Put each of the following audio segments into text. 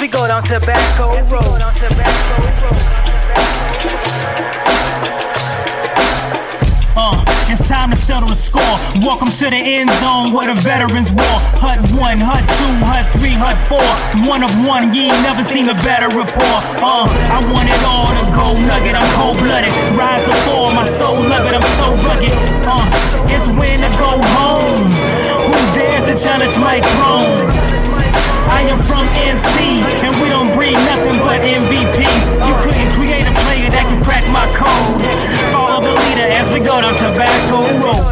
we go down Tobacco Road. It's time to settle the score. Welcome to the end zone where the veterans war. Hut 1, Hut 2, Hut 3, Hut 4. One of one, you ain't never seen a better rapport. I want it all, the gold nugget, I'm cold-blooded. Rise or fall, my soul love it, I'm so rugged. It's when to go home. Who dares to challenge my throne? I am from NC, and we don't breed nothing but MVPs. You couldn't create a player that could crack my code. Follow the leader as we go down Tobacco Road.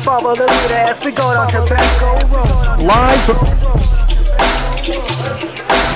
Follow the leader as we go down Tobacco Road.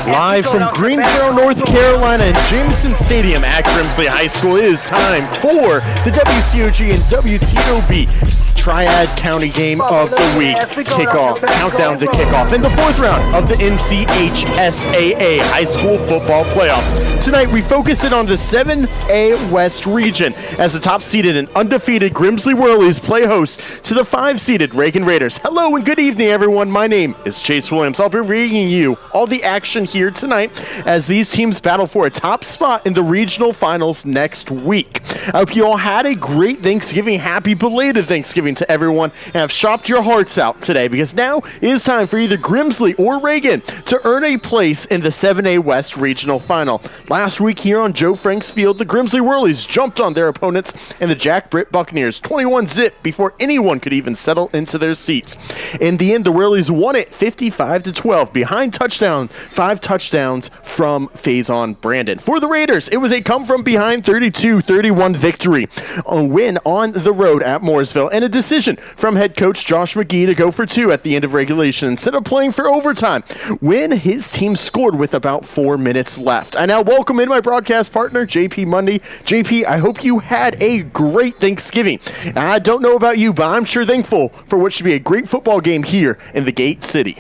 Live from Greensboro, North Carolina, and Jameson Stadium at Grimsley High School, it is time for the WCOG and WTOB Triad County Game of the Week kickoff, countdown to kickoff in the fourth round of the NCHSAA High School Football Playoffs. Tonight, we focus in on the 7A West region as the top-seeded and undefeated Grimsley Whirlies play host to the 5-seeded Reagan Raiders. Hello and good evening, everyone. My name is Chase Williams. I'll be bringing you all the action here tonight as these teams battle for a top spot in the regional finals next week. I hope you all had a great Thanksgiving. Happy belated Thanksgiving to everyone, and have shopped your hearts out today, because now it is time for either Grimsley or Reagan to earn a place in the 7A West Regional Final. Last week here on Joe Franks Field, the Grimsley Whirlies jumped on their opponents and the Jack Britt Buccaneers 21-zip before anyone could even settle into their seats. In the end, the Whirlies won it 55-12 behind 5 touchdowns from Faison Brandon. For the Raiders, it was a come-from-behind 32-31 victory, a win on the road at Mooresville, and a decision from head coach Josh McGee to go for 2 at the end of regulation instead of playing for overtime when his team scored with about 4 minutes left. I now welcome in my broadcast partner, JP Mundy. JP, I hope you had a great Thanksgiving. I don't know about you, but I'm sure thankful for what should be a great football game here in the Gate City.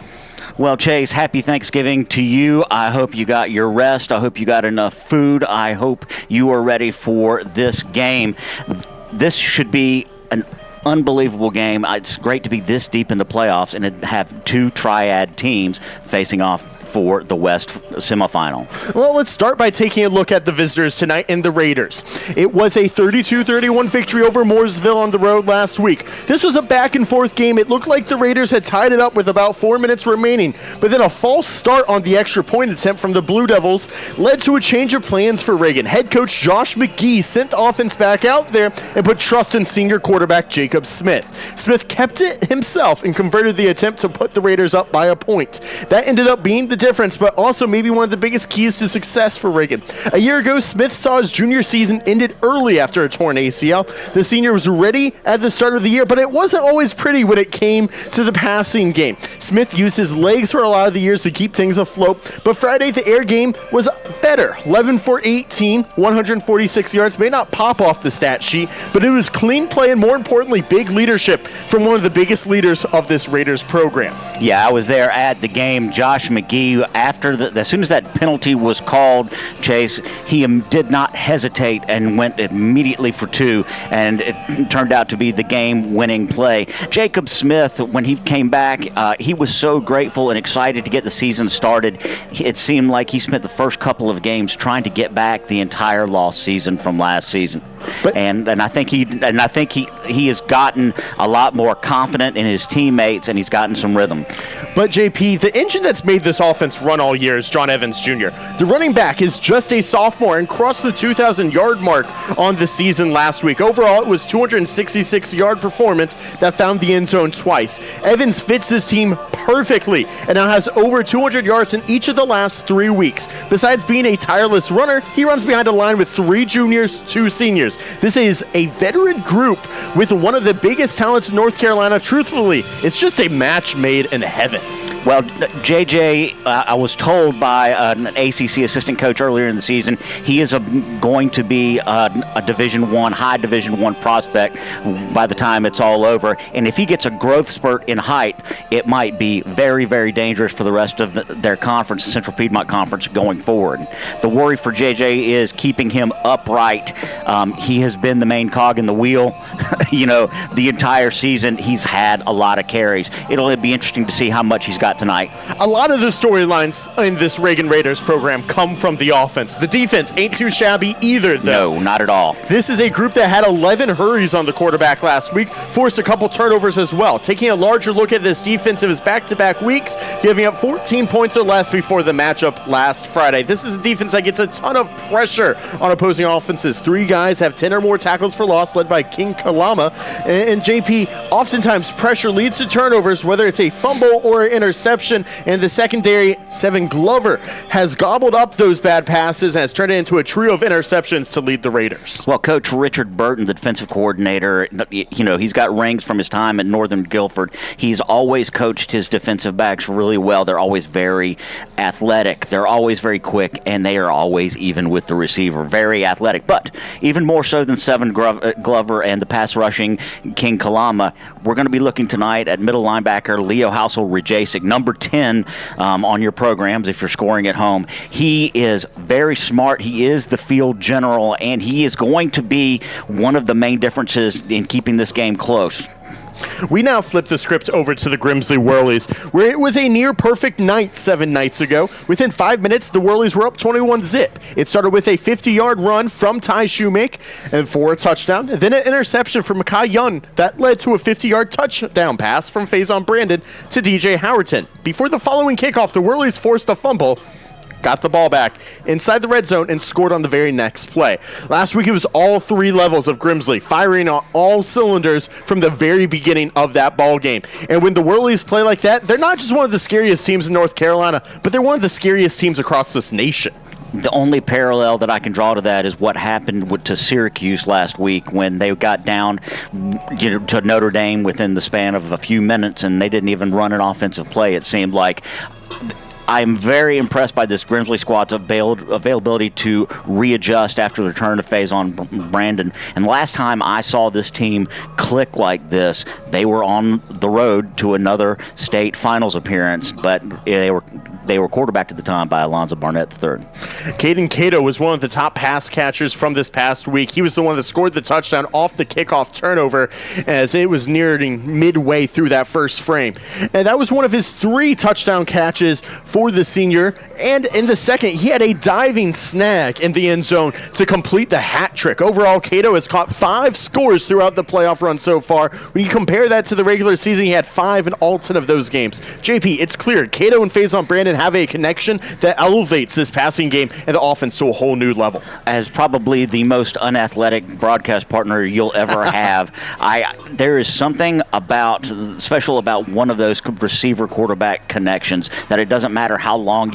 Well, Chase, happy Thanksgiving to you. I hope you got your rest. I hope you got enough food. I hope you are ready for this game. This should be an unbelievable game. It's great to be this deep in the playoffs and have 2 triad teams facing off for the West semifinal. Well, let's start by taking a look at the visitors tonight and the Raiders. It was a 32-31 victory over Mooresville on the road last week. This was a back-and-forth game. It looked like the Raiders had tied it up with about 4 minutes remaining, but then a false start on the extra point attempt from the Blue Devils led to a change of plans for Reagan. Head coach Josh McGee sent the offense back out there and put trust in senior quarterback Jacob Smith. Smith kept it himself and converted the attempt to put the Raiders up by a point. That ended up being the difference, but also maybe one of the biggest keys to success for Reagan. A year ago, Smith saw his junior season ended early after a torn ACL. The senior was ready at the start of the year, but it wasn't always pretty when it came to the passing game. Smith used his legs for a lot of the years to keep things afloat, but Friday the air game was better. 11 for 18, 146 yards. May not pop off the stat sheet, but it was clean play and, more importantly, big leadership from one of the biggest leaders of this Raiders program. Yeah, I was there at the game. Josh McGee, as soon as that penalty was called, Chase, he did not hesitate and went immediately for 2, and it turned out to be the game-winning play. Jacob Smith, when he came back, he was so grateful and excited to get the season started. It seemed like he spent the first couple of games trying to get back the entire lost season from last season, and I think he has gotten a lot more confident in his teammates, and he's gotten some rhythm. But JP, the engine that's made this offense run all year is John Evans Jr. The running back is just a sophomore and crossed the 2,000-yard mark on the season last week. Overall, it was 266-yard performance that found the end zone twice. Evans fits this team perfectly and now has over 200 yards in each of the last 3 weeks. Besides being a tireless runner, he runs behind a line with 3 juniors, 2 seniors. This is a veteran group with one of the biggest talents in North Carolina. Truthfully, it's just a match made in heaven. Well, JJ, I was told by an ACC assistant coach earlier in the season, he is going to be a Division I, high Division I prospect by the time it's all over. And if he gets a growth spurt in height, it might be very, very dangerous for the rest of their conference, the Central Piedmont Conference, going forward. The worry for JJ is keeping him upright. He has been the main cog in the wheel. The entire season he's had a lot of carries. It'll be interesting to see how much he's got got tonight. A lot of the storylines in this Reagan Raiders program come from the offense. The defense ain't too shabby either, though. No, not at all. This is a group that had 11 hurries on the quarterback last week, forced a couple turnovers as well. Taking a larger look at this defense, it was back-to-back weeks, giving up 14 points or less before the matchup last Friday. This is a defense that gets a ton of pressure on opposing offenses. 3 guys have 10 or more tackles for loss, led by King Kalama. And JP, oftentimes pressure leads to turnovers, whether it's a fumble or an interception, and the secondary, Seven Glover, has gobbled up those bad passes and has turned it into a trio of interceptions to lead the Raiders. Well, Coach Richard Burton, the defensive coordinator, he's got rings from his time at Northern Guilford. He's always coached his defensive backs really well. They're always very athletic. They're always very quick, and they are always even with the receiver. Very athletic. But even more so than Seven Glover and the pass rushing King Kalama, we're going to be looking tonight at middle linebacker Leo Housel-Rajasic, number 10 on your programs if you're scoring at home. He is very smart. He is the field general, and he is going to be one of the main differences in keeping this game close. We now flip the script over to the Grimsley Whirlies, where it was a near-perfect night 7 nights ago. Within 5 minutes, the Whirlies were up 21-zip. It started with a 50-yard run from Ty Shoemake and for a touchdown, and then an interception from Makai Young that led to a 50-yard touchdown pass from Faison Brandon to DJ Howerton. Before the following kickoff, the Whirlies forced a fumble, got the ball back inside the red zone, and scored on the very next play. Last week, it was all 3 levels of Grimsley firing on all cylinders from the very beginning of that ball game. And when the Whirlies play like that, they're not just one of the scariest teams in North Carolina, but they're one of the scariest teams across this nation. The only parallel that I can draw to that is what happened to Syracuse last week when they got down to Notre Dame within the span of a few minutes, and they didn't even run an offensive play, it seemed like. I'm very impressed by this Grimsley squad's availability to readjust after the return of Faison Brandon. And last time I saw this team click like this, they were on the road to another state finals appearance, but they were quarterbacked at the time by Alonzo Barnett III. Caden Cato was one of the top pass catchers from this past week. He was the one that scored the touchdown off the kickoff turnover as it was nearing midway through that first frame. And that was one of his 3 touchdown catches for the senior. And in the second, he had a diving snag in the end zone to complete the hat trick. Overall, Cato has caught 5 scores throughout the playoff run so far. When you compare that to the regular season, he had 5 in all 10 of those games. JP, it's clear Cato and Faison Brandon have a connection that elevates this passing game and the offense to a whole new level. As probably the most unathletic broadcast partner you'll ever have, there is something special about one of those receiver-quarterback connections that it doesn't matter how long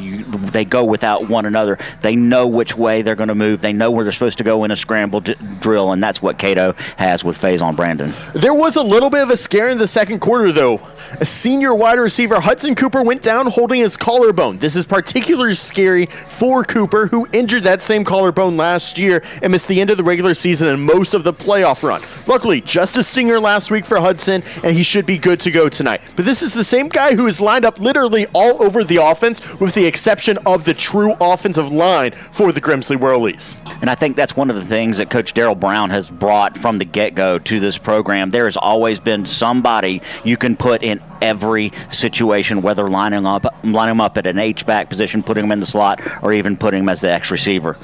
they go without one another. They know which way they're going to move. They know where they're supposed to go in a scramble drill, and that's what Cato has with Faison Brandon. There was a little bit of a scare in the second quarter, though. A senior wide receiver, Hudson Cooper, went down holding his collarbone. This is particularly scary for Cooper, who injured that same collarbone last year and missed the end of the regular season and most of the playoff run. Luckily, just a stinger last week for Hudson, and he should be good to go tonight. But this is the same guy who is lined up literally all over the offense, with the exception of the true offensive line for the Grimsley Whirlies. And I think that's one of the things that Coach Darrell Brown has brought from the get-go to this program. There has always been somebody you can put in every situation, whether lining him up at an H-back position, putting him in the slot, or even putting him as the X receiver.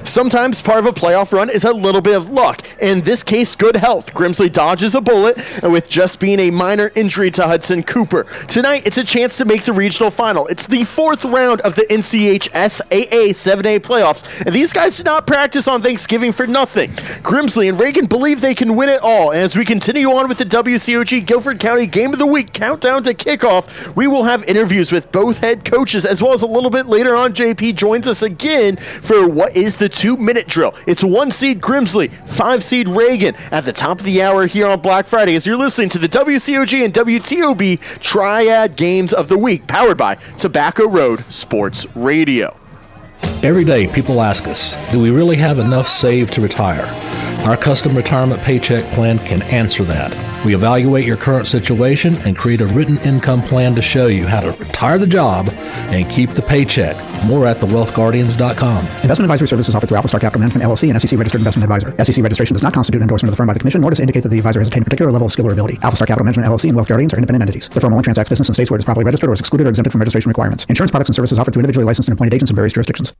Sometimes part of a playoff run is a little bit of luck. In this case, good health. Grimsley dodges a bullet with just being a minor injury to Hudson Cooper. Tonight, it's a chance to make the regional final. It's the 4th round of the NCHS AA 7A playoffs, and these guys did not practice on Thanksgiving for nothing. Grimsley and Reagan believe they can win it all, and as we continue on with the WCOG Guilford County Game of the Week countdown to kickoff, we will have interviews with both head coaches, as well as a little bit later on, JP joins us again for what is the 2-minute drill. It's 1-seed Grimsley, 5-seed Reagan at the top of the hour here on Black Friday as you're listening to the WCOG and WTOB Triad Games of the Week, powered by Tobacco Road Sports Radio. Every day, people ask us, do we really have enough saved to retire? Our custom retirement paycheck plan can answer that. We evaluate your current situation and create a written income plan to show you how to retire the job and keep the paycheck. More at thewealthguardians.com. Investment advisory services offered through AlphaStar Capital Management, LLC, an SEC-registered investment advisor. SEC registration does not constitute endorsement of the firm by the Commission, nor does it indicate that the advisor has attained a particular level of skill or ability. AlphaStar Capital Management, LLC, and Wealth Guardians are independent entities. The firm only transacts business in states where it is properly registered or is excluded or exempted from registration requirements. Insurance products and services offered through individually licensed and appointed agents in various jurisdictions.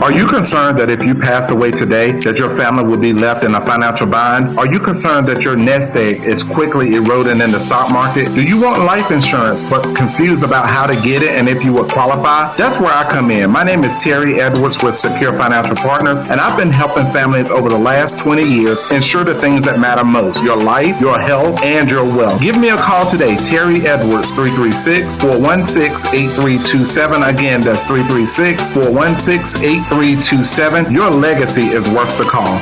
Are you concerned that if you passed away today, that your family will be left in a financial bind? Are you concerned that your nest egg is quickly eroding in the stock market? Do you want life insurance but confused about how to get it and if you would qualify? That's where I come in. My name is Terry Edwards with Secure Financial Partners, and I've been helping families over the last 20 years ensure the things that matter most: your life, your health, and your wealth. Give me a call today, Terry Edwards, 336-416-8327. Again, that's 336-416-8327. Your legacy is worth the call.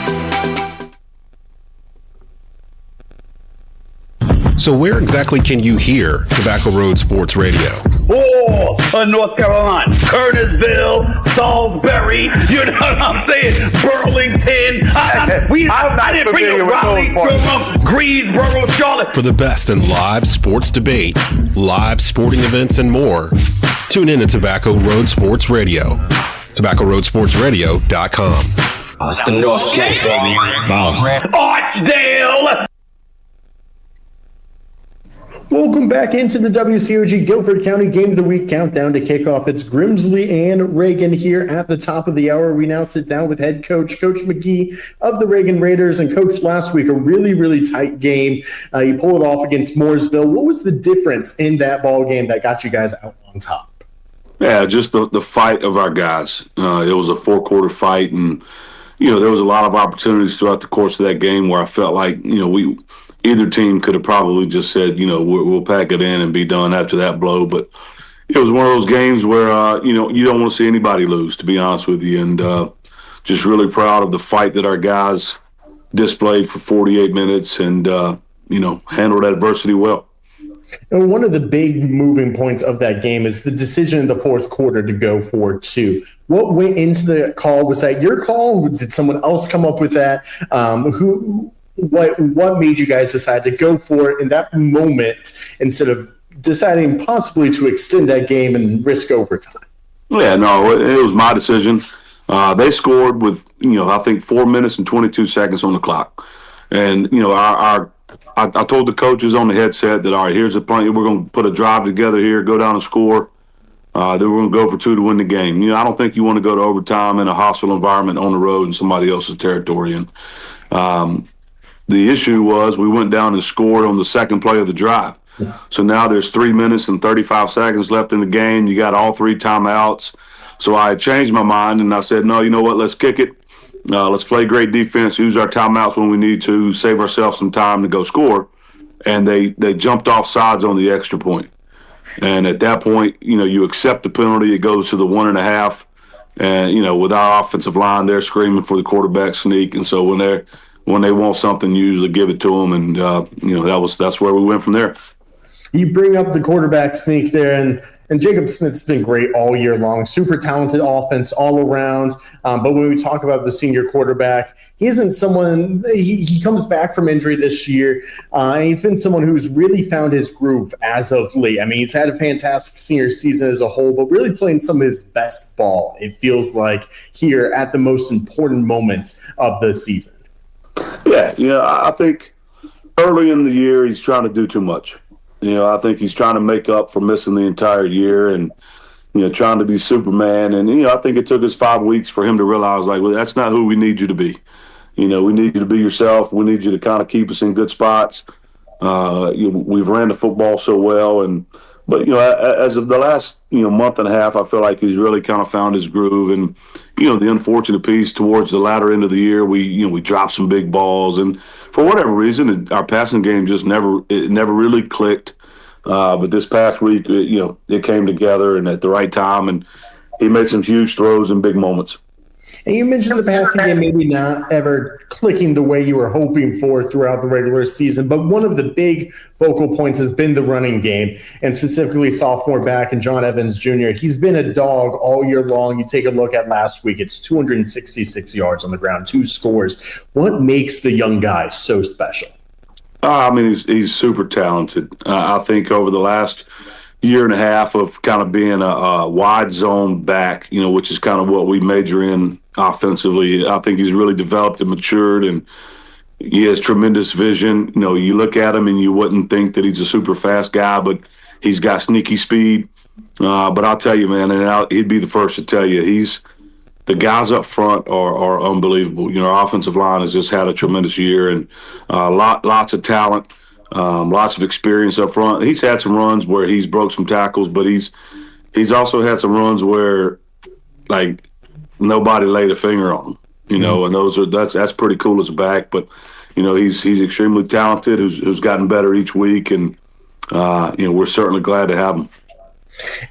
So where exactly can you hear Tobacco Road Sports Radio? North Carolina, Curtisville, Salisbury, you know what I'm saying? Burlington. I didn't bring you Raleigh, Durham, Greensboro, Charlotte. For the best in live sports debate, live sporting events, and more, tune in to Tobacco Road Sports Radio. TobaccoRoadSportsRadio.com. It's the North Cape, baby. Archdale! Welcome back into the WCOG Guilford County Game of the Week countdown to kickoff. It's Grimsley and Reagan here at the top of the hour. We now sit down with head coach, Coach McGee of the Reagan Raiders. And Coach, last week, a really, really tight game. You pulled it off against Mooresville. What was the difference in that ball game that got you guys out on top? Yeah, just the fight of our guys. It was a 4-quarter fight, and there was a lot of opportunities throughout the course of that game where I felt like either team could have probably just said we'll pack it in and be done after that blow. But it was one of those games where you don't want to see anybody lose, to be honest with you, and just really proud of the fight that our guys displayed for 48 minutes and handled adversity well. And one of the big moving points of that game is the decision in the fourth quarter to go for 2. What went into the call? Was that your call? Did someone else come up with that? What made you guys decide to go for it in that moment instead of deciding possibly to extend that game and risk overtime? Yeah, no, it was my decision. They scored with, I think 4 minutes and 22 seconds on the clock. And, I told the coaches on the headset that, all right, here's the plan. We're going to put a drive together here, go down and score. Then we're going to go for 2 to win the game. I don't think you want to go to overtime in a hostile environment on the road in somebody else's territory. And the issue was we went down and scored on the second play of the drive. So now there's 3 minutes and 35 seconds left in the game. You got all 3 timeouts. So I changed my mind, and I said, no, you know what, let's kick it. Let's play great defense, use our timeouts when we need to, save ourselves some time to go score. And they jumped off sides on the extra point. And at that point, you accept the penalty. It goes to the 1.5. And, with our offensive line, they're screaming for the quarterback sneak. And so when they want something, you usually give it to them. And, that's where we went from there. You bring up the quarterback sneak there, and Jacob Smith's been great all year long. Super talented offense all around. But when we talk about the senior quarterback, he isn't someone – he comes back from injury this year. He's been someone who's really found his groove as of late. I mean, he's had a fantastic senior season as a whole, but really playing some of his best ball, it feels like, here at the most important moments of the season. Yeah, I think early in the year he's trying to do too much. I think he's trying to make up for missing the entire year and, trying to be Superman. And, I think it took us 5 weeks for him to realize, well, that's not who we need you to be. We need you to be yourself. We need you to kind of keep us in good spots. We've ran the football so well. But as of the last, month and a half, I feel like he's really kind of found his groove. And, the unfortunate piece towards the latter end of the year, we dropped some big balls. And for whatever reason, our passing game just never really clicked. But this past week, it came together and at the right time. And he made some huge throws in big moments. And you mentioned the passing game maybe not ever clicking the way you were hoping for throughout the regular season, but one of the big focal points has been the running game, and specifically sophomore back and John Evans Jr. He's been a dog all year long. You take a look at last week, it's 266 yards on the ground, 2 scores. What makes the young guy so special? He's super talented. I think over the last year and a half of kind of being a wide zone back, which is kind of what we major in offensively. I think he's really developed and matured, and he has tremendous vision. You look at him and you wouldn't think that he's a super fast guy, but he's got sneaky speed. But I'll tell you, man, and he'd be the first to tell you, the guys up front are unbelievable. Our offensive line has just had a tremendous year, and lots of talent, lots of experience up front. He's had some runs where he's broke some tackles, but he's also had some runs where like nobody laid a finger on him. And that's pretty cool as a back. But he's extremely talented, who's gotten better each week, and we're certainly glad to have him.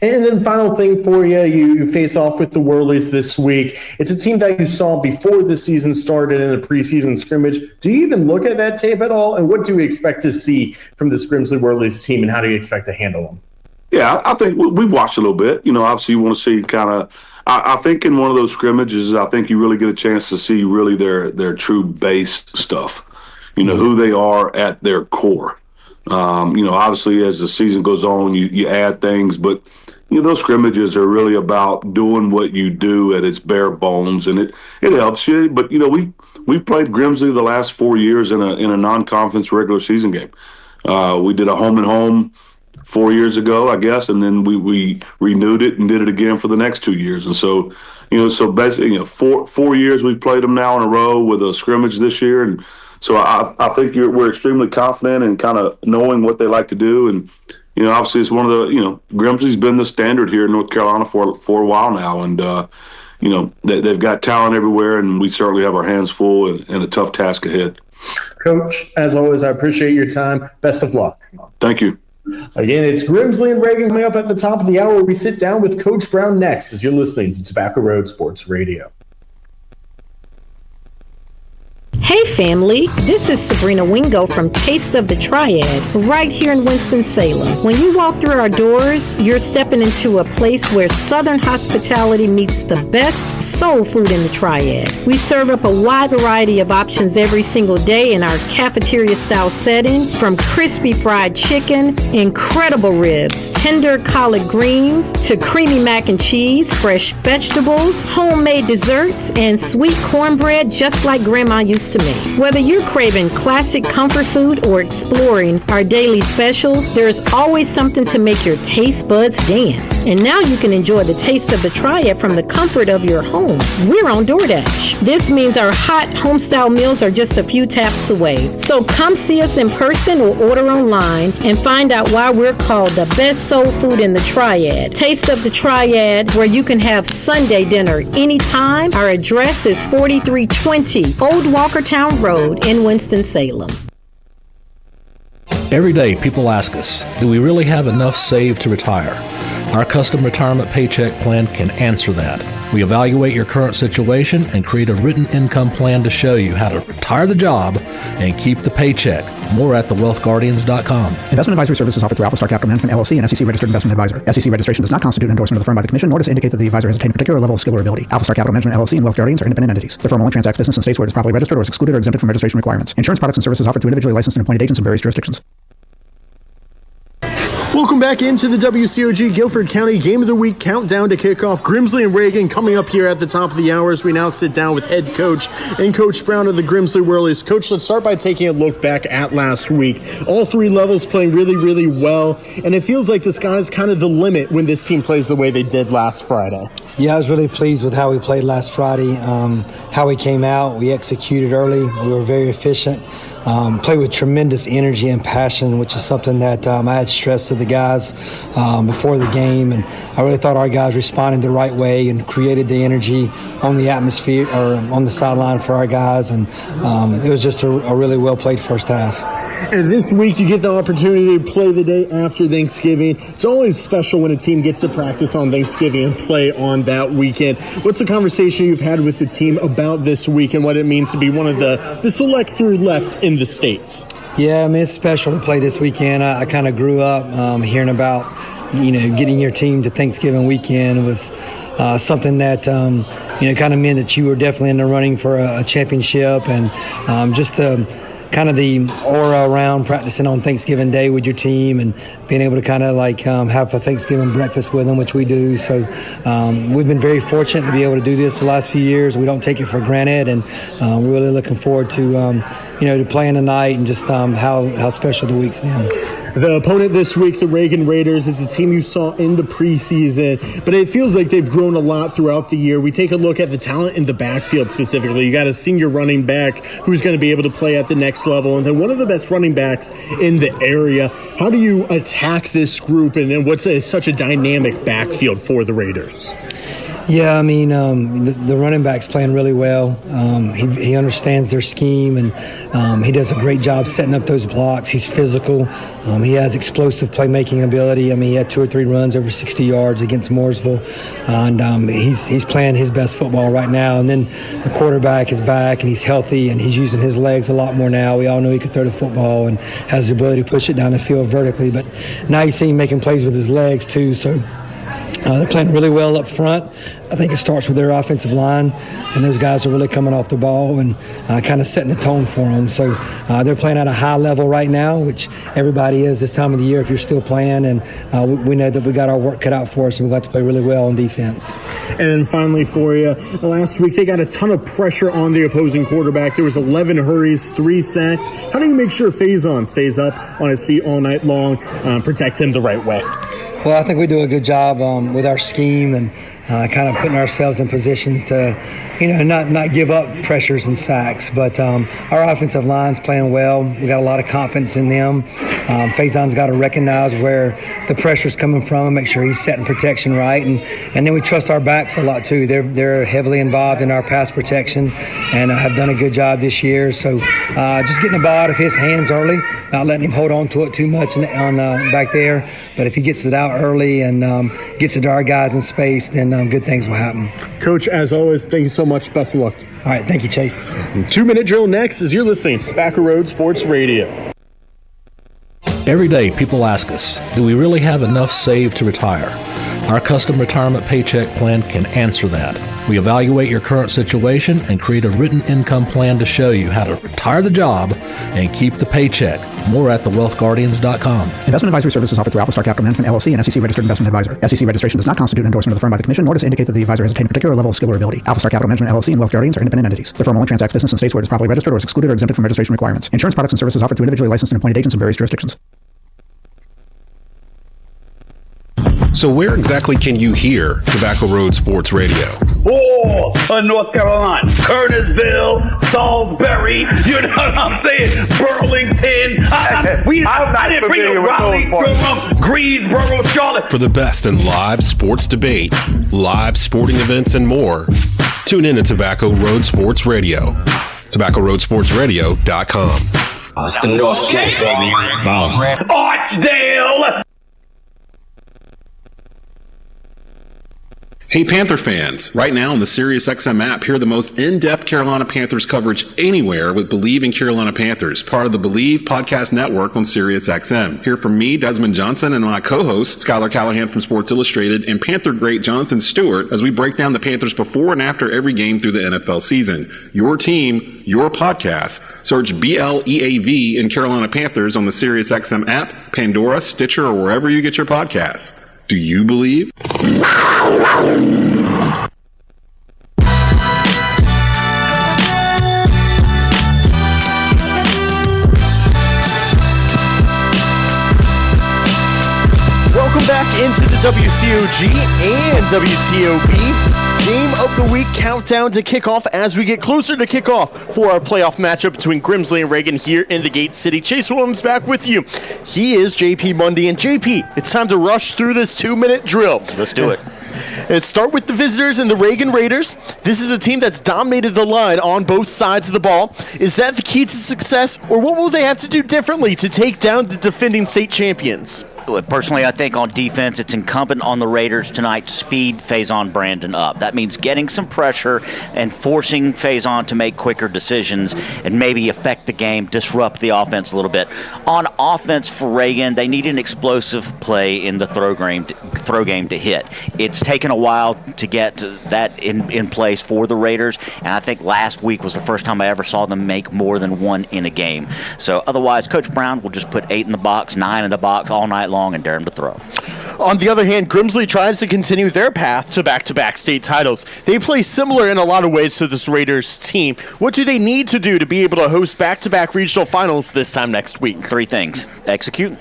And then final thing for you, you face off with the Whirlies this week. It's a team that you saw before the season started in a preseason scrimmage. Do you even look at that tape at all? And what do we expect to see from this Grimsley Whirlies team, and how do you expect to handle them? Yeah, I think we've watched a little bit. Obviously you want to see kind of – I think in one of those scrimmages, I think you really get a chance to see really their true base stuff, who they are at their core. Obviously as the season goes on, you add things, but those scrimmages are really about doing what you do at its bare bones, and it helps you. But we've played Grimsley the last 4 years in a non-conference regular season game. We did a home and home 4 years ago, I guess, and then we renewed it and did it again for the next 2 years. And so so basically 4 years we've played them now in a row with a scrimmage this year. And so I think we're extremely confident in kind of knowing what they like to do. And, obviously it's one of the, Grimsley's been the standard here in North Carolina for a while now. And, they've got talent everywhere, and we certainly have our hands full and a tough task ahead. Coach, as always, I appreciate your time. Best of luck. Thank you. Again, it's Grimsley and Reagan coming up at the top of the hour. We sit down with Coach Brown next as you're listening to Tobacco Road Sports Radio. Hey family, this is Sabrina Wingo from Taste of the Triad, right here in Winston-Salem. When you walk through our doors, you're stepping into a place where Southern hospitality meets the best soul food in the Triad. We serve up a wide variety of options every single day in our cafeteria-style setting, from crispy fried chicken, incredible ribs, tender collard greens, to creamy mac and cheese, fresh vegetables, homemade desserts, and sweet cornbread just like Grandma used to make. Whether you're craving classic comfort food or exploring our daily specials, there's always something to make your taste buds dance. And now you can enjoy the taste of the Triad from the comfort of your home. We're on DoorDash. This means our hot home-style meals are just a few taps away. So come see us in person or order online and find out why we're called the best soul food in the Triad. Taste of the Triad, where you can have Sunday dinner anytime. Our address is 4320 Old Walkertown Road in Winston-Salem. Every day, people ask us, do we really have enough saved to retire? Our custom retirement paycheck plan can answer that. We evaluate your current situation and create a written income plan to show you how to retire the job and keep the paycheck. More at thewealthguardians.com. Investment advisory services offered through Alpha Star Capital Management, LLC, an SEC-registered investment advisor. SEC registration does not constitute endorsement of the firm by the Commission, nor does it indicate that the advisor has attained a particular level of skill or ability. Alpha Star Capital Management, LLC, and Wealth Guardians are independent entities. The firm only transacts business in states where it is properly registered or is excluded or exempted from registration requirements. Insurance products and services offered through individually licensed and appointed agents in various jurisdictions. Welcome back into the WCOG Guilford County Game of the Week countdown to kick off. Grimsley and Reagan coming up here at the top of the hour as we now sit down with head coach and Coach Brown of the Grimsley Whirlies. Coach, let's start by taking a look back at last week. All three levels playing really, really well, and it feels like the sky's kind of the limit when this team plays the way they did last Friday. Yeah, I was really pleased with how we played last Friday, how we came out. We executed early. We were very efficient. Played with tremendous energy and passion, which is something that I had stressed to the guys before the game, and I really thought our guys responded the right way and created the energy on the atmosphere or on the sideline for our guys, and it was just a really well played first half. And this week you get the opportunity to play the day after Thanksgiving. It's always special when a team gets to practice on Thanksgiving and play on that weekend. What's the conversation you've had with the team about this week and what it means to be one of the select three left in the state? Yeah, I mean, it's special to play this weekend. I kind of grew up hearing about, getting your team to Thanksgiving weekend was something that, kind of meant that you were definitely in the running for a championship, and just to kind of the aura around practicing on Thanksgiving Day with your team and being able to kind of like have a Thanksgiving breakfast with them, which we do. So we've been very fortunate to be able to do this the last few years. We don't take it for granted, and we're really looking forward to to playing tonight and just how special the week's been. The opponent this week, the Reagan Raiders, it's a team you saw in the preseason, but it feels like they've grown a lot throughout the year. We take a look at the talent in the backfield specifically. You got a senior running back who's going to be able to play at the next level, and then one of the best running backs in the area. How do you attack this group, and then what's such a dynamic backfield for the Raiders? Yeah, I mean, the running back's playing really well. He understands their scheme, and he does a great job setting up those blocks. He's physical. He has explosive playmaking ability. I mean, he had 2 or 3 runs over 60 yards against Mooresville, and he's playing his best football right now. And then the quarterback is back, and he's healthy, and he's using his legs a lot more now. We all know he could throw the football and has the ability to push it down the field vertically, but now you see him making plays with his legs too, so they're playing really well up front. I think it starts with their offensive line, and those guys are really coming off the ball and kind of setting the tone for them. So they're playing at a high level right now, which everybody is this time of the year if you're still playing, and we know that we got our work cut out for us, and we got to play really well on defense. And then finally for you, last week they got a ton of pressure on the opposing quarterback. There was 11 hurries, 3 sacks. How do you make sure Faison stays up on his feet all night long, protect him the right way? Well, I think we do a good job with our scheme and kind of putting ourselves in positions to, not give up pressures and sacks. But our offensive line's playing well. We got a lot of confidence in them. Faison's got to recognize where the pressure's coming from and make sure he's setting protection right. And then we trust our backs a lot too. They're heavily involved in our pass protection and have done a good job this year. So just getting the ball out of his hands early, not letting him hold on to it too much on back there. But if he gets it out early and gets it to our guys in space, then good things will happen. Coach, as always, thank you so much. Best of luck. All right, thank you, Chase. 2-minute drill next as you're listening to Tobacco Road Sports Radio. Every day, people ask us, do we really have enough saved to retire? Our custom retirement paycheck plan can answer that. We evaluate your current situation and create a written income plan to show you how to retire the job and keep the paycheck. More at thewealthguardians.com. Investment advisory services offered through Alpha Capital Management, LLC, an SEC-registered investment advisor. SEC registration does not constitute endorsement of the firm by the Commission, nor does it indicate that the advisor has attained a particular level of skill or ability. Alpha Capital Management, LLC, and Wealth Guardians are independent entities. The firm only transacts business in states where it is properly registered or is excluded or exempted from registration requirements. Insurance products and services offered through individually licensed and appointed agents in various jurisdictions. So where exactly can you hear Tobacco Road Sports Radio? North Carolina, Kernersville, Salisbury, you know what I'm saying? Burlington. I didn't bring up Raleigh, Greensboro, Charlotte. For the best in live sports debate, live sporting events, and more, tune in to Tobacco Road Sports Radio. TobaccoRoadSportsRadio.com. Austin, North Carolina. Archdale. Hey Panther fans, right now on the SiriusXM app, hear the most in-depth Carolina Panthers coverage anywhere with Believe in Carolina Panthers, part of the Believe podcast network on SiriusXM. Hear from me, Desmond Johnson, and my co-host, Skylar Callahan from Sports Illustrated, and Panther great Jonathan Stewart as we break down the Panthers before and after every game through the NFL season. Your team, your podcast. Search BLEAV in Carolina Panthers on the SiriusXM app, Pandora, Stitcher, or wherever you get your podcasts. Do you believe? Welcome back into the WCOG and WTOB Game of the Week countdown to kickoff as we get closer to kickoff for our playoff matchup between Grimsley and Reagan here in the Gate City. Chase Williams back with you. He is JP Mundy. And JP, it's time to rush through this 2-minute drill. Let's do it. Let's start with the visitors and the Reagan Raiders. This is a team that's dominated the line on both sides of the ball. Is that the key to success, or what will they have to do differently to take down the defending state champions? Personally, I think on defense, it's incumbent on the Raiders tonight to speed Faison Brandon up. That means getting some pressure and forcing Faison to make quicker decisions and maybe affect the game, disrupt the offense a little bit. On offense for Reagan, they need an explosive play in the throw game to hit. It's taken a while to get that in place for the Raiders, and I think last week was the first time I ever saw them make more than one in a game. So otherwise, Coach Brown will just put 8 in the box, 9 in the box all night long and dare him to throw. On the other hand, Grimsley tries to continue their path to back-to-back state titles. They play similar in a lot of ways to this Raiders team. What do they need to do to be able to host back-to-back regional finals this time next week? 3 things. Execute,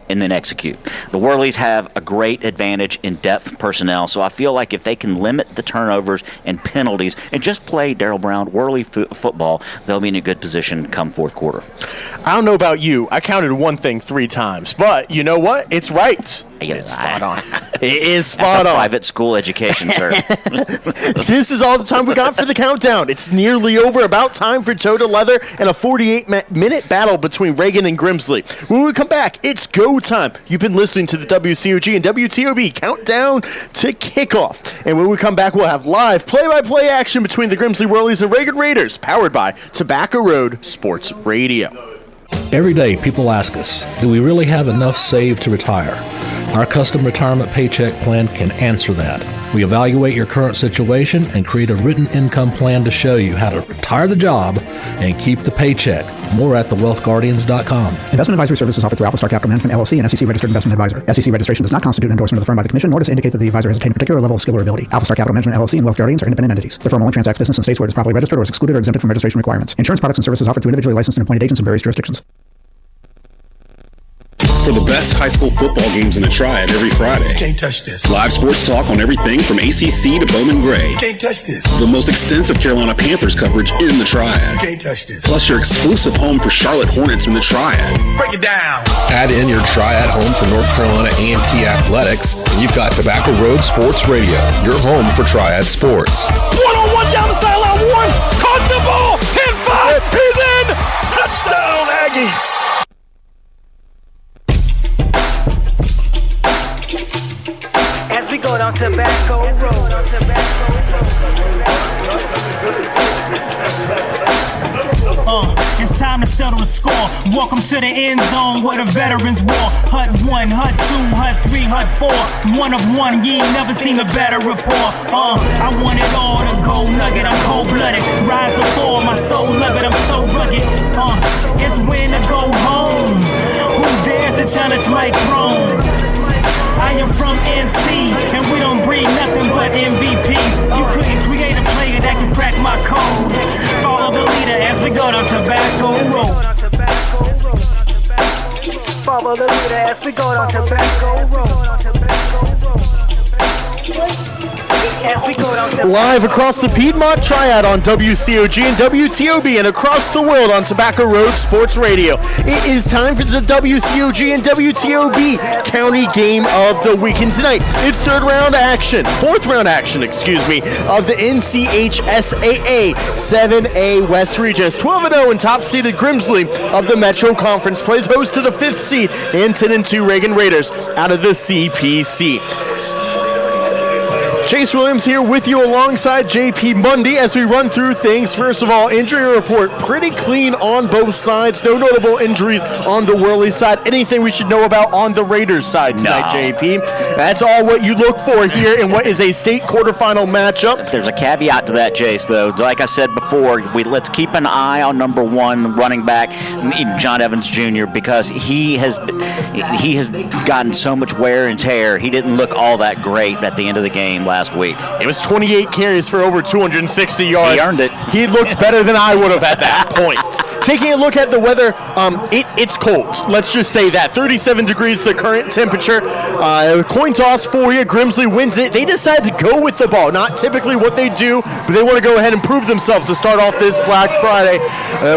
and then execute. The Whirlies have a great advantage in depth personnel, so I feel like if they can limit the turnovers and penalties and just play Darryl Brown Whirly football, they'll be in a good position come fourth quarter. I don't know about you. I counted one thing 3 times, but you know what? It's right. It's spot on. It is spot on. That's a private school education, sir. This is all the time we got for the countdown. It's nearly over. About time for toe to leather and a 48-minute battle between Reagan and Grimsley. When we come back, it's go time. You've been listening to the WCOG and WTOB countdown to kickoff. And when we come back, we'll have live play-by-play action between the Grimsley Whirlies and Reagan Raiders, powered by Tobacco Road Sports Radio. Every day, people ask us, do we really have enough saved to retire? Our custom retirement paycheck plan can answer that. We evaluate your current situation and create a written income plan to show you how to retire the job and keep the paycheck. More at thewealthguardians.com. Investment advisory services offered through Alpha Star Capital Management, LLC, an SEC-registered investment advisor. SEC registration does not constitute endorsement of the firm by the Commission, nor does it indicate that the advisor has attained a particular level of skill or ability. Alpha Star Capital Management, LLC, and Wealth Guardians are independent entities. The firm only transacts business in states where it is properly registered or is excluded or exempted from registration requirements. Insurance products and services offered through individually licensed and appointed agents in various jurisdictions. For the best high school football games in the Triad every Friday. Can't touch this. Live sports talk on everything from ACC to Bowman Gray. Can't touch this. The most extensive Carolina Panthers coverage in the Triad. Can't touch this. Plus your exclusive home for Charlotte Hornets from the Triad. Break it down. Add in your Triad home for North Carolina A&T Athletics, and you've got Tobacco Road Sports Radio, your home for Triad sports. 1-on-1 down the sideline. Warren caught the ball. 10-5. He's in. Touchdown, Aggies. As we go down Tobacco Road. It's time to settle the score. Welcome to the end zone where the veterans war. Hut 1, Hut 2, Hut 3, Hut 4. One of one, ye ain't never seen a better rapport. I want it all, the gold nugget. I'm cold-blooded, rise or fall. My soul love it, I'm so rugged. It's when to go home. Who dares to challenge my throne? I am from NC, and we don't breed nothing but MVPs. You couldn't create a player that could crack my code. Follow the leader as we go down Tobacco Road. Follow the leader as we go down Tobacco Road. Live across the Piedmont Triad on WCOG and WTOB and across the world on Tobacco Road Sports Radio. It is time for the WCOG and WTOB County Game of the Week. And tonight, it's fourth round action, of the NCHSAA 7A West Regions. 12-0 and top-seeded Grimsley of the Metro Conference plays host to the 5th seed and 10-2 Reagan Raiders out of the CPC. Chase Williams here with you alongside JP Mundy as we run through things. First of all, injury report pretty clean on both sides. No notable injuries on the Whirly side. Anything we should know about on the Raiders side tonight, JP? That's all what you look for here in what is a state quarterfinal matchup. There's a caveat to that, Chase, though. Like I said before, let's keep an eye on number 1 running back, John Evans Jr., because he has gotten so much wear and tear. He didn't look all that great at the end of the game last week. It was 28 carries for over 260 yards. He earned it. He looked better than I would have at that point. Taking a look at the weather, it's cold. Let's just say that. 37 degrees the current temperature. Coin toss for you. Grimsley wins it. They decide to go with the ball. Not typically what they do, but they want to go ahead and prove themselves to start off this Black Friday.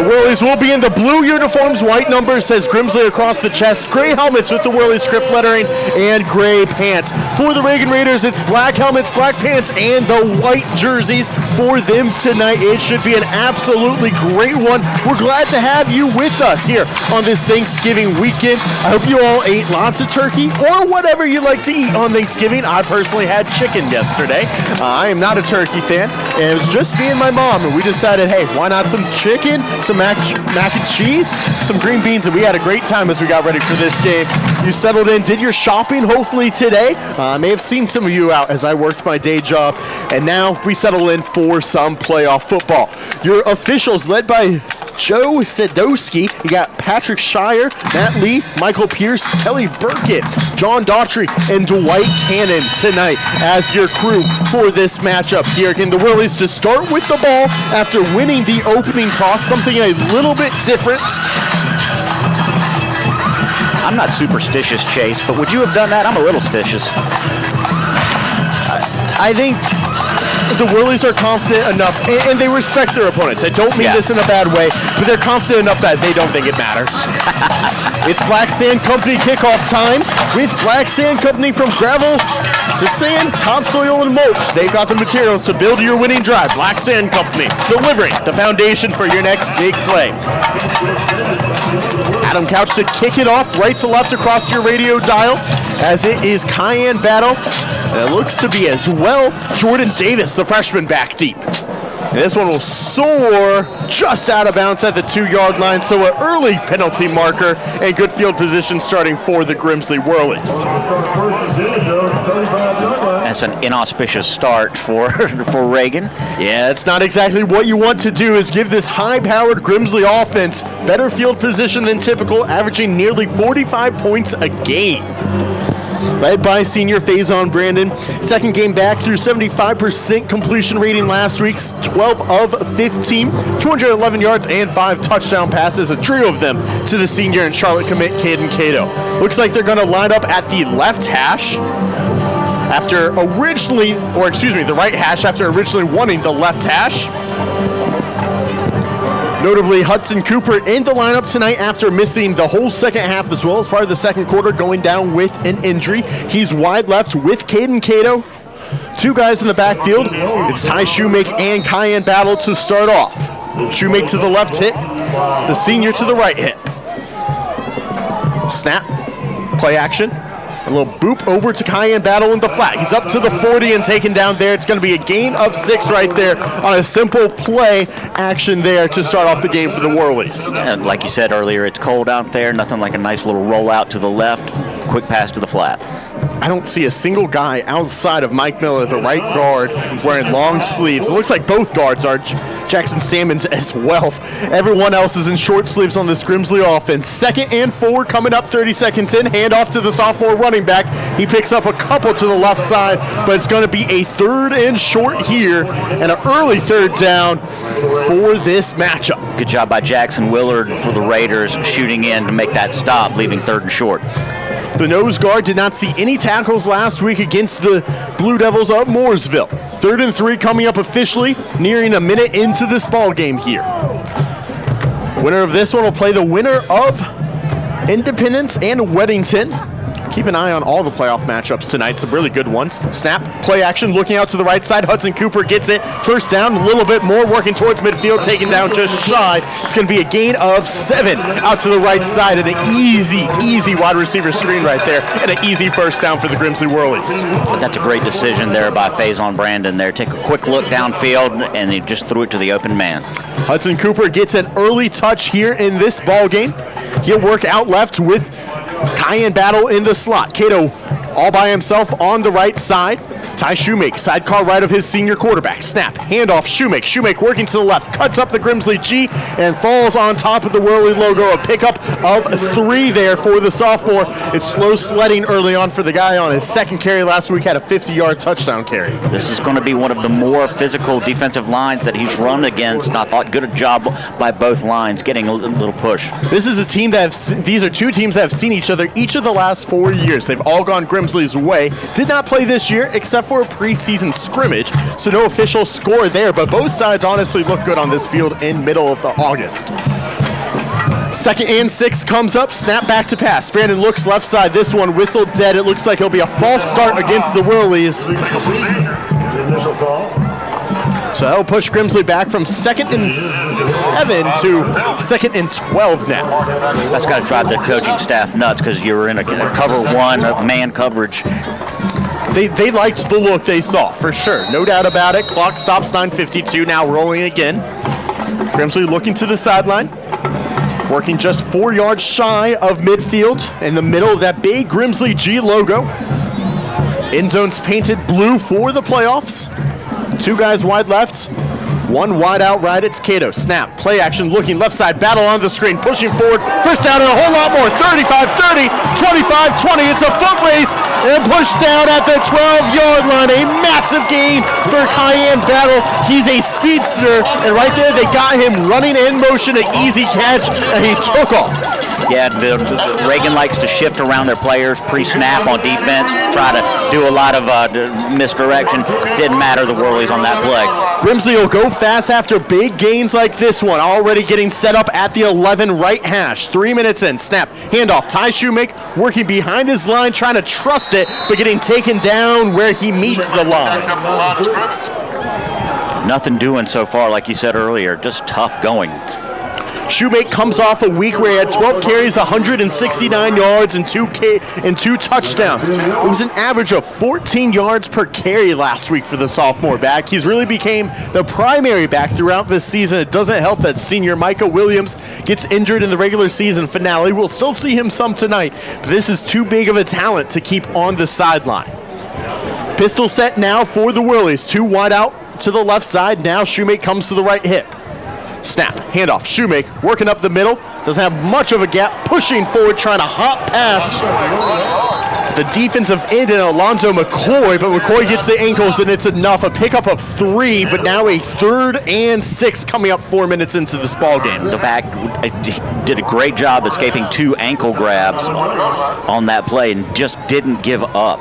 Whirlies will be in the blue uniforms. White numbers says Grimsley across the chest. Gray helmets with the Whirly script lettering and gray pants. For the Reagan Raiders, it's black helmets, black pants, and the white jerseys. for them tonight. It should be an absolutely great one. We're glad to have you with us here on this Thanksgiving weekend. I hope you all ate lots of turkey or whatever you like to eat on Thanksgiving. I personally had chicken yesterday. I am not a turkey fan, and it was just me and my mom, and we decided, hey, why not some chicken, some mac and cheese, some green beans, and we had a great time as we got ready for this game. You settled in, did your shopping hopefully today. I may have seen some of you out as I worked my day job, and now we settle in for some playoff football. Your officials led by Joe Sadowski. You got Patrick Shire, Matt Lee, Michael Pierce, Kelly Burkett, John Daughtry, and Dwight Cannon tonight as your crew for this matchup here. Again, the Whirlies to start with the ball after winning the opening toss, something a little bit different. I'm not superstitious, Chase, but would you have done that? I'm a little stitious. I think the Whirlies are confident enough, and they respect their opponents. I don't mean this in a bad way, but they're confident enough that they don't think it matters. It's Black Sand Company kickoff time with Black Sand Company from gravel to sand, topsoil, and mulch. They've got the materials to build your winning drive. Black Sand Company, delivering the foundation for your next big play. Adam Couch to kick it off right to left across your radio dial as it is Cayenne Battle. And it looks to be as well Jordan Davis, the freshman, back deep. And this one will soar just out of bounds at the 2-yard line, so an early penalty marker and good field position starting for the Grimsley Whirlies. That's an inauspicious start for Reagan. Yeah, it's not exactly what you want to do, is give this high-powered Grimsley offense better field position than typical, averaging nearly 45 points a game. Led by senior Faison Brandon. Second game back through 75% completion rating last week, 12 of 15, 211 yards and 5 touchdown passes, a trio of them to the senior and Charlotte commit Caden Cato. Looks like they're going to line up at the left hash after originally, the right hash after originally wanting the left hash. Notably, Hudson Cooper in the lineup tonight after missing the whole second half as well as part of the second quarter, going down with an injury. He's wide left with Caden Cato. Two guys in the backfield. It's Ty Shoemake and Cayenne Battle to start off. Shoemake to the left hit, the senior to the right hit. Snap, play action. A little boop over to Cayenne Battle in the flat. He's up to the 40 and taken down there. It's going to be a gain of 6 right there on a simple play action there to start off the game for the Whirlies. And like you said earlier, it's cold out there. Nothing like a nice little rollout to the left. Quick pass to the flat. I don't see a single guy outside of Mike Miller, the right guard, wearing long sleeves. It looks like both guards are Jackson Salmons as well. Everyone else is in short sleeves on this Grimsley offense. 2nd and 4 coming up 30 seconds in. Handoff to the sophomore running back. He picks up a couple to the left side, but it's going to be a 3rd and short here and an early 3rd down for this matchup. Good job by Jackson Willard for the Raiders shooting in to make that stop, leaving 3rd and short. The nose guard did not see any tackles last week against the Blue Devils of Mooresville. 3rd and 3 coming up officially, nearing a minute into this ball game here. Winner of this one will play the winner of Independence and Weddington. Keep an eye on all the playoff matchups tonight, some really good ones. Snap, play action, looking out to the right side. Hudson Cooper gets it. 1st down, a little bit more, working towards midfield, taken down just shy. It's going to be a gain of 7 out to the right side, and an easy wide receiver screen right there, and an easy 1st down for the Grimsley Whirlies. That's a great decision there by Faison Brandon there. Take a quick look downfield, and he just threw it to the open man. Hudson Cooper gets an early touch here in this ball game. He'll work out left with Cayenne Battle in the slot. Cato all by himself on the right side. Ty Shoemake, sidecar right of his senior quarterback. Snap, handoff, Shoemake. Shoemake working to the left, cuts up the Grimsley G, and falls on top of the Whirly logo. A pickup of 3 there for the sophomore. It's slow sledding early on for the guy on his 2nd carry last week, had a 50-yard touchdown carry. This is going to be one of the more physical defensive lines that he's run against, and I thought good job by both lines getting a little push. This is a team these are 2 teams that have seen each other each of the last 4 years. They've all gone Grimsley's way. Did not play this year, except for a preseason scrimmage, so no official score there, but both sides honestly look good on this field in middle of the August. 2nd and 6 comes up, snap back to pass. Brandon looks left side, this one whistled dead. It looks like it'll be a false start against the Whirlies. So that'll push Grimsley back from 2nd and 7 to 2nd and 12 now. That's got to drive the coaching staff nuts because you're in a cover one, man coverage. They liked the look they saw, for sure. No doubt about it. Clock stops 9:52, now rolling again. Grimsley looking to the sideline. Working just 4 yards shy of midfield in the middle of that big Grimsley G logo. End zone's painted blue for the playoffs. 2 guys wide left. 1 wide out right, it's Cato. Snap, play action, looking left side, battle on the screen, pushing forward. First down and a whole lot more. 35-30, 25-20. It's a foot race and pushed down at the 12-yard line. A massive gain for Cayenne Battle. He's a speedster, and right there they got him running in motion, an easy catch, and he took off. Yeah, Reagan likes to shift around their players pre-snap on defense, try to do a lot of misdirection. Didn't matter the whirlies on that play. Grimsley will go fast after big gains like this one. Already getting set up at the 11 right hash. 3 minutes in. Snap, handoff. Ty Shoemake working behind his line, trying to trust it, but getting taken down where he meets the line. Nothing doing so far, like you said earlier. Just tough going. Shoemake comes off a week where he had 12 carries, 169 yards, and 2 touchdowns. It was an average of 14 yards per carry last week for the sophomore back. He's really became the primary back throughout this season. It doesn't help that senior Micah Williams gets injured in the regular season finale. We'll still see him some tonight, but this is too big of a talent to keep on the sideline. Pistol set now for the Whirlies. 2 wide out to the left side. Now Shoemake comes to the right hip. Snap, handoff, Shoemake working up the middle, doesn't have much of a gap, pushing forward, trying to hop past the defensive end in Alonzo McCoy, but McCoy gets the ankles and it's enough. A pickup of 3, but now a 3rd and 6 coming up 4 minutes into this ball game. The back did a great job escaping 2 ankle grabs on that play and just didn't give up.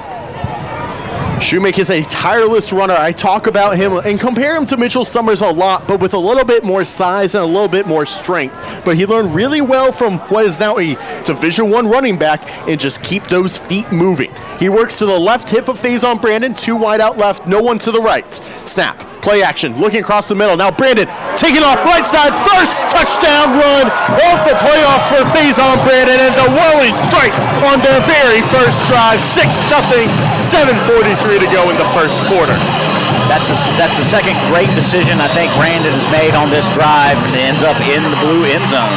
Shoemake is a tireless runner. I talk about him and compare him to Mitchell Summers a lot, but with a little bit more size and a little bit more strength. But he learned really well from what is now a Division I running back and just keep those feet moving. He works to the left hip of Faison Brandon, 2 wide out left, no one to the right. Snap, play action, looking across the middle. Now Brandon taking off right side, first touchdown run off the playoffs for Faison Brandon, and the Whirlies strike on their very first drive, 6-0, 7:43 to go in the first quarter. That's the second great decision I think Brandon has made on this drive, and it ends up in the blue end zone.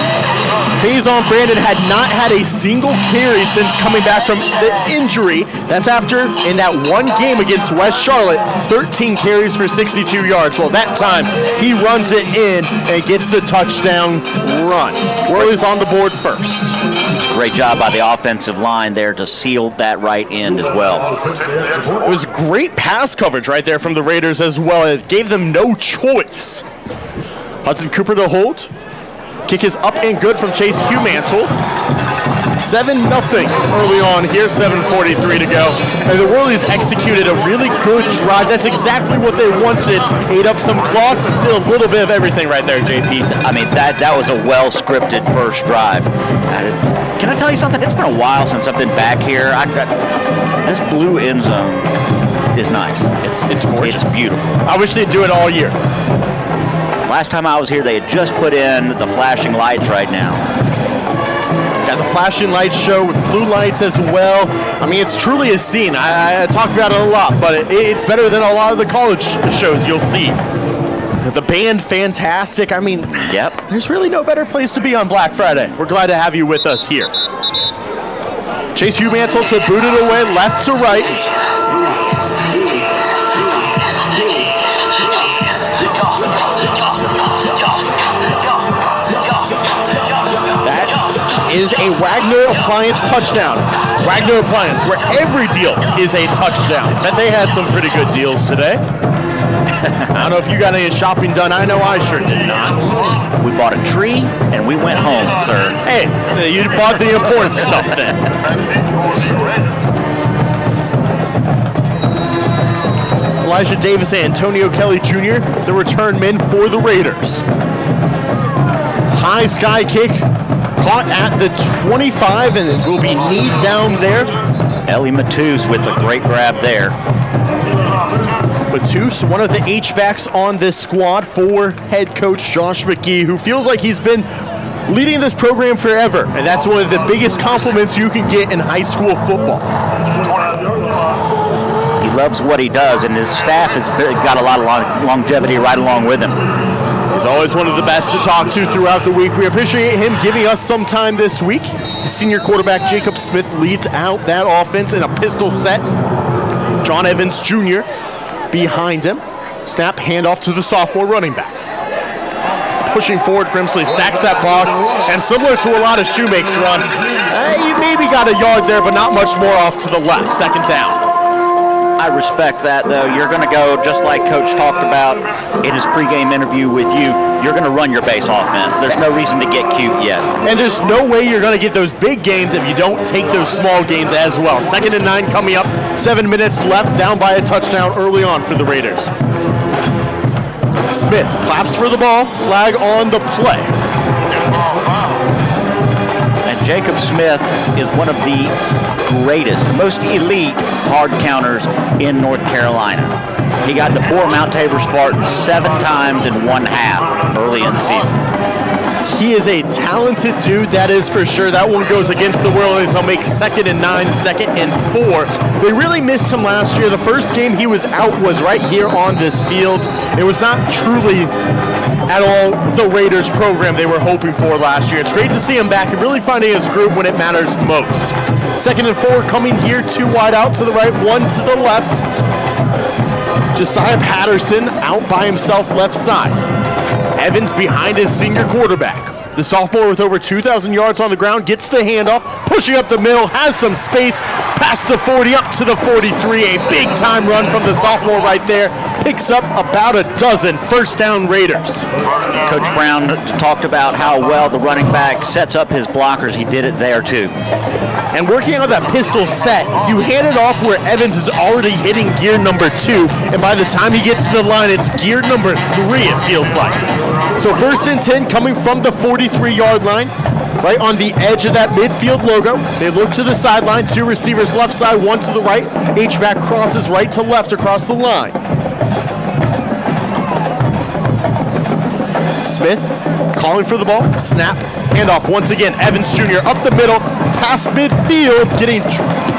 Faison Brandon had not had a single carry since coming back from the injury. That's after, in that one game against West Charlotte, 13 carries for 62 yards. Well, that time, he runs it in and gets the touchdown run. Whirlies on the board first. It's a great job by the offensive line there to seal that right end as well. It was great pass coverage right there from the Raiders as well. It gave them no choice. Hudson Cooper to hold. Kick is up and good from Chase Hughmantle. 7-0 early on here, 7:43 to go. And the Whirlies executed a really good drive. That's exactly what they wanted. Ate up some clock, did a little bit of everything right there, JP. I mean, that was a well-scripted first drive. Can I tell you something? It's been a while since I've been back here. This blue end zone is nice. It's gorgeous. It's beautiful. I wish they'd do it all year. Last time I was here, they had just put in the flashing lights right now. Got the flashing lights show with blue lights as well. I mean, it's truly a scene. I talk about it a lot, but it's better than a lot of the college shows you'll see. The band, fantastic. I mean, yep. There's really no better place to be on Black Friday. We're glad to have you with us here. Chase Hughmantle to boot it away, left to right. Is a Wagner Appliance touchdown. Wagner Appliance, where every deal is a touchdown. Bet they had some pretty good deals today. I don't know if you got any shopping done. I know I sure did not. We bought a tree and we went home, sir. Hey, you bought the important stuff then. Elijah Davis and Antonio Kelly Jr., the return men for the Raiders. High sky kick. Caught at the 25, and it will be knee down there. Ellie Matus with a great grab there. Matoose, one of the H-backs on this squad for head coach Josh McGee, who feels like he's been leading this program forever, and that's one of the biggest compliments you can get in high school football. He loves what he does, and his staff has got a lot of longevity right along with him. He's always one of the best to talk to throughout the week. We appreciate him giving us some time this week. The senior quarterback Jacob Smith leads out that offense in a pistol set. John Evans Jr. behind him. Snap, handoff to the sophomore running back. Pushing forward, Grimsley stacks that box, and similar to a lot of Shoemake's run, you maybe got a yard there, but not much more off to the left. Second down. I respect that, though. You're going to go, just like Coach talked about in his pregame interview with you, you're going to run your base offense. There's no reason to get cute yet. And there's no way you're going to get those big gains if you don't take those small gains as well. 2nd and 9 coming up, 7 minutes left, down by a touchdown early on for the Raiders. Smith claps for the ball, flag on the play. And Jacob Smith is one of the greatest, most elite hard counters in North Carolina. He got the poor Mount Tabor Spartans 7 times in 1/2 early in the season. He is a talented dude, that is for sure. That one goes against the Whirlies. He'll make 2nd and 9, 2nd and 4. They really missed him last year. The first game he was out was right here on this field. It was not truly at all the Raiders program they were hoping for last year. It's great to see him back and really finding his groove when it matters most. 2nd and 4 coming here, 2 wide out to the right, 1 to the left. Josiah Patterson out by himself left side. Evans behind his senior quarterback. The sophomore with over 2,000 yards on the ground gets the handoff, pushing up the middle, has some space, past the 40, up to the 43. A big-time run from the sophomore right there. Picks up about a dozen first down Raiders. Coach Brown talked about how well the running back sets up his blockers. He did it there, too. And working on that pistol set, you hand it off where Evans is already hitting gear number 2, and by the time he gets to the line, it's gear number 3, it feels like. So 1st and 10 coming from the 43-yard line, right on the edge of that midfield logo. They look to the sideline, 2 receivers left side, 1 to the right. H-back crosses right to left across the line. Smith calling for the ball, snap, handoff once again. Evans Jr. up the middle, past midfield, getting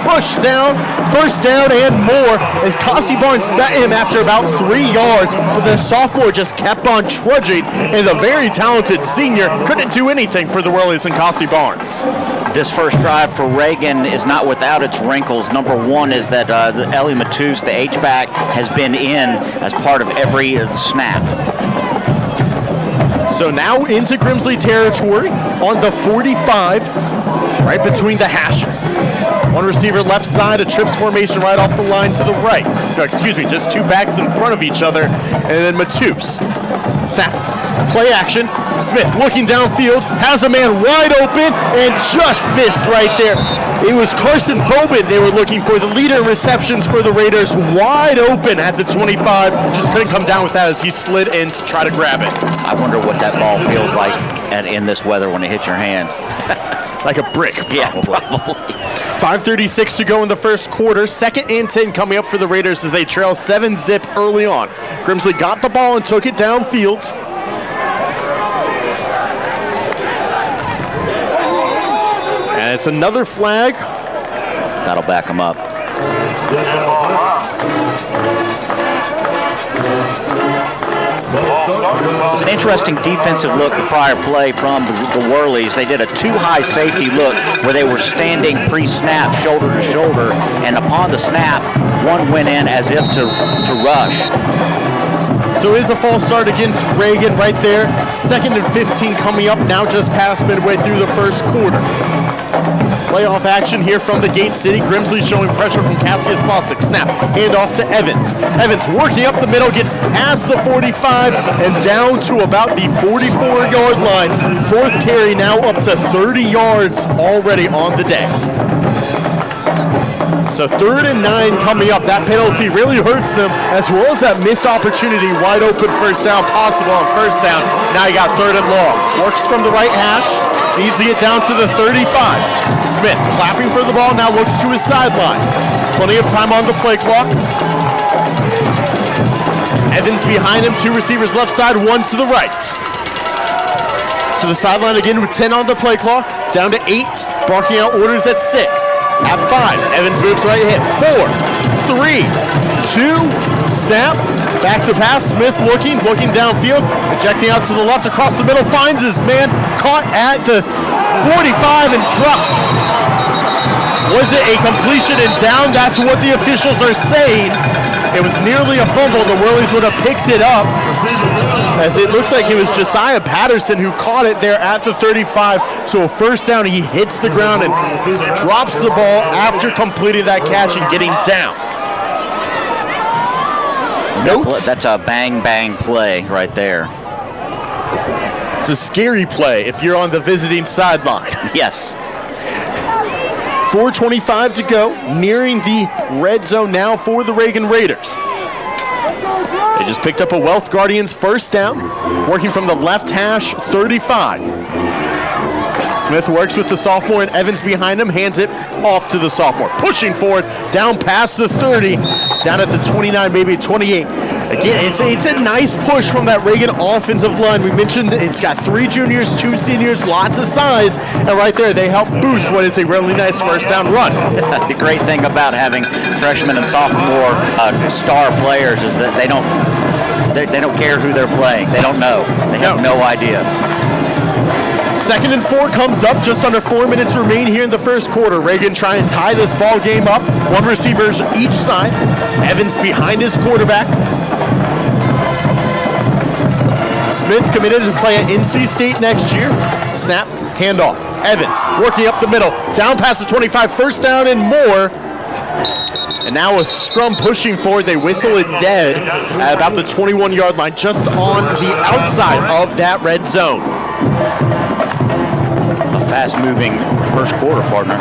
pushed down, 1st down and more as Cossie Barnes met him after about 3 yards, but the sophomore just kept on trudging, and the very talented senior couldn't do anything for the Whirlies and Cossie Barnes. This first drive for Reagan is not without its wrinkles. Number 1 is that Ellie Matoose, the H-back, has been in as part of every snap. So now into Grimsley territory on the 45, right between the hashes. 1 receiver left side, a trips formation right off the line to the right. No, excuse me, just 2 backs in front of each other, and then Matoose. Snap, play action. Smith looking downfield, has a man wide open, and just missed right there. It was Carson Bowman they were looking for, the leader in receptions for the Raiders, wide open at the 25. Just couldn't come down with that as he slid in to try to grab it. I wonder what that ball feels like in this weather when it hits your hand. Like a brick, probably. Yeah, probably. 5:36 to go in the first quarter. 2nd and 10 coming up for the Raiders as they trail 7-zip early on. Grimsley got the ball and took it downfield. And it's another flag. That'll back them up. It was an interesting defensive look, the prior play from the Whirlies. They did a too-high safety look where they were standing pre-snap, shoulder to shoulder, and upon the snap, one went in as if to rush. So it is a false start against Reagan right there. 2nd and 15 coming up now just past midway through the first quarter. Playoff action here from the Gate City. Grimsley showing pressure from Cassius Bostic. Snap, handoff to Evans. Evans working up the middle, gets past the 45 and down to about the 44-yard line. 4th carry now up to 30 yards already on the day. So 3rd and 9 coming up. That penalty really hurts them, as well as that missed opportunity. Wide open first down possible on first down. Now you got 3rd and long. Works from the right hash. Needs to get down to the 35. Smith clapping for the ball, now looks to his sideline. Plenty of time on the play clock. Evans behind him, 2 receivers left side, 1 to the right. To the sideline again with 10 on the play clock, down to 8, barking out orders at 6. At 5, Evans moves right hip, 4, 3, 2, snap, back to pass, Smith looking downfield, projecting out to the left, across the middle, finds his man, caught at the 45 and dropped. Was it a completion and down? That's what the officials are saying. It was nearly a fumble. The Whirlies would have picked it up, as it looks like it was Josiah Patterson who caught it there at the 35. So a first down, he hits the ground and drops the ball after completing that catch and getting down. That's a bang play right there. It's a scary play if you're on the visiting sideline. Yes. 4:25 to go, nearing the red zone now for the Reagan Raiders. They just picked up a Wealth Guardians first down, working from the left hash, 35. Smith works with the sophomore and Evans behind him, hands it off to the sophomore. Pushing forward, down past the 30, down at the 29, maybe 28. Again, it's a nice push from that Reagan offensive line. We mentioned it's got 3 juniors, 2 seniors, lots of size, and right there they help boost what is a really nice first down run. The great thing about having freshmen and sophomore star players is that they don't care who they're playing. They don't know. They have no idea. 2nd and 4 comes up, just under 4 minutes remain here in the first quarter. Reagan trying to tie this ball game up. 1 receiver each side. Evans behind his quarterback. Smith committed to play at NC State next year. Snap, handoff. Evans working up the middle. Down past the 25, first down and more. And now a scrum pushing forward. They whistle it dead at about the 21-yard line, just on the outside of that red zone. A fast-moving first quarter, partner.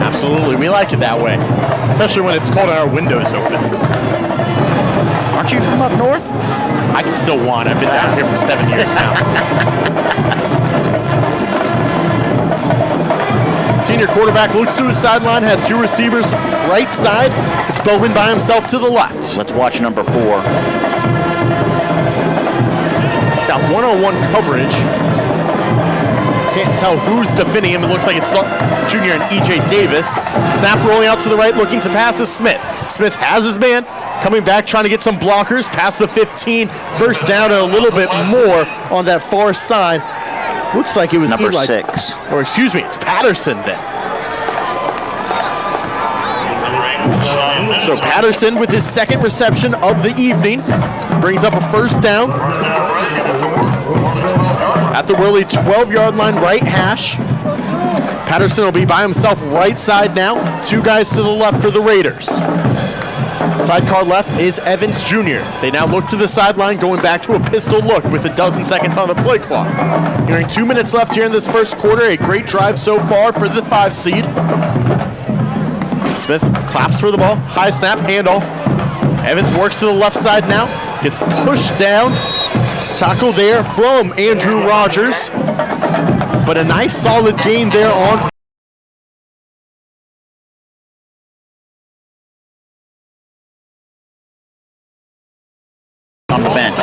Absolutely, we like it that way, especially when it's cold and our windows open. Aren't you from up north? I can still whine. I've been down here for 7 years now. Senior quarterback looks to his sideline, has 2 receivers right side. It's Bowman by himself to the left. Let's watch number 4. He's got one-on-one coverage. Can't tell who's defending him. It looks like it's junior and E.J. Davis. Snap rolling out to the right, looking to pass is Smith. Smith has his man, coming back, trying to get some blockers, past the 15, first down and a little bit more on that far side. Looks like it was number Eli, 6. Or excuse me, it's Patterson then. So Patterson with his 2nd reception of the evening brings up a first down at the Whirly 12-yard line, right hash. Patterson will be by himself right side now. 2 guys to the left for the Raiders. Sidecar left is Evans Jr. They now look to the sideline, going back to a pistol look with a dozen seconds on the play clock. Nearing 2 minutes left here in this first quarter. A great drive so far for the 5 seed. Smith claps for the ball. High snap, handoff. Evans works to the left side now. Gets pushed down. Tackle there from Andrew Rogers. But a nice solid gain there on the bench.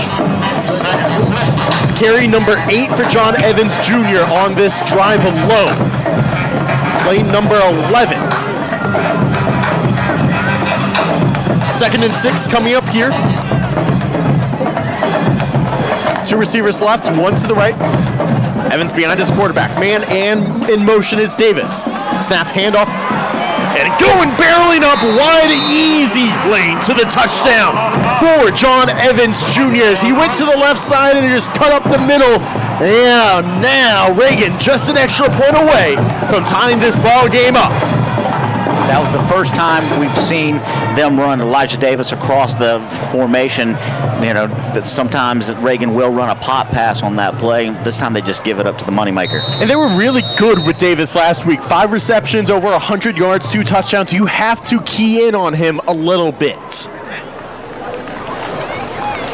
It's carry number 8 for John Evans Jr. on this drive alone. Play number 11. 2nd and 6 coming up here. 2 receivers left, 1 to the right. Evans behind his quarterback. Man and in motion is Davis. Snap, handoff. And going barreling up wide, easy lane to the touchdown for John Evans Jr. as he went to the left side and just cut up the middle. And now Reagan just an extra point away from tying this ball game up. That was the first time we've seen them run Elijah Davis across the formation. You know, that sometimes Reagan will run a pop pass on that play. This time they just give it up to the moneymaker. And they were really good with Davis last week. 5 receptions, over 100 yards, 2 touchdowns. You have to key in on him a little bit.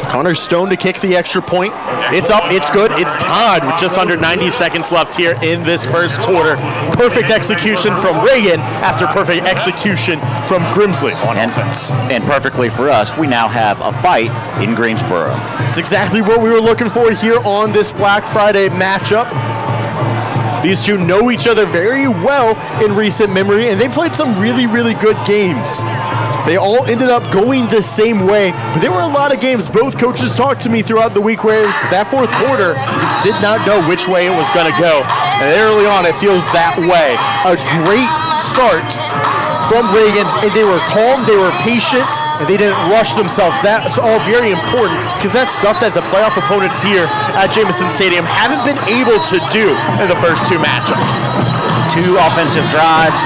Connor Stone to kick the extra point. It's up, it's good, it's tied with just under 90 seconds left here in this first quarter. Perfect execution from Reagan after perfect execution from Grimsley on offense. And perfectly for us, we now have a fight in Greensboro. It's exactly what we were looking for here on this Black Friday matchup. These two know each other very well in recent memory, and they played some really, really good games. They all ended up going the same way, but there were a lot of games. Both coaches talked to me throughout the week where it was that fourth quarter, you did not know which way it was going to go. And early on, it feels that way. A great start from Reagan, and they were calm, they were patient, and they didn't rush themselves. That's all very important, because that's stuff that the playoff opponents here at Jameson Stadium haven't been able to do in the first two matchups. 2 offensive drives,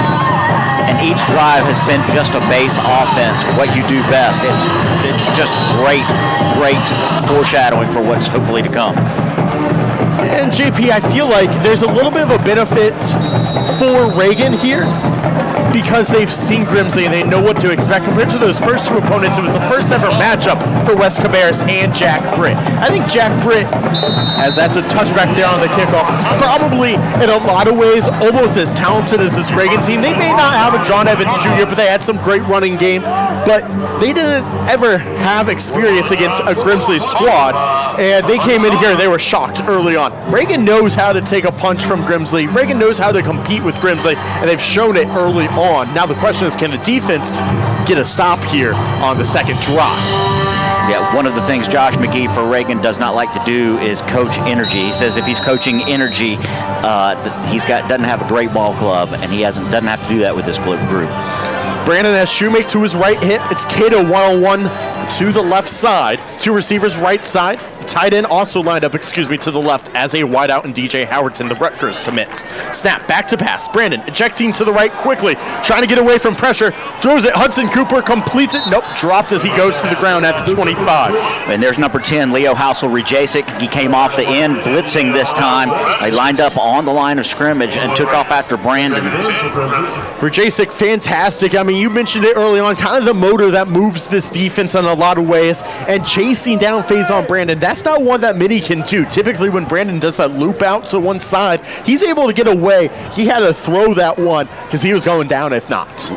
and each drive has been just a base offense, what you do best. It's just great foreshadowing for what's hopefully to come. And JP, I feel like there's a little bit of a benefit for Reagan here because they've seen Grimsley and they know what to expect. Compared to those first two opponents, it was the first ever matchup for Wes Cabarrus and Jack Britt. I think Jack Britt, as that's a touchback there on the kickoff, probably in a lot of ways almost as talented as this Reagan team. They may not have a John Evans Jr., but they had some great running game. But they didn't ever have experience against a Grimsley squad, and they came in here and they were shocked early on. Reagan knows how to take a punch from Grimsley. Reagan knows how to compete with Grimsley, and they've shown it early on. Now the question is, can the defense get a stop here on the second drive? Yeah, one of the things Josh McGee for Reagan does not like to do is coach energy. He says if he's coaching energy, doesn't have a great ball club, and he doesn't have to do that with this group. Brandon has Shoemake to his right hip. It's Cato one-on-one to the left side. 2 receivers right side. The tight end also lined up, to the left as a wideout, and DJ Howardson, the Rutgers commit. Snap, back to pass. Brandon ejecting to the right quickly, trying to get away from pressure. Throws it. Hudson Cooper completes it. Nope, dropped as he goes to the ground at the 25. And there's number 10, Leo Housel-Rejasic. He came off the end, blitzing this time. They lined up on the line of scrimmage and took off after Brandon. Rejasic, fantastic. I mean, you mentioned it early on, kind of the motor that moves this defense in a lot of ways, and chasing down Faison Brandon. That's not one that many can do. Typically, when Brandon does that loop out to one side, he's able to get away. He had to throw that one because he was going down if not.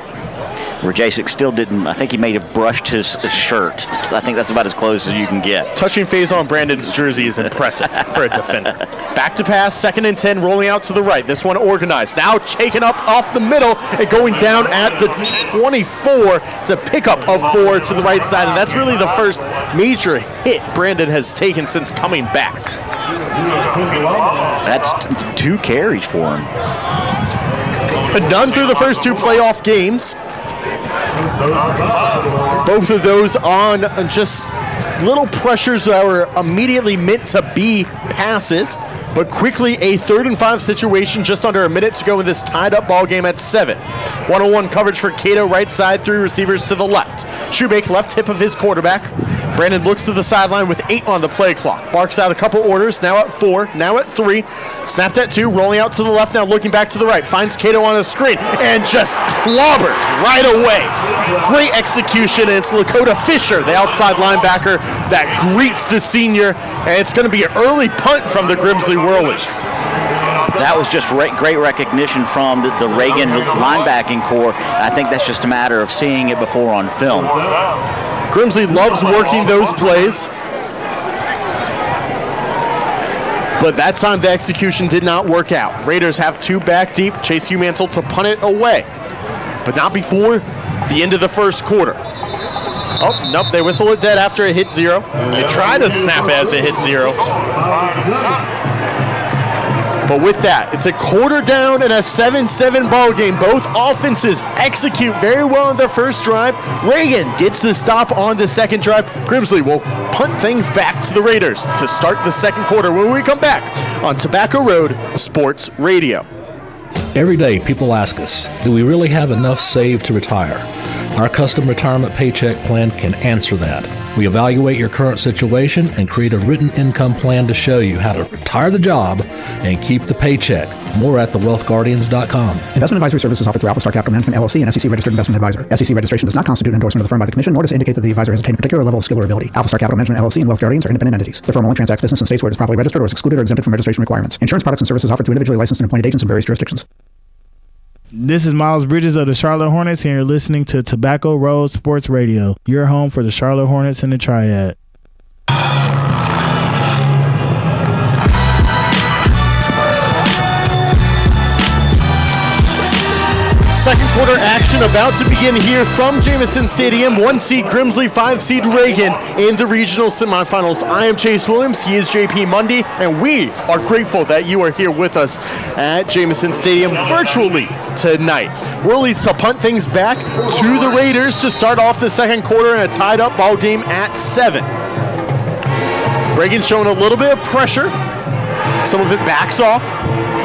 Rajasic still didn't. I think he may have brushed his shirt. I think that's about as close as you can get. Touching Faison Brandon's jersey is impressive for a defender. Back to pass, 2nd and 10, rolling out to the right. This one organized. Now taken up off the middle and going down at the 24. It's a pickup of 4 to the right side, and that's really the first major hit Brandon has taken since coming back. That's 2 carries for him. Done through the first 2 playoff games. Both of those on just little pressures that were immediately meant to be passes, but quickly a 3rd and 5 situation just under a minute to go in this tied up ball game at 7. 1-on-1 coverage for Cato, right side, 3 receivers to the left. Shoemake, left hip of his quarterback. Brandon looks to the sideline with 8 on the play clock. Barks out a couple orders, now at 4, now at 3. Snapped at 2, rolling out to the left, now looking back to the right. Finds Cato on a screen, and just clobbered right away. Great execution, and it's Lakota Fisher, the outside linebacker, that greets the senior, and it's going to be an early punt from the Grimsley Whirlwinds. That was just great recognition from the Reagan linebacking core. I think that's just a matter of seeing it before on film. Grimsley loves working those plays, but that time the execution did not work out. Raiders have 2 back deep. Chase Humantle to punt it away, but not before the end of the first quarter. Oh, nope, they whistle it dead after it hit 0. They try to snap it as it hit 0. But with that, it's a quarter down and a 7-7 ball game. Both offenses execute very well on their first drive. Reagan gets the stop on the second drive. Grimsley will punt things back to the Raiders to start the second quarter when we come back on Tobacco Road Sports Radio. Every day, people ask us, do we really have enough saved to retire? Our custom retirement paycheck plan can answer that. We evaluate your current situation and create a written income plan to show you how to retire the job and keep the paycheck. More at thewealthguardians.com. Investment advisory services offered through Alpha Star Capital Management LLC, an SEC registered investment advisor. SEC registration does not constitute endorsement of the firm by the Commission, nor does it indicate that the advisor has attained a particular level of skill or ability. Alpha Star Capital Management LLC and Wealth Guardians are independent entities. The firm only transacts business in states where it is properly registered or is excluded or exempted from registration requirements. Insurance products and services offered through individually licensed and appointed agents in various jurisdictions. This is Miles Bridges of the Charlotte Hornets, and you're listening to Tobacco Road Sports Radio, your home for the Charlotte Hornets and the Triad. Second quarter action about to begin here from Jamison Stadium. 1 seed Grimsley, 5 seed Reagan in the regional semifinals. I am Chase Williams. He is JP Mundy, and we are grateful that you are here with us at Jamison Stadium virtually tonight. Whirlies to punt things back to the Raiders to start off the second quarter in a tied up ball game at 7. Reagan showing a little bit of pressure. Some of it backs off.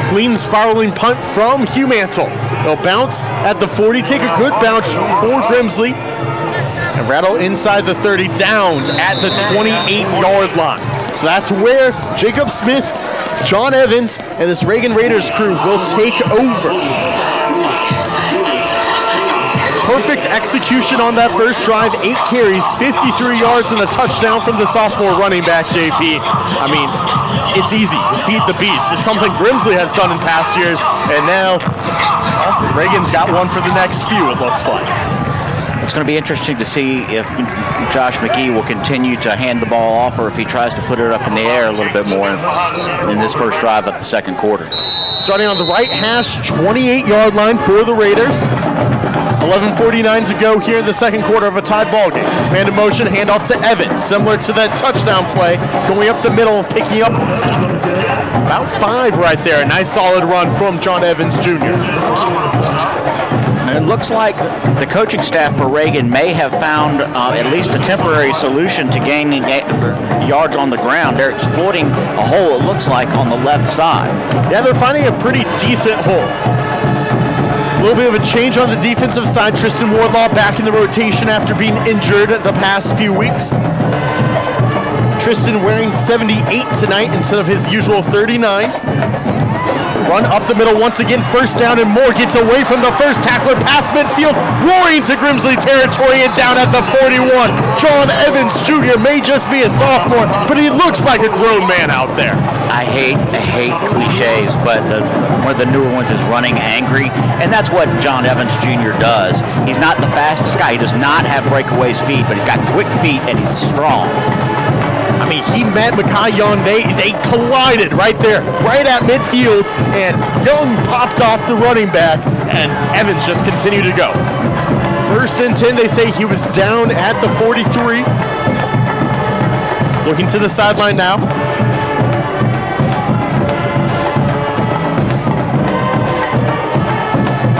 Clean spiraling punt from Hugh Mantle. They'll bounce at the 40, take a good bounce for Grimsley, and rattle inside the 30, down at the 28-yard line. So that's where Jacob Smith, John Evans, and this Reagan Raiders crew will take over. Perfect execution on that first drive. 8 carries, 53 yards, and a touchdown from the sophomore running back, JP. I mean, it's easy. Feed the beast. It's something Grimsley has done in past years, and now Reagan's got one for the next few, it looks like. It's going to be interesting to see if Josh McGee will continue to hand the ball off or if he tries to put it up in the air a little bit more in this first drive of the second quarter. Starting on the right hash, 28-yard line for the Raiders. 11:49 to go here in the second quarter of a tied ball game. Man in motion, handoff to Evans, similar to that touchdown play, going up the middle and picking up about 5 right there. A nice solid run from John Evans Jr. And it looks like the coaching staff for Reagan may have found at least a temporary solution to gaining yards on the ground. They're exploiting a hole, it looks like, on the left side. Yeah, they're finding a pretty decent hole. A little bit of a change on the defensive side. Tristan Wardlaw back in the rotation after being injured the past few weeks. Tristan wearing 78 tonight instead of his usual 39. Run up the middle once again, first down and more. Gets away from the first tackler, past midfield, roaring to Grimsley territory and down at the 41. John Evans Jr. may just be a sophomore, but he looks like a grown man out there. I hate cliches, but one of the newer ones is running angry, and that's what John Evans Jr. does. He's not the fastest guy. He does not have breakaway speed, but he's got quick feet and he's strong. I mean, he met Mekhi Young. They collided right there, right at midfield, and Young popped off the running back, and Evans just continued to go. First and 10, they say he was down at the 43. Looking to the sideline now.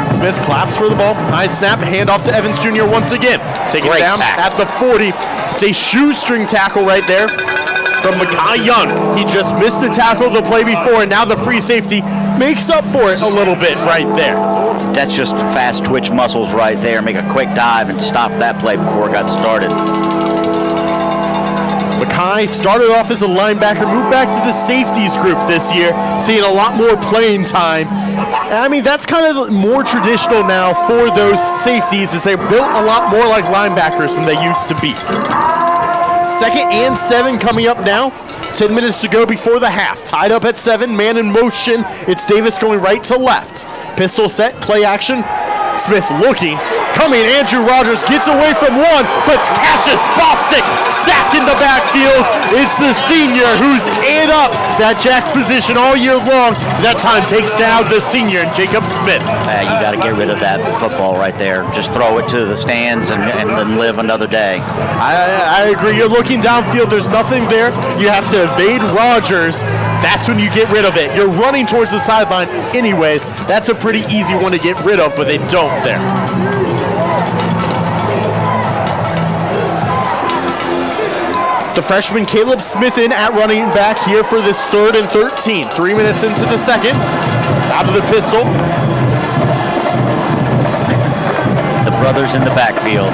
Smith claps for the ball. High snap, handoff to Evans Jr. once again. Take it down at the 40. It's a shoestring tackle right there from Mekhi Young. He just missed the tackle the play before, and now the free safety makes up for it a little bit right there. That's just fast twitch muscles right there. Make a quick dive and stop that play before it got started. Mekhi started off as a linebacker, moved back to the safeties group this year, seeing a lot more playing time. And I mean, that's kind of more traditional now for those safeties, as they're built a lot more like linebackers than they used to be. 2nd and 7 coming up now. 10 minutes to go before the half. Tied up at 7, man in motion. It's Davis going right to left. Pistol set, play action. Smith looking, coming. Andrew Rogers gets away from one, but Cassius Bostic sacked in the backfield. It's the senior who's ate up that jack position all year long. That time takes down the senior, Jacob Smith. You got to get rid of that football right there. Just throw it to the stands and then live another day. I agree. You're looking downfield. There's nothing there. You have to evade Rogers. That's when you get rid of it. You're running towards the sideline anyways. That's a pretty easy one to get rid of, but they don't there. The freshman Caleb Smith in at running back here for this 3rd and 13. 3 minutes into the second. Out of the pistol. The brothers in the backfield.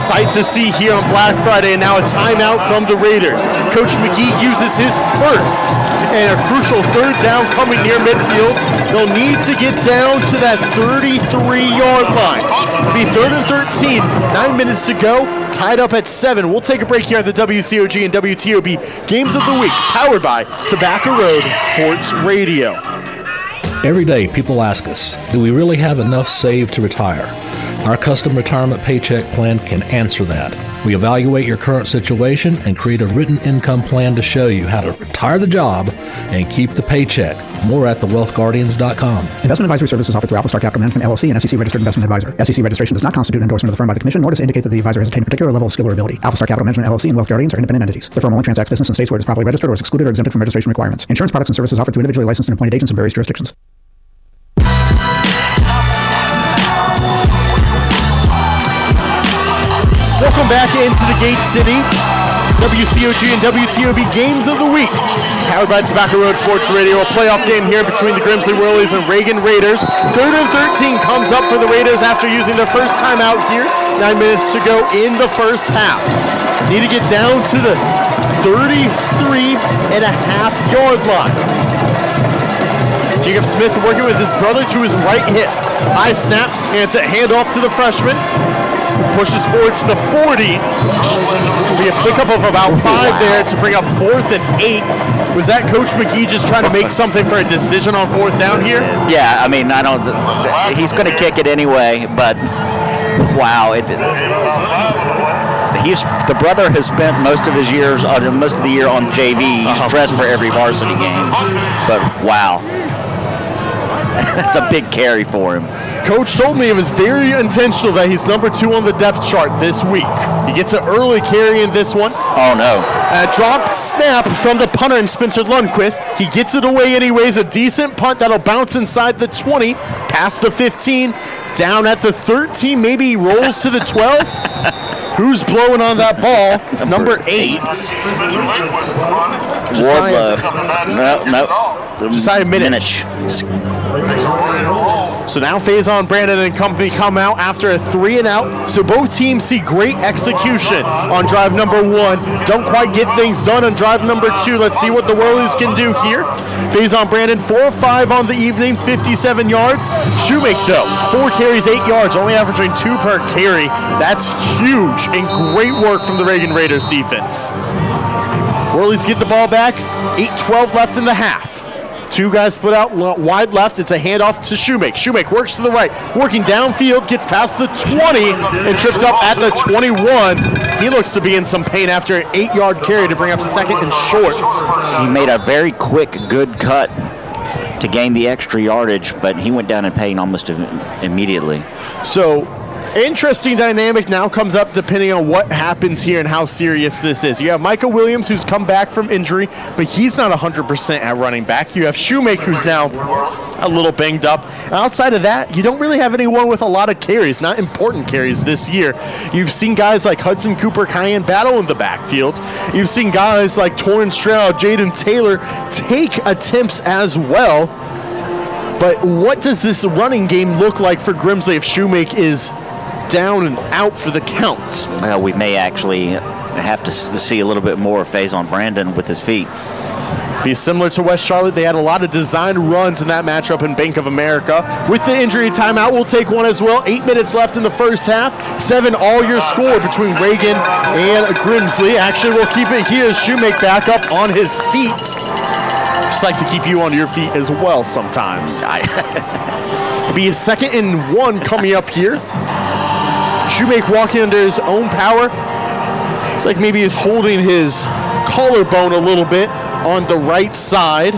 sight to see here on Black Friday, and now a timeout from the Raiders. Coach McGee uses his first and a crucial third down coming near midfield. They'll need to get down to that 33-yard line. It'll be 3rd and 13, 9 minutes to go, tied up at 7. We'll take a break here at the WCOG and WTOB Games of the Week, powered by Tobacco Road Sports Radio. Every day, people ask us, do we really have enough saved to retire? Our custom retirement paycheck plan can answer that. We evaluate your current situation and create a written income plan to show you how to retire the job and keep the paycheck. More at thewealthguardians.com. Investment advisory services offered through Alpha Star Capital Management, LLC, an SEC-registered investment advisor. SEC registration does not constitute endorsement of the firm by the Commission, nor does it indicate that the advisor has attained a particular level of skill or ability. Alpha Star Capital Management, LLC, and Wealth Guardians are independent entities. The firm only transacts business in states where it is properly registered or is excluded or exempted from registration requirements. Insurance products and services offered through individually licensed and appointed agents in various jurisdictions. Welcome back into the Gate City. WCOG and WTOB Games of the Week, powered by Tobacco Road Sports Radio. A playoff game here between the Grimsley Whirlies and Reagan Raiders. 3rd and 13 comes up for the Raiders after using their first timeout here. 9 minutes to go in the first half. Need to get down to the 33.5-yard line. Jacob Smith working with his brother to his right hip. High snap, and it's a handoff to the freshman. Pushes forward to the 40. It'll be a pickup of about 5 there to bring up 4th and 8. Was that Coach McGee just trying to make something for a decision on 4th down here? Yeah, I mean, I don't. He's going to kick it anyway, but wow, the brother has spent most of the year on JV. He's dressed for every varsity game, but wow, that's a big carry for him. Coach told me it was very intentional that he's number 2 on the depth chart this week. He gets an early carry in this one. Oh, no. A dropped snap from the punter in Spencer Lundquist. He gets it away anyways. A decent punt that'll bounce inside the 20, past the 15, down at the 13. Maybe he rolls to the 12. Who's blowing on that ball? It's number 8. Wardlow. No. Josiah Minich. So now Faison Brandon and company come out after a 3-and-out. So both teams see great execution on drive number 1. Don't quite get things done on drive number 2. Let's see what the Whirlies can do here. Faison Brandon 4-5 on the evening, 57 yards. Shoemake though, 4 carries, 8 yards, only averaging 2 per carry. That's huge and great work from the Reagan Raiders defense. Whirlies get the ball back. 8:12 left in the half. 2 guys split out wide left. It's a handoff to Shoemake. Shoemake works to the right, working downfield, gets past the 20 and tripped up at the 21. He looks to be in some pain after an 8-yard carry to bring up 2nd and short. He made a very quick, good cut to gain the extra yardage, but he went down in pain almost immediately. So, interesting dynamic now comes up depending on what happens here and how serious this is. You have Micah Williams, who's come back from injury, but he's not 100% at running back. You have Shoemake, who's now a little banged up. And outside of that, you don't really have anyone with a lot of carries, not important carries this year. You've seen guys like Hudson Cooper, Cayenne battle in the backfield. You've seen guys like Torrin Stroud, Jaden Taylor take attempts as well. But what does this running game look like for Grimsley if Shoemake is down and out for the count? Well, we may actually have to see a little bit more of Faison Brandon with his feet. Be similar to West Charlotte. They had a lot of designed runs in that matchup in Bank of America. With the injury timeout, we'll take one as well. 8 minutes left in the first half. 7 all-year score between Reagan and Grimsley. Actually, we'll keep it here as Shoemake back up on his feet. Just like to keep you on your feet as well sometimes. It'll be his 2nd and 1 coming up here. Shoemake walking under his own power. It's like maybe he's holding his collarbone a little bit on the right side.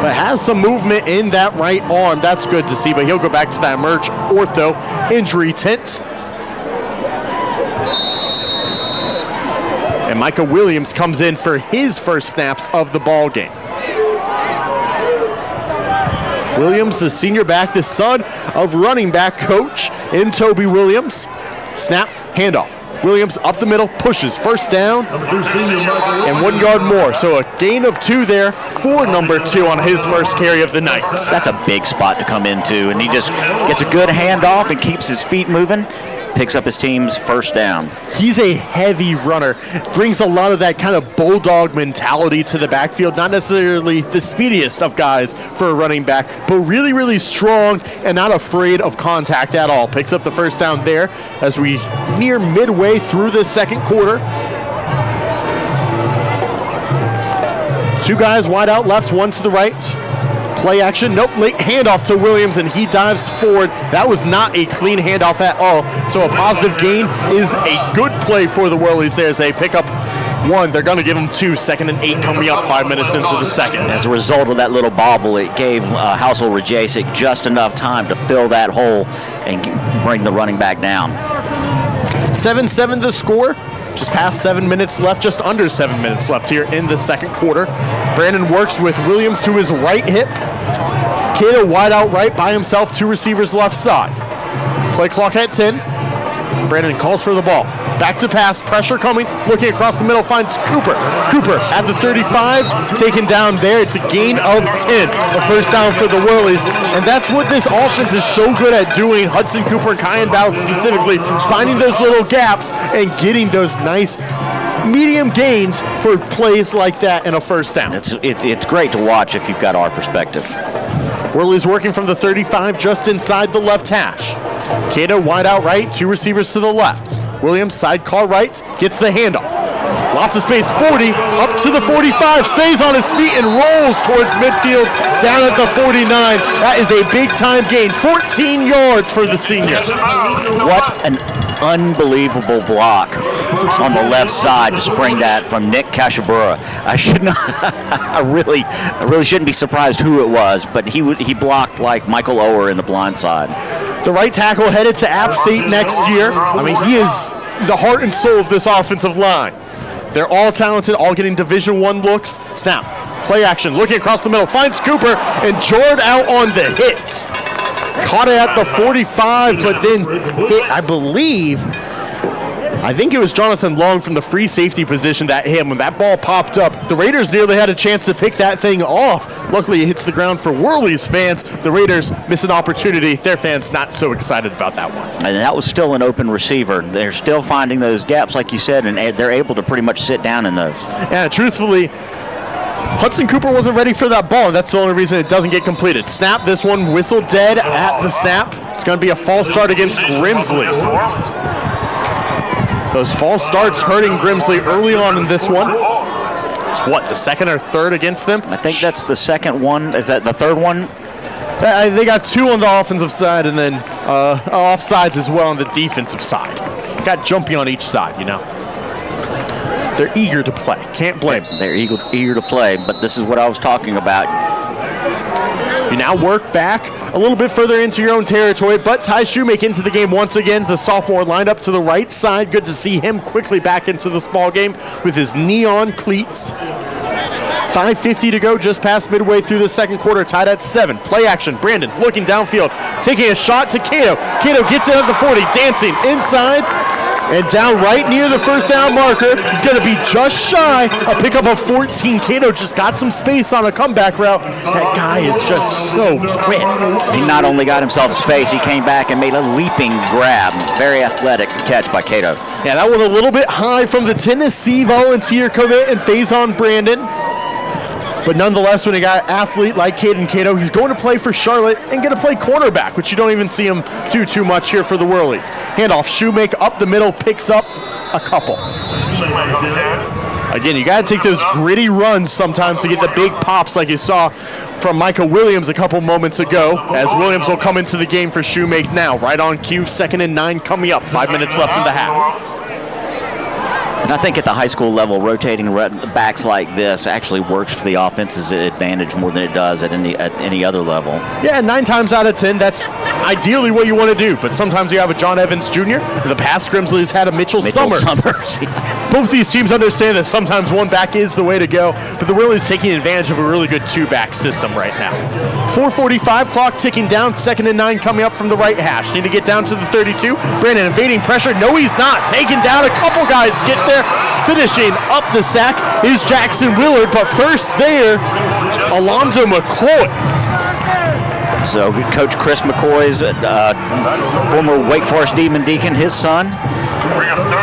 But has some movement in that right arm. That's good to see, but he'll go back to that Merch Ortho injury tent. And Micah Williams comes in for his first snaps of the ball game. Williams, the senior back, the son of running back coach in Toby Williams. Snap, handoff. Williams up the middle, pushes, first down, and 1 yard more. So a gain of 2 there for number 2 on his first carry of the night. That's a big spot to come into, and he just gets a good handoff and keeps his feet moving. Picks up his team's first down. He's a heavy runner. Brings a lot of that kind of bulldog mentality to the backfield. Not necessarily the speediest of guys for a running back, but really, really strong and not afraid of contact at all. Picks up the first down there as we near midway through this second quarter. 2 guys wide out left, 1 to the right. Play action, nope, late handoff to Williams, and he dives forward. That was not a clean handoff at all, so a positive gain is a good play for the Whirlies there as they pick up 1. They're going to give them 2, 2nd and 8 coming up 5 minutes into the second. As a result of that little bobble, it gave Housel Rajasic just enough time to fill that hole and bring the running back down. 7-7 the score. Just past 7 minutes left, just under 7 minutes left here in the second quarter. Brandon works with Williams to his right hip. Cato wide out right by himself, 2 receivers left side. Play clock at 10. Brandon calls for the ball. Back to pass, pressure coming, looking across the middle, finds Cooper. Cooper at the 35, taken down there. It's a gain of 10, a first down for the Whirlies. And that's what this offense is so good at doing. Hudson Cooper and Kyan Ballard specifically, finding those little gaps and getting those nice medium gains for plays like that and a first down. It's great to watch if you've got our perspective. Whirlies working from the 35 just inside the left hash. Cato wide out right, 2 receivers to the left. Williams sidecar right, gets the handoff. Lots of space, 40, up to the 45, stays on his feet and rolls towards midfield, down at the 49. That is a big-time gain, 14 yards for the senior. What an unbelievable block on the left side to spring that from Nick Kashabura. I really shouldn't be surprised who it was, but he blocked like Michael Ower in the blind side. The right tackle headed to App State next year. I mean, he is the heart and soul of this offensive line. They're all talented, all getting Division I looks. Snap, play action, looking across the middle, finds Cooper, and Jord out on the hit. Caught it at the 45, but then hit, I think it was Jonathan Long from the free safety position that hit him. When that ball popped up, the Raiders nearly had a chance to pick that thing off. Luckily, it hits the ground for Whirlies fans. The Raiders miss an opportunity. Their fans not so excited about that one. And that was still an open receiver. They're still finding those gaps, like you said, and they're able to pretty much sit down in those. Yeah, truthfully, Hudson Cooper wasn't ready for that ball. That's the only reason it doesn't get completed. Snap, this one whistled dead at the snap. It's going to be a false start against Grimsley. Those false starts hurting Grimsley early on in this one. It's what, the second or third against them? I think that's the second one. Is that the third one? They got 2 on the offensive side and then offsides as well on the defensive side. Got jumpy on each side, you know. They're eager to play. Can't blame them. They're eager to play, but this is what I was talking about. You now work back a little bit further into your own territory, but Ty Shoemake into the game once again. The sophomore lined up to the right side. Good to see him quickly back into this ball game with his neon cleats. 5:50 to go, just past midway through the second quarter, tied at 7. Play action, Brandon looking downfield, taking a shot to Cato. Cato gets it at the 40, dancing inside and down right near the first down marker. He's going to be just shy. A pickup of 14. Cato just got some space on a comeback route. That guy is just so quick. He not only got himself space, he came back and made a leaping grab. Very athletic catch by Cato. Yeah, that one a little bit high from the Tennessee volunteer commit and Faison Brandon. But nonetheless, when you got an athlete like Caden Cato, he's going to play for Charlotte and going to play cornerback, which you don't even see him do too much here for the Whirlies. Handoff, Shoemake up the middle, picks up a couple. Again, you got to take those gritty runs sometimes to get the big pops like you saw from Micah Williams a couple moments ago, as Williams will come into the game for Shoemake now. Right on cue, 2nd and 9 coming up, 5 minutes left in the half. And I think at the high school level, rotating backs like this actually works to the offense's advantage more than it does at any other level. Yeah, 9 times out of 10, that's ideally what you want to do. But sometimes you have a John Evans Jr. In the past, Grimsley's had a Mitchell Summers. both these teams understand that sometimes one back is the way to go, but the Whirlies taking advantage of a really good two-back system right now. 4:45, clock ticking down, 2nd and 9 coming up from the right hash. Need to get down to the 32. Brandon evading pressure. No, he's not. Taking down. A couple guys get there. Finishing up the sack is Jackson Willard, but first there, Alonzo McCoy. So Coach Chris McCoy's former Wake Forest Demon Deacon, his son,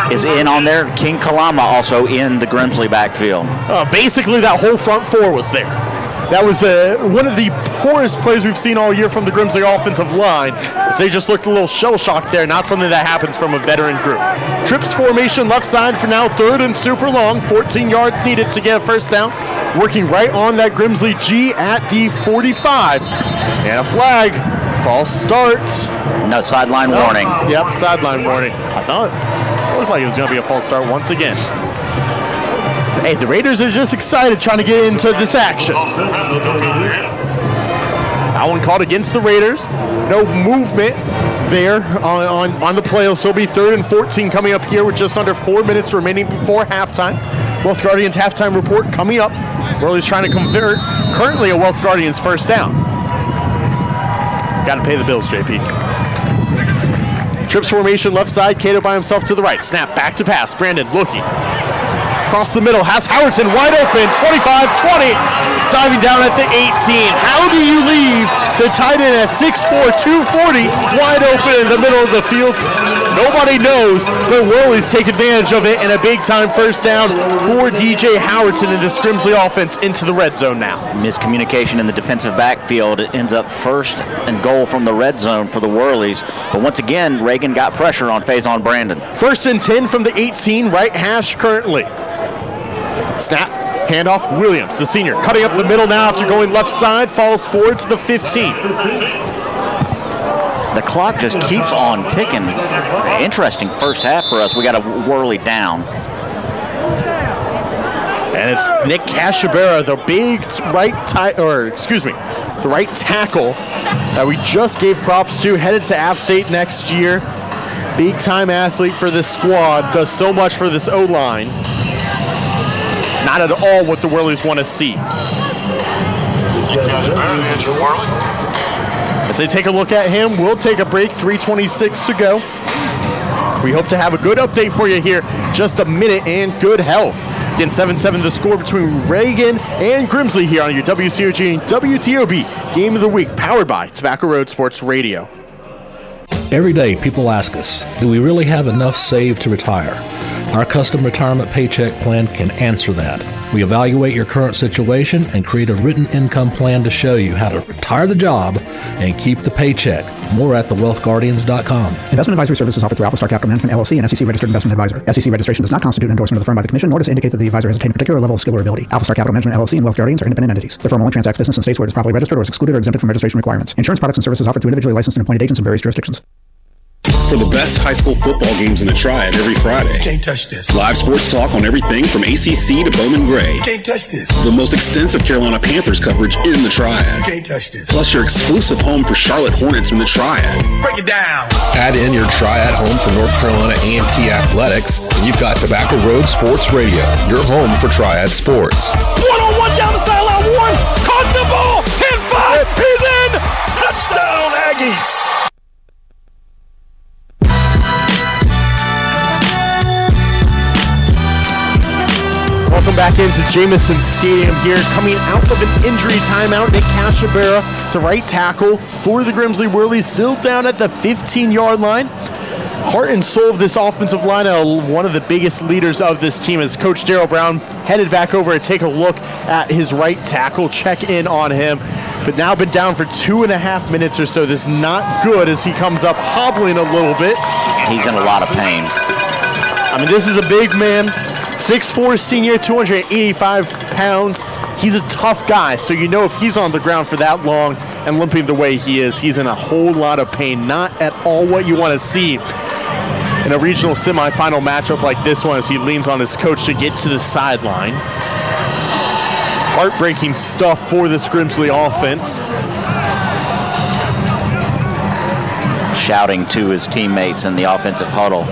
is in on there. King Kalama also in the Grimsley backfield. Basically, that whole front four was there. That was one of the poorest plays we've seen all year from the Grimsley offensive line. They just looked a little shell-shocked there, not something that happens from a veteran group. Trips formation left side for now, 3rd and super long. 14 yards needed to get a first down. Working right on that Grimsley G at the 45. And a flag. False start. No, sideline warning. Yep, sideline warning. I thought it looked like it was going to be a false start once again. Hey, the Raiders are just excited trying to get into this action. That one called against the Raiders. No movement there on the play. It'll still be 3rd and 14 coming up here with just under 4 minutes remaining before halftime. Wealth Guardians halftime report coming up. Whirly's trying to convert currently a Wealth Guardians first down. Got to pay the bills, JP. Trips formation left side. Cato by himself to the right. Snap back to pass. Brandon looking. Across the middle, has Howardson wide open, 25-20, diving down at the 18. How do you leave the tight end at 6'4", 240, wide open in the middle of the field? Nobody knows, but Whirlies take advantage of it, and a big-time first down for DJ Howardson in this Grimsley offense into the red zone now. Miscommunication in the defensive backfield. It ends up 1st and goal from the red zone for the Whirlies. But once again, Reagan got pressure on Faison Brandon. 1st and 10 from the 18, right hash currently. Snap, handoff, Williams, the senior, cutting up the middle now after going left side, falls forward to the 15. The clock just keeps on ticking. Interesting first half for us. We got a Whirly down. And it's Nick Cashabera, the big the right tackle that we just gave props to, headed to App State next year. Big time athlete for this squad, does so much for this O-line. Not at all what the Whirlies want to see. As they take a look at him, we'll take a break, 3:26 to go. We hope to have a good update for you here, just a minute, and good health. Again, 7-7 the score between Reagan and Grimsley here on your WCOG and WTOB Game of the Week, powered by Tobacco Road Sports Radio. Every day, people ask us, do we really have enough saved to retire? Our custom retirement paycheck plan can answer that. We evaluate your current situation and create a written income plan to show you how to retire the job and keep the paycheck. More at thewealthguardians.com. Investment advisory services offered through Alpha Star Capital Management, LLC, an SEC registered investment advisor. SEC registration does not constitute endorsement of the firm by the Commission, nor does it indicate that the advisor has attained a particular level of skill or ability. Alpha Star Capital Management, LLC, and Wealth Guardians are independent entities. The firm only transacts business in states where it is properly registered or is excluded or exempted from registration requirements. Insurance products and services offered through individually licensed and appointed agents in various jurisdictions. For the best high school football games in the Triad every Friday. Can't touch this. Live sports talk on everything from ACC to Bowman Gray. Can't touch this. The most extensive Carolina Panthers coverage in the Triad. Can't touch this. Plus your exclusive home for Charlotte Hornets from the Triad. Break it down. Add in your Triad home for North Carolina A&T Athletics, and you've got Tobacco Road Sports Radio, your home for Triad sports. One-on-one down the sideline. One. Caught the ball. 10-5. He's in. Touchdown, Aggies. Welcome back into Jamison Stadium here. Coming out of an injury timeout, Nick Cashabera, the right tackle for the Grimsley Whirlies, still down at the 15-yard line. Heart and soul of this offensive line, one of the biggest leaders of this team, as Coach Darryl Brown headed back over to take a look at his right tackle, check in on him. But now been down for 2.5 minutes or so. This is not good as he comes up hobbling a little bit. He's in a lot of pain. I mean, this is a big man. 6'4" senior, 285 pounds. He's a tough guy, so you know if he's on the ground for that long and limping the way he is, he's in a whole lot of pain. Not at all what you want to see in a regional semifinal matchup like this one, as he leans on his coach to get to the sideline. Heartbreaking stuff for this Grimsley offense. Shouting to his teammates in the offensive huddle.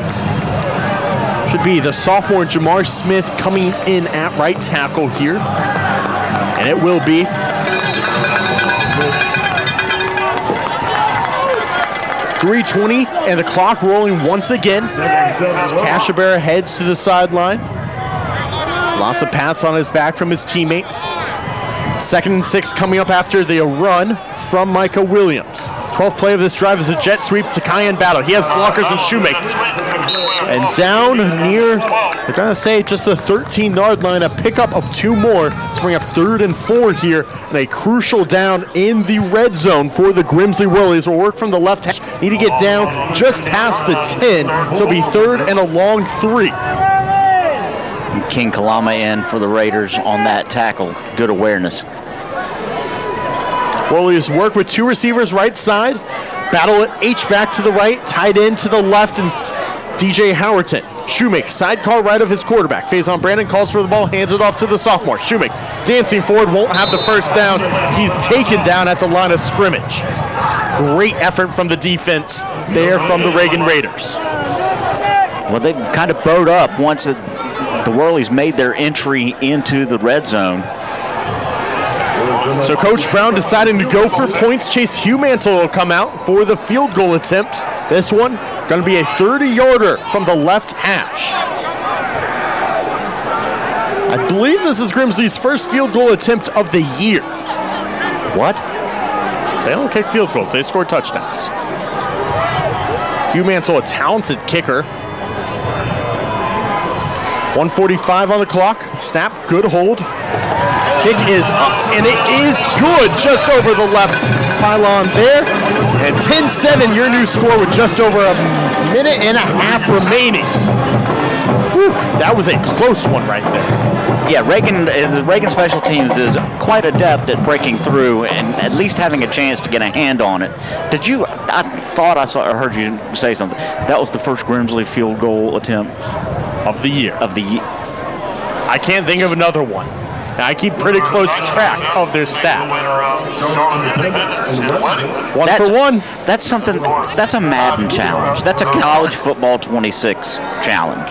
Should be the sophomore Jamar Smith coming in at right tackle here. And it will be. .320 and the clock rolling once again. As Cashabera heads to the sideline. Lots of pats on his back from his teammates. 2nd and 6 coming up after the run from Micah Williams. 12th play of this drive is a jet sweep to Cayenne Battle. He has blockers and Shoemaker. And down near, they're going to say just the 13-yard line, a pickup of 2 more to bring up 3rd and 4 here, and a crucial down in the red zone for the Grimsley Whirlies. Will work from the left hash. Need to get down just past the 10, so it'll be 3rd and a long 3. King Kalama in for the Raiders on that tackle. Good awareness. Whirlies work with 2 receivers right side. Battle at H-back to the right, tight end to the left, and DJ Howerton. Shoemake, sidecar right of his quarterback. Faison Brandon calls for the ball, hands it off to the sophomore. Shoemake dancing forward, won't have the first down. He's taken down at the line of scrimmage. Great effort from the defense there from the Reagan Raiders. Well, they've kind of bowed up once the Whirlies made their entry into the red zone. So Coach Brown deciding to go for points. Chase Hugh Mantle will come out for the field goal attempt. This one going to be a 30-yarder from the left hash. I believe this is Grimsley's first field goal attempt of the year. What? They don't kick field goals. They score touchdowns. Hugh Mantle, a talented kicker. 1:45 on the clock. Snap, good hold. Kick is up, and it is good just over the left pylon there. And 10-7, your new score with just over a minute and a half remaining. Whew, that was a close one right there. Yeah, the Reagan special teams is quite adept at breaking through and at least having a chance to get a hand on it. I thought I heard you say something. That was the first Grimsley field goal attempt of the year. I can't think of another one. I keep pretty close track of their stats. 1 for 1. That's something. That's a Madden challenge. That's a college football 26 challenge.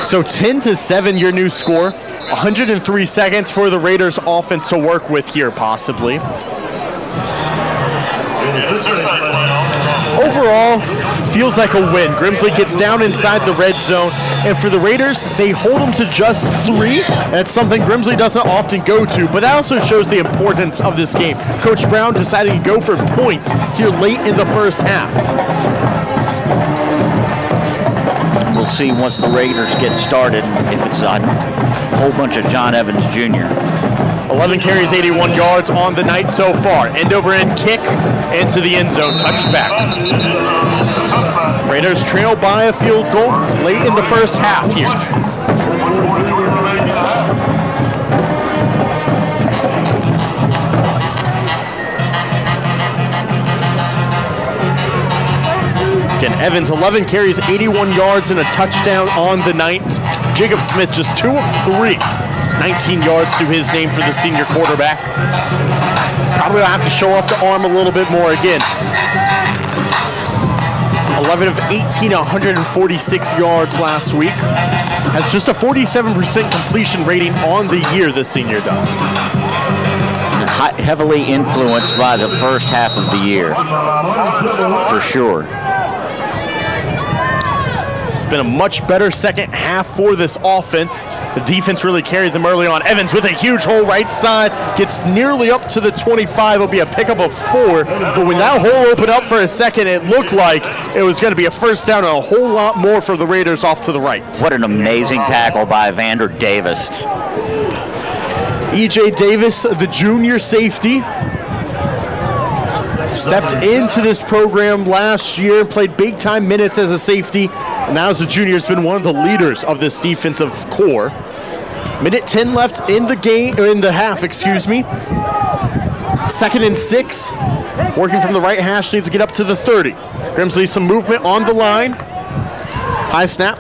So 10-7, your new score. 103 seconds for the Raiders offense to work with here, possibly. Overall, feels like a win. Grimsley gets down inside the red zone, and for the Raiders, they hold them to just 3. That's something Grimsley doesn't often go to, but that also shows the importance of this game. Coach Brown deciding to go for points here late in the first half. We'll see once the Raiders get started if it's a whole bunch of John Evans Jr. 11 carries, 81 yards on the night so far. End-over-end kick into the end zone, touchback. Raiders trail by a field goal late in the first half here. Again, Evans, 11 carries, 81 yards, and a touchdown on the night. Jacob Smith, just 2 of 3. 19 yards to his name for the senior quarterback. Probably will have to show off the arm a little bit more again. 11 of 18, 146 yards last week. Has just a 47% completion rating on the year, the senior does. Heavily influenced by the first half of the year, for sure. It's been a much better second half for this offense. The defense really carried them early on. Evans with a huge hole right side, gets nearly up to the 25. It'll be a pickup of 4. But when that hole opened up for a second, it looked like it was going to be a first down and a whole lot more for the Raiders off to the right. What an amazing tackle by Evander Davis. E.J. Davis, the junior safety, stepped into this program last year and played big-time minutes as a safety. And now as a junior, has been one of the leaders of this defensive core. Minute 10 left in the game, or in the half, excuse me. 2nd and 6. Working from the right hash, needs to get up to the 30. Grimsley, some movement on the line. High snap.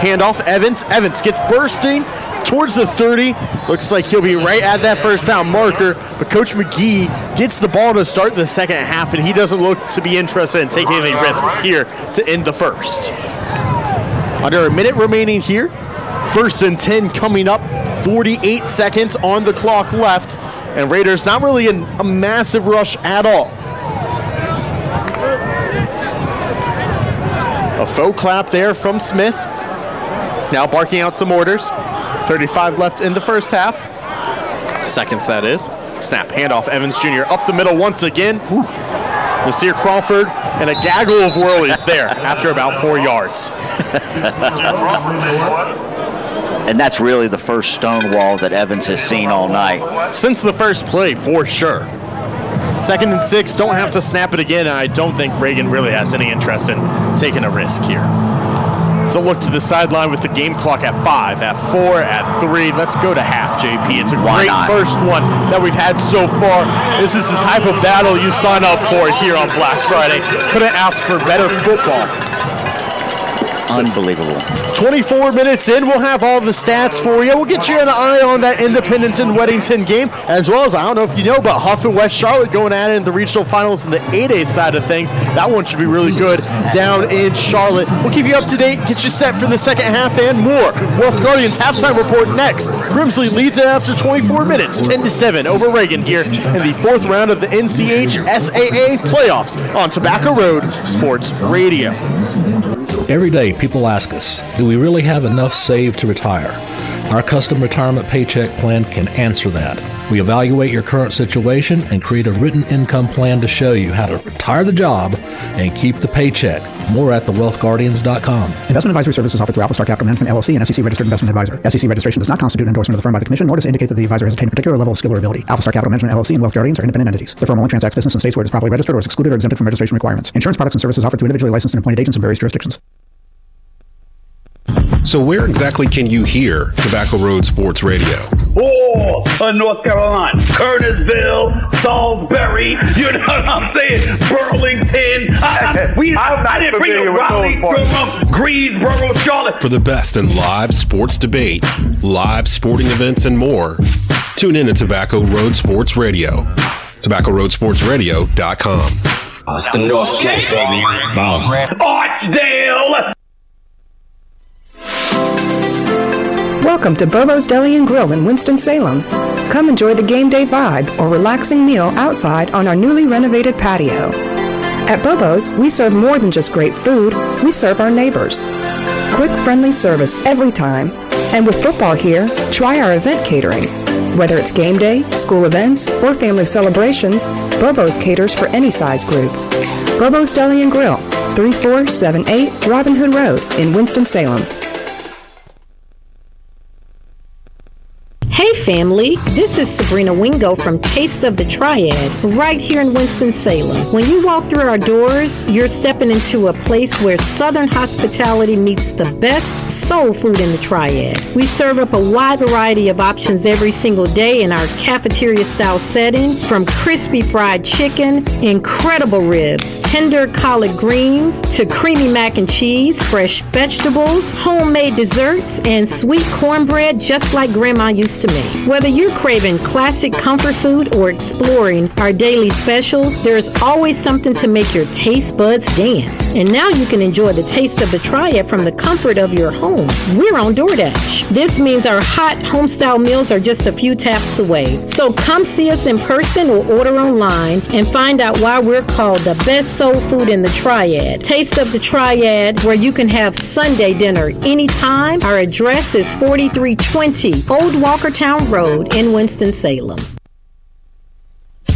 Handoff, Evans. Evans gets bursting. towards the 30. Looks like he'll be right at that first down marker, but Coach McGee gets the ball to start the second half, and he doesn't look to be interested in taking any risks here to end the first. Under a minute remaining here. 1st and 10 coming up. 48 seconds on the clock left, and Raiders not really in a massive rush at all. A faux clap there from Smith. Now barking out some orders. 35 left in the first half. Seconds, that is. Snap, handoff, Evans Jr. up the middle once again. Nasir Crawford and a gaggle of whirlies there after about 4 yards. And that's really the first stone wall that Evans has seen all night. Since the first play, for sure. 2nd and 6, don't have to snap it again, and I don't think Reagan really has any interest in taking a risk here. So look to the sideline with the game clock at 5, at 4, at 3. Let's go to half, JP. It's a great first one that we've had so far. This is the type of battle you sign up for here on Black Friday. Couldn't ask for better football. Unbelievable. 24 minutes in, we'll have all the stats for you. We'll get you an eye on that Independence and Weddington game, as well as, I don't know if you know, but Hough and West Charlotte going at it in the regional finals in the 8A side of things. That one should be really good down in Charlotte. We'll keep you up to date, get you set for the second half and more. Wealth Guardians halftime report next. Grimsley leads it after 24 minutes, 10-7 over Reagan here in the 4th round of the NCHSAA playoffs on Tobacco Road Sports Radio. Every day, people ask us, do we really have enough saved to retire? Our custom retirement paycheck plan can answer that. We evaluate your current situation and create a written income plan to show you how to retire the job and keep the paycheck. More at thewealthguardians.com. Investment advisory services offered through Alpha Star Capital Management, LLC, and SEC Registered Investment Advisor. SEC registration does not constitute endorsement of the firm by the Commission, nor does it indicate that the advisor has attained a particular level of skill or ability. Alpha Star Capital Management, LLC, and Wealth Guardians are independent entities. The firm only transacts business in states where it is properly registered or is excluded or exempted from registration requirements. Insurance products and services offered through individually licensed and appointed agents in various jurisdictions. So where exactly can you hear Tobacco Road Sports Radio? North Carolina, Kernersville, Salisbury, you know what I'm saying? Burlington. I didn't bring up Raleigh, Greensboro, Charlotte. For the best in live sports debate, live sporting events, and more, tune in to Tobacco Road Sports Radio. TobaccoRoadSportsRadio.com. It's the North Gate, baby. Archdale. Welcome to Bobo's Deli and Grill in Winston-Salem. Come enjoy the game day vibe or relaxing meal outside on our newly renovated patio. At Bobo's, we serve more than just great food, we serve our neighbors. Quick, friendly service every time. And with football here, try our event catering. Whether it's game day, school events, or family celebrations, Bobo's caters for any size group. Bobo's Deli and Grill, 3478 Robin Hood Road in Winston-Salem. Hey family, this is Sabrina Wingo from Taste of the Triad, right here in Winston-Salem. When you walk through our doors, you're stepping into a place where Southern hospitality meets the best soul food in the Triad. We serve up a wide variety of options every single day in our cafeteria-style setting, from crispy fried chicken, incredible ribs, tender collard greens, to creamy mac and cheese, fresh vegetables, homemade desserts, and sweet cornbread just like Grandma used to make. Whether you're craving classic comfort food or exploring our daily specials, there's always something to make your taste buds dance. And now you can enjoy the taste of the Triad from the comfort of your home. We're on DoorDash. This means our hot home-style meals are just a few taps away. So come see us in person or order online and find out why we're called the best soul food in the Triad. Taste of the Triad, where you can have Sunday dinner anytime. Our address is 4320 Old Walkertown Road in Winston-Salem.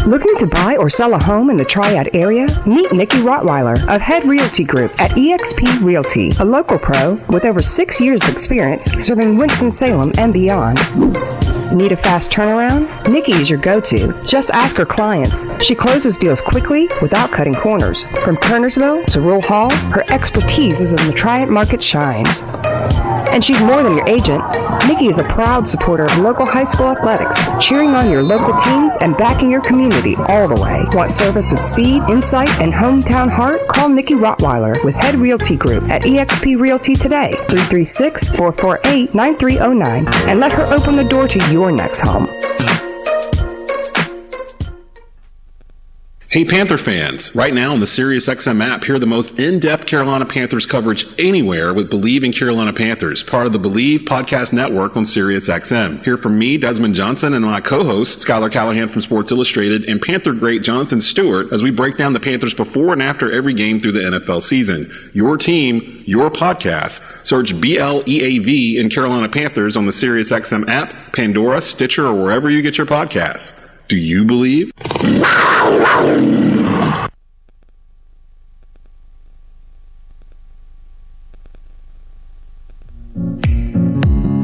Looking to buy or sell a home in the Triad area? Meet Nikki Rottweiler of Head Realty Group at eXp Realty, a local pro with over 6 years of experience serving Winston-Salem and beyond. Need a fast turnaround? Nikki is your go-to. Just ask her clients. She closes deals quickly without cutting corners. From Kernersville to Rural Hall, her expertise is in the Triad market shines. And she's more than your agent. Nikki is a proud supporter of local high school athletics, cheering on your local teams and backing your community all the way. Want service with speed, insight, and hometown heart? Call Nikki Rottweiler with Head Realty Group at eXp Realty today, 336-448-9309, and let her open the door to your next home. Hey Panther fans, right now on the SiriusXM app, hear the most in-depth Carolina Panthers coverage anywhere with Believe in Carolina Panthers, part of the Believe podcast network on SiriusXM. Hear from me, Desmond Johnson, and my co-host, Skylar Callahan from Sports Illustrated, and Panther great Jonathan Stewart as we break down the Panthers before and after every game through the NFL season. Your team, your podcast. Search BLEAV in Carolina Panthers on the SiriusXM app, Pandora, Stitcher, or wherever you get your podcasts. Do you believe?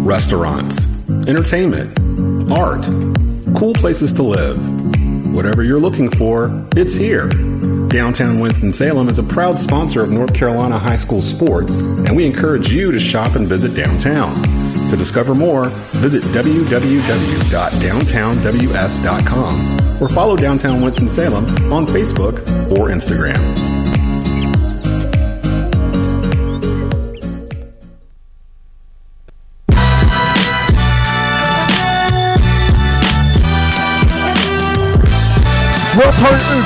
Restaurants, entertainment, art, cool places to live. Whatever you're looking for, it's here. Downtown Winston-Salem is a proud sponsor of North Carolina high school sports, and we encourage you to shop and visit downtown. To discover more, visit www.downtownws.com or follow Downtown Winston-Salem on Facebook or Instagram. Wealth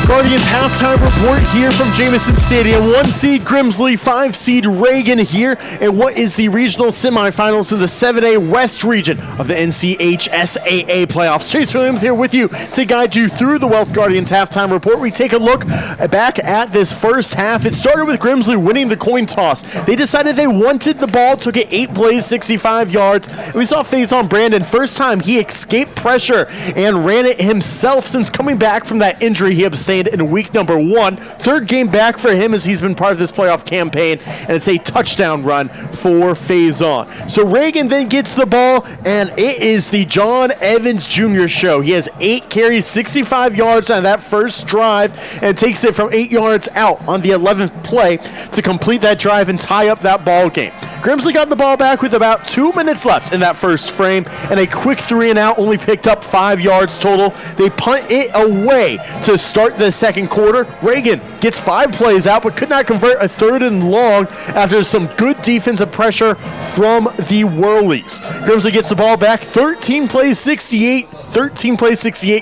Guardians halftime report here from Jameson Stadium. 1 seed Grimsley, 5 seed Reagan here. And what is the regional semifinals in the 7A West region of the NCHSAA playoffs? Chase Williams here with you to guide you through the Wealth Guardians halftime report. We take a look back at this first half. It started with Grimsley winning the coin toss. They decided they wanted the ball, took it 8 plays, 65 yards. And we saw Faison Brandon, first time he escaped pressure and ran it himself since coming back from that injury he abstained in week number 1. Third game back for him as he's been part of this playoff campaign, and it's a touchdown run for Faison. So Reagan then gets the ball, and it is the John Evans Jr. show. He has 8 carries, 65 yards on that first drive, and takes it from 8 yards out on the 11th play to complete that drive and tie up that ball game. Grimsley got the ball back with about 2 minutes left in that first frame, and a quick 3-and-out, only picked up 5 yards total. They punt it away to start the second quarter. Reagan gets 5 plays out, but could not convert a 3rd and long after some good defensive pressure from the Whirlies. Grimsley gets the ball back, 13 plays, 68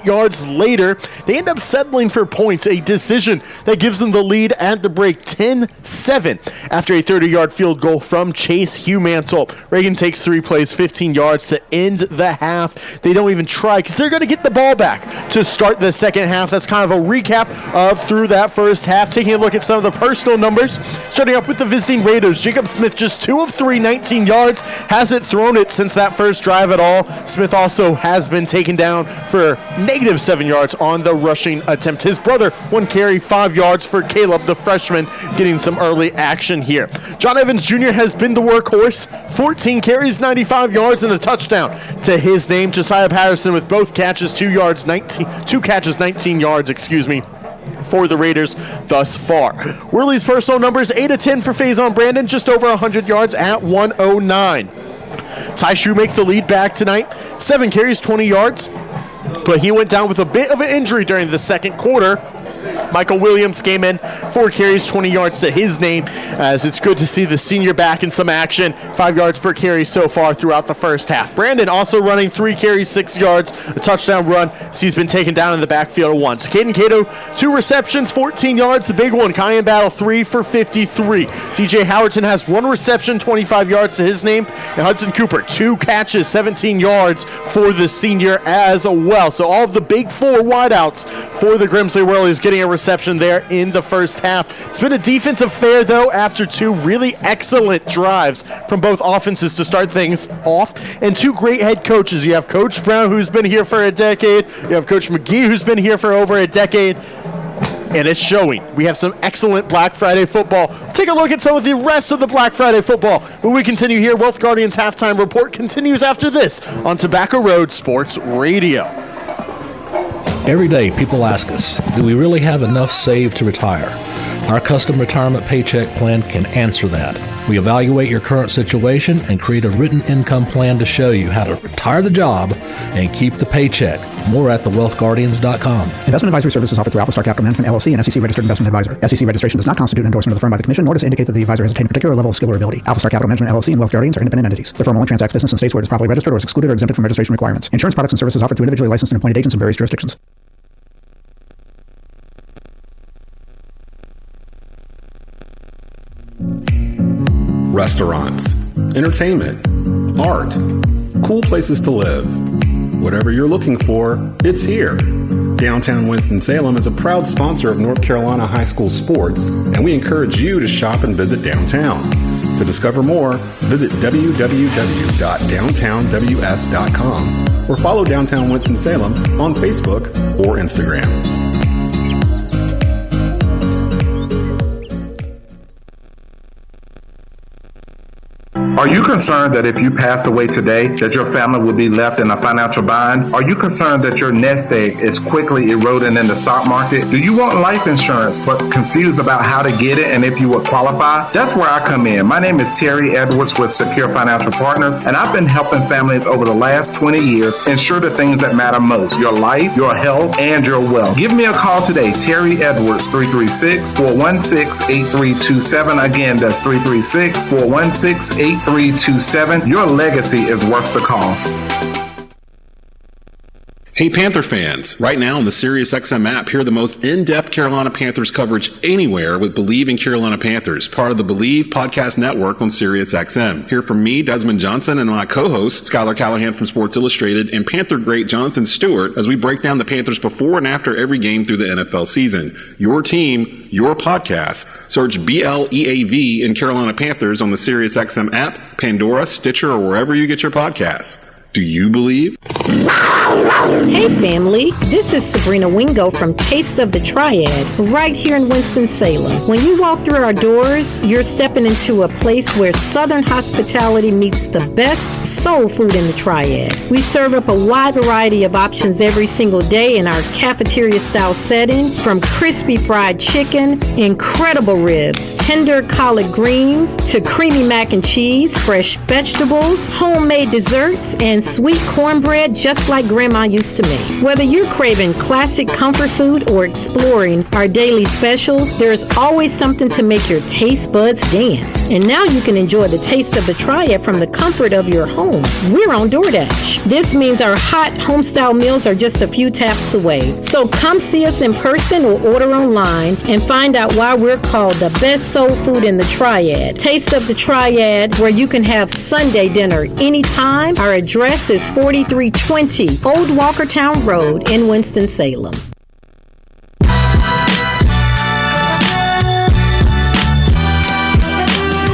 yards later. They end up settling for points, a decision that gives them the lead at the break, 10-7, after a 30-yard field goal from Chase Humantle. Reagan takes 3 plays, 15 yards to end the half. They don't even try because they're going to get the ball back to start the second half. That's kind of a recap of through that first half. Taking a look at some of the personal numbers, starting up with the visiting Raiders. Jacob Smith just 2 of 3, 19 yards. Hasn't thrown it since that first drive at all. Smith also has been taken down for -7 yards on the rushing attempt. His brother, 1 carry, 5 yards for Caleb, the freshman, getting some early action here. John Evans Jr. has been the workhorse. 14 carries, 95 yards, and a touchdown to his name. Josiah Patterson with both catches, 2 catches, 19 yards, for the Raiders thus far. Whirly's personal numbers, 8 of 10 for Faison Brandon, just over 100 yards at 109. Ty Shoemake the lead back tonight, 7 carries, 20 yards, but he went down with a bit of an injury during the second quarter. Michael Williams came in, 4 carries, 20 yards to his name, as it's good to see the senior back in some action. 5 yards per carry so far throughout the first half. Brandon also running 3 carries, 6 yards, a touchdown run, as he's been taken down in the backfield once. Caden Cato, 2 receptions, 14 yards, the big one. Cayenne Battle, 3 for 53. DJ Howardson has 1 reception, 25 yards to his name. And Hudson Cooper, 2 catches, 17 yards for the senior as well. So all of the big 4 wideouts for the Grimsley Whirlies getting a reception there in the first half. It's been a defensive fair, though, after 2 really excellent drives from both offenses to start things off, and 2 great head coaches. You have Coach Brown, who's been here for a decade. You have Coach McGee, who's been here for over a decade. And it's showing. We have some excellent Black Friday football. Take a look at some of the rest of the Black Friday football. When we continue here, Wealth Guardians halftime report continues after this on Tobacco Road Sports Radio. Every day, people ask us, do we really have enough saved to retire? Our custom retirement paycheck plan can answer that. We evaluate your current situation and create a written income plan to show you how to retire the job and keep the paycheck. More at thewealthguardians.com. Investment advisory services offered through Alpha Capital Management LLC, an SEC registered investment advisor. SEC registration does not constitute endorsement of the firm by the Commission, nor does it indicate that the advisor has attained a particular level of skill or ability. Alpha Capital Management LLC and Wealth Guardians are independent entities. The firm only transacts business in states where it is properly registered or is excluded or exempted from registration requirements. Insurance products and services offered through individually licensed and appointed agents in various jurisdictions. Restaurants, entertainment, art, cool places to live. Whatever you're looking for, it's here. Downtown Winston-Salem is a proud sponsor of North Carolina high school sports, and we encourage you to shop and visit downtown. To discover more, visit www.downtownws.com or follow Downtown Winston-Salem on Facebook or Instagram. Are you concerned that if you passed away today, that your family will be left in a financial bind? Are you concerned that your nest egg is quickly eroding in the stock market? Do you want life insurance but confused about how to get it and if you would qualify? That's where I come in. My name is Terry Edwards with Secure Financial Partners, and I've been helping families over the last 20 years ensure the things that matter most: your life, your health, and your wealth. Give me a call today, Terry Edwards, 336-416-8327. Again, that's 336-416-8327. Your legacy is worth the call. Hey Panther fans, right now on the SiriusXM app, hear the most in-depth Carolina Panthers coverage anywhere with Believe in Carolina Panthers, part of the Believe podcast network on SiriusXM. Hear from me, Desmond Johnson, and my co-host, Skylar Callahan from Sports Illustrated, and Panther great Jonathan Stewart as we break down the Panthers before and after every game through the NFL season. Your team, your podcast. Search BLEAV in Carolina Panthers on the SiriusXM app, Pandora, Stitcher, or wherever you get your podcasts. Do you believe? Hey family, this is Sabrina Wingo from Taste of the Triad, right here in Winston-Salem. When you walk through our doors, you're stepping into a place where Southern hospitality meets the best soul food in the Triad. We serve up a wide variety of options every single day in our cafeteria-style setting, from crispy fried chicken, incredible ribs, tender collard greens, to creamy mac and cheese, fresh vegetables, homemade desserts, and sweet cornbread just like Grandma used to make. Whether you're craving classic comfort food or exploring our daily specials, there's always something to make your taste buds dance. And now you can enjoy the Taste of the Triad from the comfort of your home. We're on DoorDash. This means our hot home-style meals are just a few taps away. So come see us in person or order online and find out why we're called the best soul food in the Triad. Taste of the Triad, where you can have Sunday dinner anytime. Our address is 4320 Old Walkertown Road in Winston-Salem.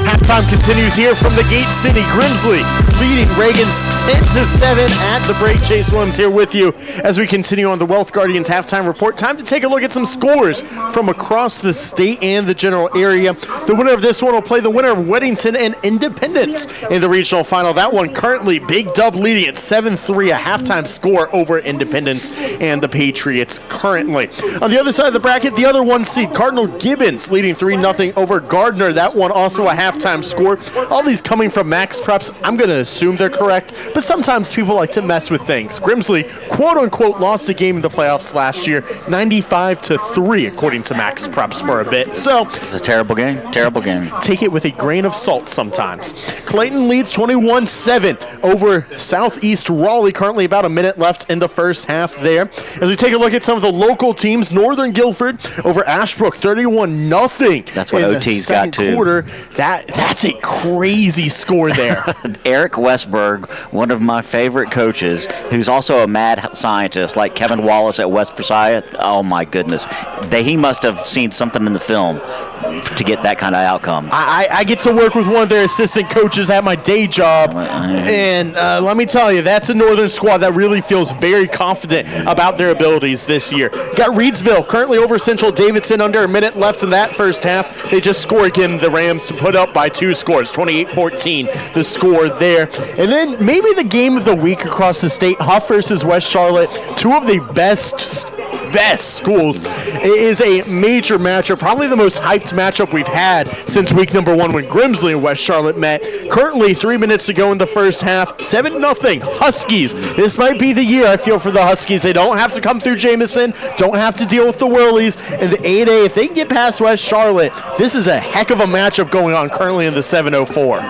Halftime continues here from the Gate City. Grimsley leading Reagan's 10-7 at the break. Chase Williams here with you as we continue on the Wealth Guardians halftime report. Time to take a look at some scores from across the state and the general area. The winner of this one will play the winner of Weddington and Independence in the regional final. That one currently Big Dub leading at 7-3, a halftime score over Independence and the Patriots currently. On the other side of the bracket, the other one seed, Cardinal Gibbons leading 3-0 over Gardner. That one also a halftime score. All these coming from Max Preps. I'm going to assume they're correct, but sometimes people like to mess with things. Grimsley, quote-unquote, lost a game in the playoffs last year, 95-3, according to Max Preps for a bit. So it's a terrible game. Terrible game. Take it with a grain of salt sometimes. Clayton leads 21-7 over Southeast Raleigh. Currently about a minute left in the first half there. As we take a look at some of the local teams, Northern Guilford over Ashbrook, 31-0. That's what OT's got too. Quarter. That's a crazy score there. Eric Westberg, one of my favorite coaches, who's also a mad scientist like Kevin Wallace at West Forsyth. Oh my goodness. He must have seen something in the film to get that kind of outcome. I get to work with one of their assistant coaches at my day job, and let me tell you, that's a Northern squad that really feels very confident about their abilities this year. Got Reedsville currently over Central Davidson, under a minute left in that first half. They just score again. The Rams put up by 2 scores, 28-14 the score there. And then maybe the game of the week across the state, Hough versus West Charlotte, two of the best best schools. It is a major matchup, probably the most hyped matchup we've had since week number 1 when Grimsley and West Charlotte met. Currently 3 minutes to go in the first half, 7-0 Huskies. This might be the year, I feel, for the Huskies. They don't have to come through Jameson, don't have to deal with the Whirlies. In the 8A, if they can get past West Charlotte, this is a heck of a matchup going on currently in the 704.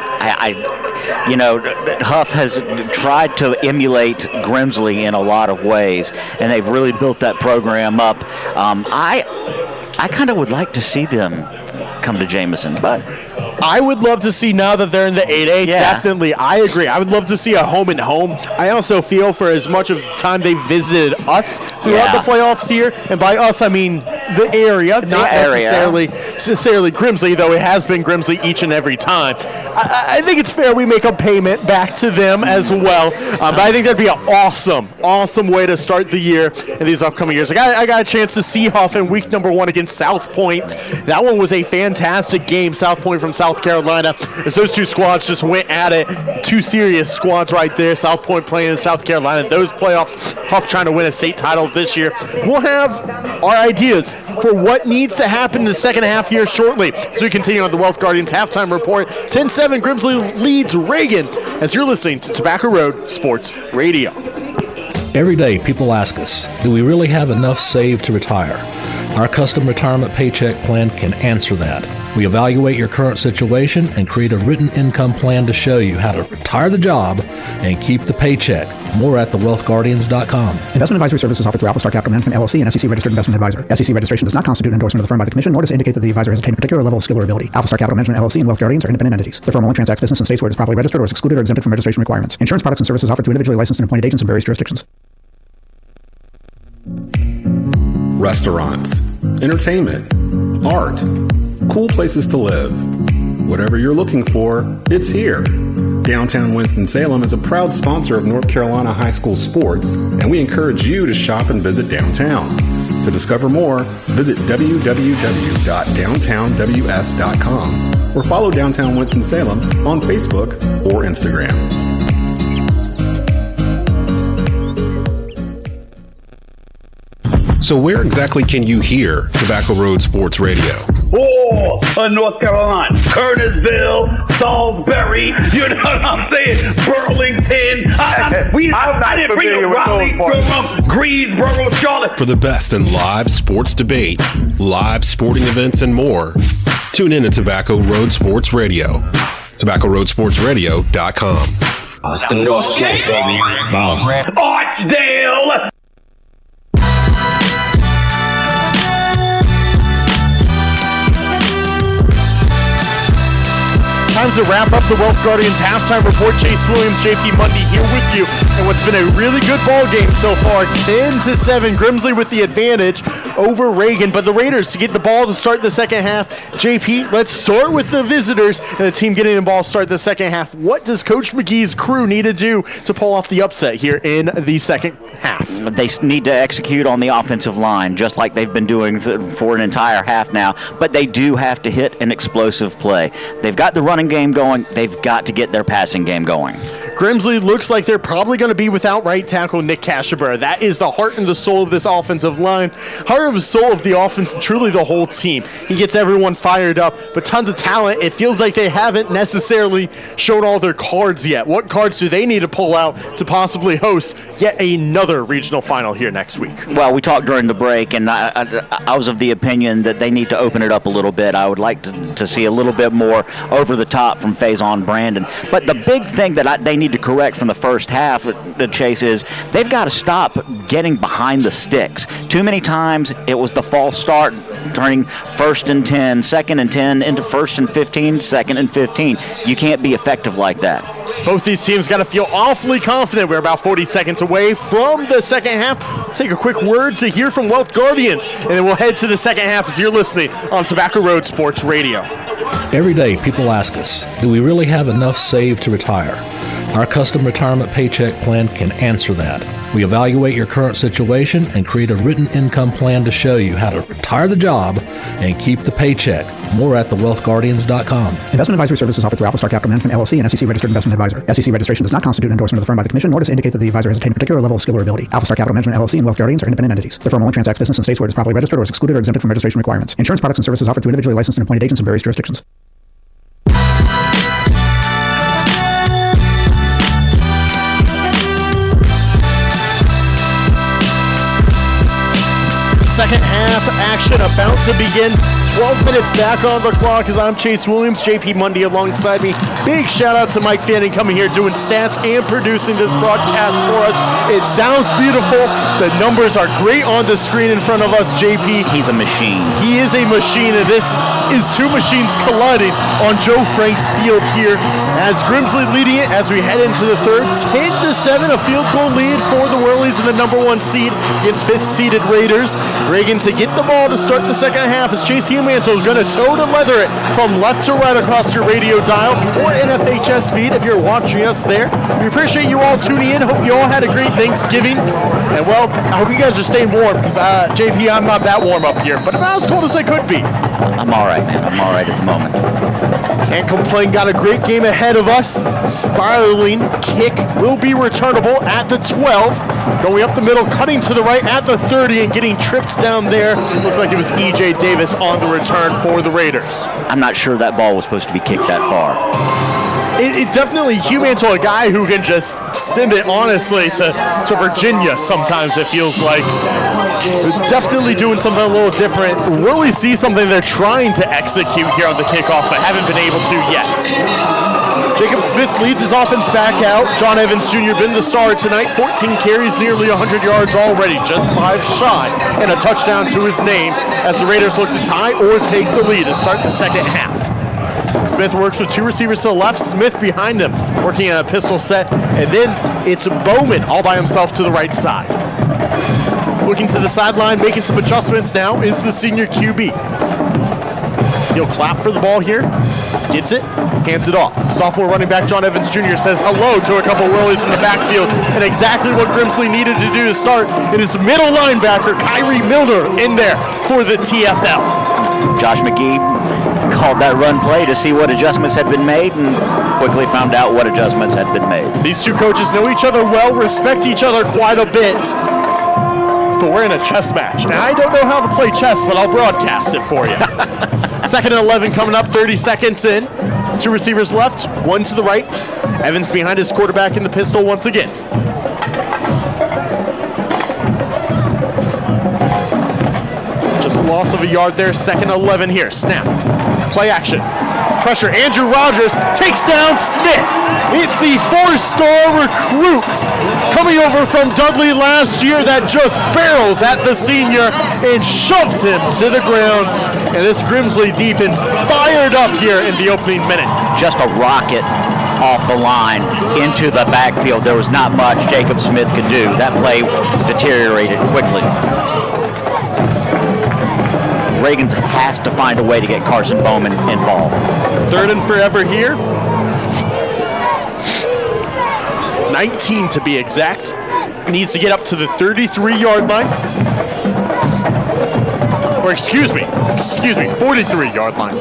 Hough has tried to emulate Grimsley in a lot of ways, and they've really built that program up. I kind of would like to see them come to Jameson, but I would love to see, now that they're in the 8A, definitely, I agree. I would love to see a home and home. I also feel for as much of the time they visited us throughout the playoffs here, and by us I mean the area, not necessarily Grimsley, though it has been Grimsley each and every time. I think it's fair we make a payment back to them as well, but I think that'd be an awesome way to start the year in these upcoming years. I got a chance to see Hough in week number 1 against South Point. That one was a fantastic game. South Point from South Carolina, as those two squads just went at it. Two serious squads right there. South Point playing in South Carolina. Those playoffs, Hough trying to win a state title this year. We'll have our ideas for what needs to happen in the second half here shortly. As we continue on the Wealth Guardians halftime report, 10-7 Grimsley leads Reagan, as you're listening to Tobacco Road Sports Radio. Every day, people ask us, do we really have enough saved to retire? Our custom retirement paycheck plan can answer that. We evaluate your current situation and create a written income plan to show you how to retire the job and keep the paycheck. More at thewealthguardians.com. Investment advisory services offered through Alpha Star Capital Management, LLC, an SEC-registered investment advisor. SEC registration does not constitute endorsement of the firm by the Commission, nor does it indicate that the advisor has attained a particular level of skill or ability. Alpha Star Capital Management, LLC, and Wealth Guardians are independent entities. The firm only transacts business in states where it is properly registered or is excluded or exempted from registration requirements. Insurance products and services offered through individually licensed and appointed agents in various jurisdictions. Restaurants, entertainment, art, cool places to live. Whatever you're looking for, it's here. Downtown Winston-Salem is a proud sponsor of North Carolina high school sports, and we encourage you to shop and visit downtown. To discover more, visit www.downtownws.com or follow Downtown Winston-Salem on Facebook or Instagram. So where exactly can you hear Tobacco Road Sports Radio? North Carolina, Kernersville, Salisbury, you know what I'm saying? Burlington. I didn't bring up Raleigh, Greensboro, Charlotte. For the best in live sports debate, live sporting events, and more, tune in to Tobacco Road Sports Radio. TobaccoRoadSportsRadio.com. It's the North Cape, baby. Archdale. Time to wrap up the Wealth Guardians halftime report. Chase Williams, JP Mundy here with you. And what's been a really good ball game so far, 10-7. Grimsley with the advantage over Reagan. But the Raiders to get the ball to start the second half. JP, let's start with the visitors and the team getting the ball to start the second half. What does Coach McGee's crew need to do to pull off the upset here in the second half? They need to execute on the offensive line, just like they've been doing for an entire half now. But they do have to hit an explosive play. They've got the running game going. They've got to get their passing game going. Grimsley looks like they're probably going to be without right tackle Nick Cashabur. That is the heart and the soul of this offensive line. Heart and soul of the offense, and truly the whole team. He gets everyone fired up, but tons of talent. It feels like they haven't necessarily shown all their cards yet. What cards do they need to pull out to possibly host yet another regional final here next week? Well, we talked during the break, and I was of the opinion that they need to open it up a little bit. I would like to see a little bit more over the top from Faison Brandon. But the big thing that they need to correct from the first half, the Chase, is they've got to stop getting behind the sticks. Too many times it was the false start, turning 1st and 10, 2nd and 10 into 1st and 15, 2nd and 15. You can't be effective like that. Both these teams got to feel awfully confident. We're about 40 seconds away from the second half. We'll take a quick word to hear from Wealth Guardians, and then we'll head to the second half as you're listening on Tobacco Road Sports Radio. Every day, people ask us, do we really have enough saved to retire? Our custom retirement paycheck plan can answer that. We evaluate your current situation and create a written income plan to show you how to retire the job and keep the paycheck. More at thewealthguardians.com. Investment advisory services offered through Alpha Star Capital Management, LLC, an SEC registered investment advisor. SEC registration does not constitute endorsement of the firm by the Commission, nor does it indicate that the advisor has attained a particular level of skill or ability. Alpha Star Capital Management, LLC, and Wealth Guardians are independent entities. The firm only transacts business in states where it is properly registered or is excluded or exempted from registration requirements. Insurance products and services offered through individually licensed and appointed agents in various jurisdictions. Second half action about to begin. 12 minutes back on the clock as I'm Chase Williams, JP Mundy alongside me. Big shout out to Mike Fanning coming here doing stats and producing this broadcast for us. It sounds beautiful. The numbers are great on the screen in front of us, JP. He's a machine. He is a machine, and this is two machines colliding on Joe Frank's field here as Grimsley leading it as we head into the third. 10-7, a field goal lead for the Whirlies in the number 1 seed against 5th seeded Raiders. Reagan to get the ball to start the second half as Chase Humantle going to toe to leather it from left to right across your radio dial or NFHS feed if you're watching us there. We appreciate you all tuning in. Hope you all had a great Thanksgiving. And well, I hope you guys are staying warm because JP, I'm not that warm up here, but about as cold as I could be. I'm all right, man. I'm all right at the moment. Can't complain. Got a great game ahead of us. Spiraling kick will be returnable at the 12. Going up the middle, cutting to the right at the 30 and getting tripped down there. Looks like it was E.J. Davis on the return for the Raiders. I'm not sure that ball was supposed to be kicked that far. It definitely Humantle, a guy who can just send it honestly to Virginia sometimes, it feels like. Definitely doing something a little different. Really see something they're trying to execute here on the kickoff, but haven't been able to yet. Jacob Smith leads his offense back out. John Evans Jr. been the star tonight. 14 carries, nearly 100 yards already, just 5 shy, and a touchdown to his name as the Raiders look to tie or take the lead to start the second half. Smith works with 2 receivers to the left, Smith behind him, working on a pistol set, and then it's Bowman all by himself to the right side. Looking to the sideline, making some adjustments now is the senior QB. He'll clap for the ball here, gets it, hands it off. Sophomore running back John Evans Jr. says hello to a couple Whirlies in the backfield, and exactly what Grimsley needed to do to start. It is middle linebacker Kyrie Milner in there for the TFL. Josh McGee called that run play to see what adjustments had been made and quickly found out what adjustments had been made. These two coaches know each other well, respect each other quite a bit. But we're in a chess match. And I don't know how to play chess, but I'll broadcast it for you. Second and 11 coming up, 30 seconds in. 2 receivers left, 1 to the right. Evans behind his quarterback in the pistol once again. Just a loss of a yard there. Second 11 here. Snap. Play action. Pressure. Andrew Rogers takes down Smith. It's the 4-star recruit coming over from Dudley last year that just barrels at the senior and shoves him to the ground. And this Grimsley defense fired up here in the opening minute. Just a rocket off the line into the backfield. There was not much Jacob Smith could do. That play deteriorated quickly. Reagan has to find a way to get Carson Bowman involved. Third and forever here. 19 to be exact. Needs to get up to the 33-yard line. Or excuse me, 43-yard line.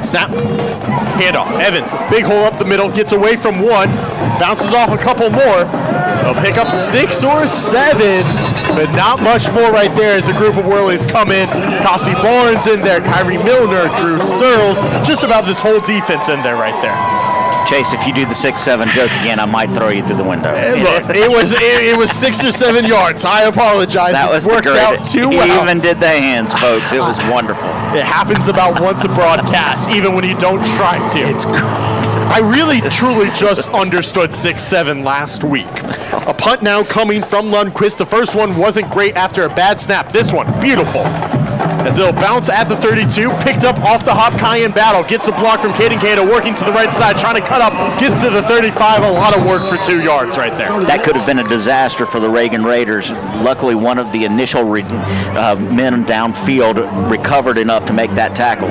Snap. Handoff. Evans, big hole up the middle, gets away from 1, bounces off a couple more. They'll pick up 6 or 7, but not much more right there as a group of Whirlies come in. Kossie Barnes in there, Kyrie Milner, Drew Searles, just about this whole defense in there right there. Chase, if you do the 6-7 joke again, I might throw you through the window. Look, it was 6 or 7 yards. I apologize. That was worked out too well. Even did the hands, folks. It was wonderful. It happens about once a broadcast, even when you don't try to. It's great. I really, truly just understood 6-7 last week. A punt now coming from Lundquist. The first one wasn't great after a bad snap. This one, beautiful. As they'll bounce at the 32, picked up off the hop, Cayenne Battle, gets a block from Caden Cato, working to the right side, trying to cut up, gets to the 35, a lot of work for 2 yards right there. That could have been a disaster for the Reagan Raiders. Luckily, one of the initial men downfield recovered enough to make that tackle.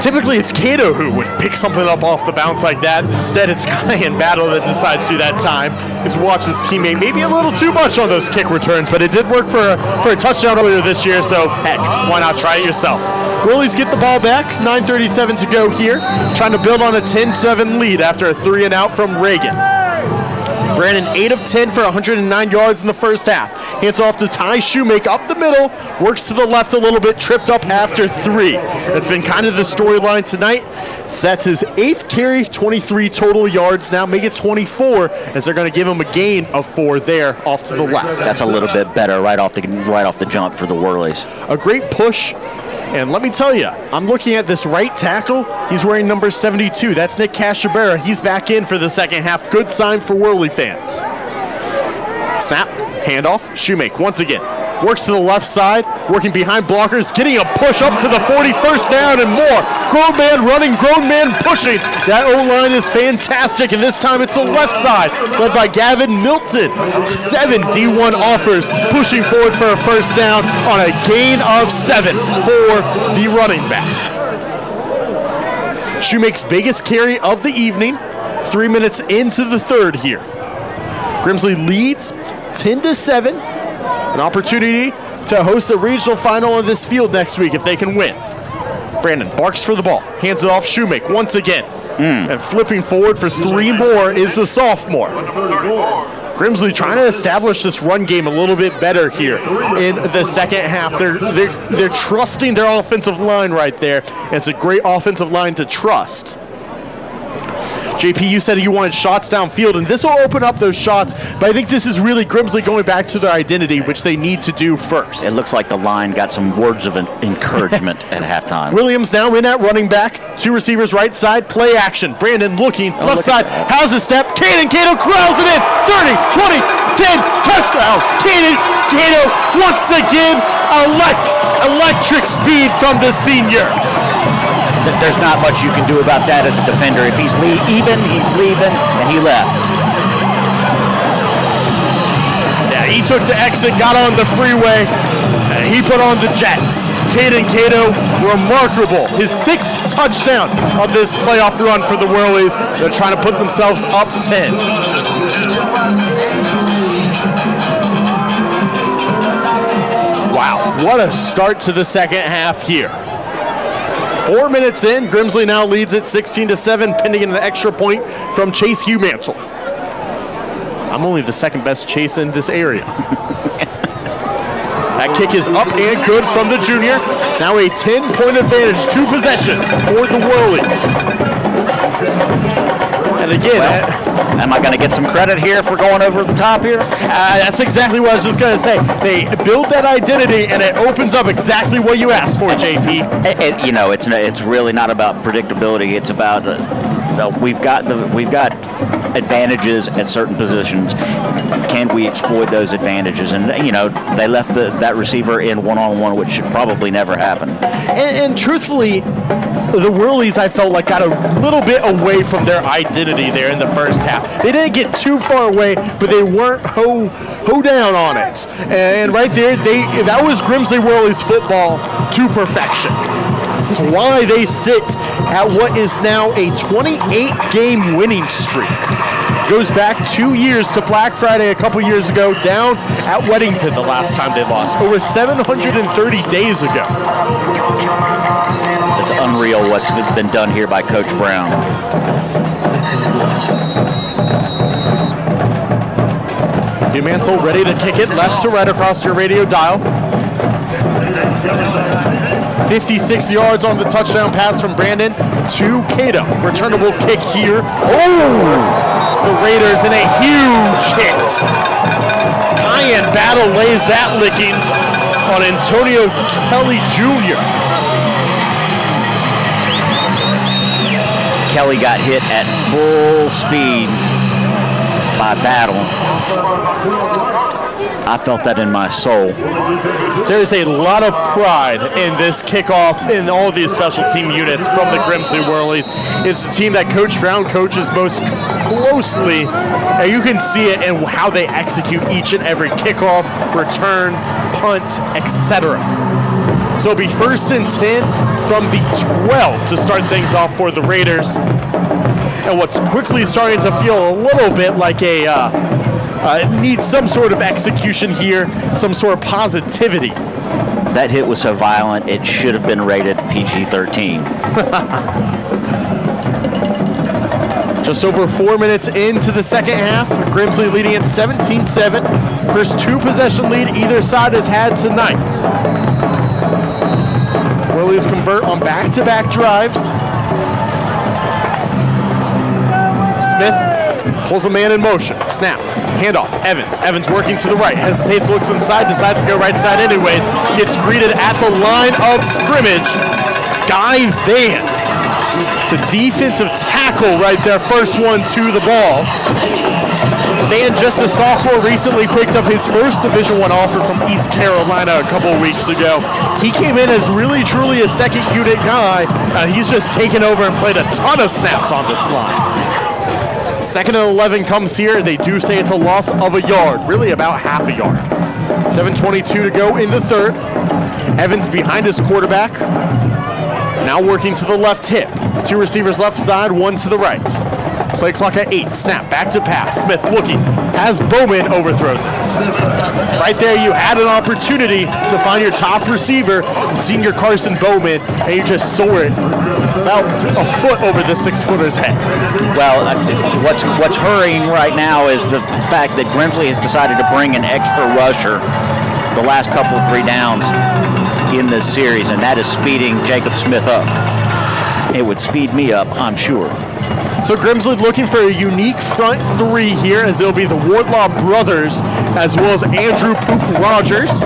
Typically, it's Cato who would pick something up off the bounce like that. Instead, it's Guyan Battle that decides to that time. He's watched his teammate maybe a little too much on those kick returns, but it did work for a touchdown earlier this year, so heck, why not try it yourself? Willies get the ball back, 9:37 to go here, trying to build on a 10-7 lead after a 3-and-out from Reagan. Brandon 8 of 10 for 109 yards in the first half. Hands off to Ty Shoemake up the middle, works to the left a little bit, tripped up after 3. That's been kind of the storyline tonight. So that's his 8th carry, 23 total yards now, make it 24, as they're going to give him a gain of 4 there off to the left. That's a little bit better right off the jump for the Whirlies. A great push. And let me tell you, I'm looking at this right tackle. He's wearing number 72. That's Nick Cashabera. He's back in for the second half. Good sign for Whirly fans. Snap, handoff, Shoemake once again. Works to the left side, working behind blockers, getting a push up to the 40, first down and more. Grown man running, grown man pushing. That O-line is fantastic, and this time it's the left side, led by Gavin Milton. 7 D1 offers, pushing forward for a first down on a gain of 7 for the running back. Shoemake's biggest carry of the evening, 3 minutes into the third here. Grimsley leads 10-7. An opportunity to host a regional final on this field next week if they can win. Brandon barks for the ball, hands it off Shoemake once again. And flipping forward for 3 more is the sophomore. Grimsley trying to establish this run game a little bit better here in the second half. They're trusting their offensive line right there. And it's a great offensive line to trust. JP, you said you wanted shots downfield, and this will open up those shots, but I think this is really Grimsley going back to their identity, which they need to do first. It looks like the line got some words of encouragement at halftime. Williams now in at running back, 2 receivers right side, play action. Brandon looking, left side, has a step, Cato corrals it in, 30, 20, 10, touchdown. Cato once again, electric speed from the senior. There's not much you can do about that as a defender. If he's he's leaving, and he left. Yeah, he took the exit, got on the freeway, and he put on the jets. Cato, remarkable. His 6th touchdown of this playoff run for the Whirlies. They're trying to put themselves up 10. Wow, what a start to the second half here. 4 minutes in, Grimsley now leads it 16-7, pending an extra point from Chase Hughmantle. I'm only the second best Chase in this area. That kick is up and good from the junior. Now a 10-point advantage, 2 possessions for the Whirlies. And again, am I going to get some credit here for going over the top here? That's exactly what I was just going to say. They build that identity, and it opens up exactly what you asked for, JP. It's really not about predictability. It's about we've got advantages at certain positions. Can we exploit those advantages? And they left that receiver in one-on-one, which should probably never happen. And truthfully, the Whirlies, I felt like, got a little bit away from their identity there in the first half. They didn't get too far away, but they weren't hoe down on it. And right there, that was Grimsley Whirlies football to perfection. That's why they sit at what is now a 28-game winning streak. Goes back 2 years to Black Friday a couple years ago, down at Weddington the last time they lost, over 730 days ago. It's unreal what's been done here by Coach Brown. Hughmantle ready to kick it left to right across your radio dial. 56 yards on the touchdown pass from Brandon to Cato. Returnable kick here. Oh! The Raiders in a huge hit. Guyan Battle lays that licking on Antonio Kelly Jr. Kelly got hit at full speed by Battle. I felt that in my soul. There is a lot of pride in this kickoff in all of these special team units from the Grimsley Whirlies. It's the team that Coach Brown coaches most closely, and you can see it in how they execute each and every kickoff, return, punt, etc. So it'll be 1st and 10 from the 12 to start things off for the Raiders. And what's quickly starting to feel a little bit like needs some sort of execution here, some sort of positivity. That hit was so violent, it should have been rated PG-13. Just over 4 minutes into the second half, Grimsley leading at 17-7. First 2-possession lead either side has had tonight. Whirlies convert on back-to-back drives. Smith pulls a man in motion. Snap. Handoff. Evans. Evans working to the right. Hesitates, looks inside, decides to go right side anyways. Gets greeted at the line of scrimmage. Guy Van. The defensive tackle right there. First one to the ball. Van, just a sophomore, recently picked up his first Division I offer from East Carolina a couple of weeks ago. He came in as really, truly a second unit guy. He's just taken over and played a ton of snaps on this line. 2nd and 11 comes here. They do say it's a loss of a yard, really about half a yard. 7:22 to go in the third. Evans behind his quarterback. Now working to the left hip. 2 receivers left side, 1 to the right. Play clock at 8. Snap, back to pass. Smith looking, has Bowman, overthrows it. Right there, you had an opportunity to find your top receiver, senior Carson Bowman, and you just soar it about a foot over the 6-footer's head. Well, what's hurrying right now is the fact that Grimsley has decided to bring an extra rusher the last couple of 3 downs in this series, and that is speeding Jacob Smith up. It would speed me up, I'm sure. So Grimsley looking for a unique front 3 here, as it'll be the Wardlaw brothers as well as Andrew Poop Rogers.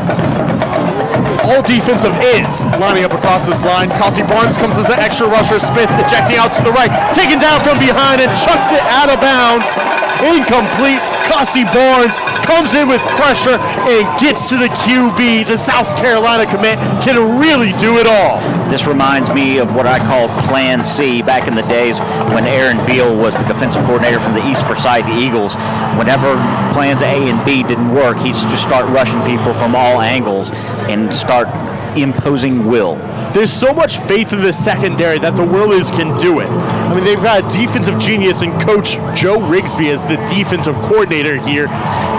All defensive ends lining up across this line. Kossie Barnes comes as an extra rusher. Smith ejecting out to the right, taken down from behind and chucks it out of bounds. Incomplete. Kossie Barnes comes in with pressure and gets to the QB. The South Carolina commit can really do it all. This reminds me of what I called Plan C back in the days when Aaron Beal was the defensive coordinator from the East Forsyth Eagles. Whenever plans A and B didn't work, he'd just start rushing people from all angles and start imposing will. There's so much faith in this secondary that the Whirlies can do it. I mean, they've got a defensive genius in Coach Joe Rigsby as the defensive coordinator here.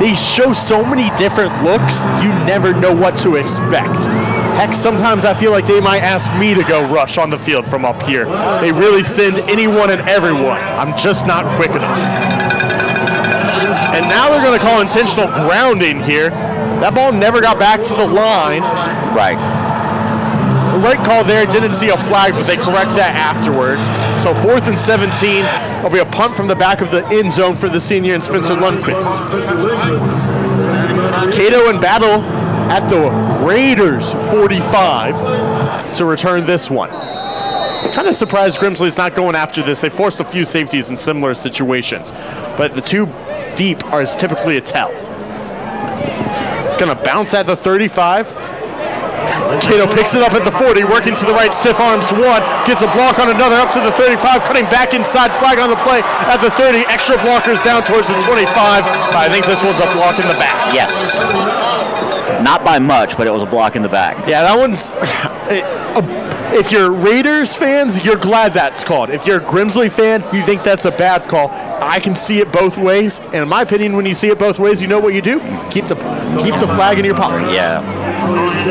They show so many different looks, you never know what to expect. Heck, sometimes I feel like they might ask me to go rush on the field from up here. They really send anyone and everyone. I'm just not quick enough. And now they're going to call intentional grounding here. That ball never got back to the line. Right. The right call there, didn't see a flag, but they correct that afterwards. So 4th and 17, it'll be a punt from the back of the end zone for the senior and Spencer Lundquist. Cato in battle at the Raiders 45 to return this one. Kind of surprised Grimsley's not going after this. They forced a few safeties in similar situations, but the 2 deep is typically a tell. It's going to bounce at the 35. Cato picks it up at the 40, working to the right, stiff arms 1, gets a block on another, up to the 35, cutting back inside, flag on the play at the 30, extra blockers down towards the 25. I think this one's a block in the back. Yes. Not by much, but it was a block in the back. Yeah, that one's... If you're Raiders fans, you're glad that's called. If you're a Grimsley fan, you think that's a bad call. I can see it both ways, and in my opinion, when you see it both ways, you know what you do? Keep the flag in your pocket. Yeah.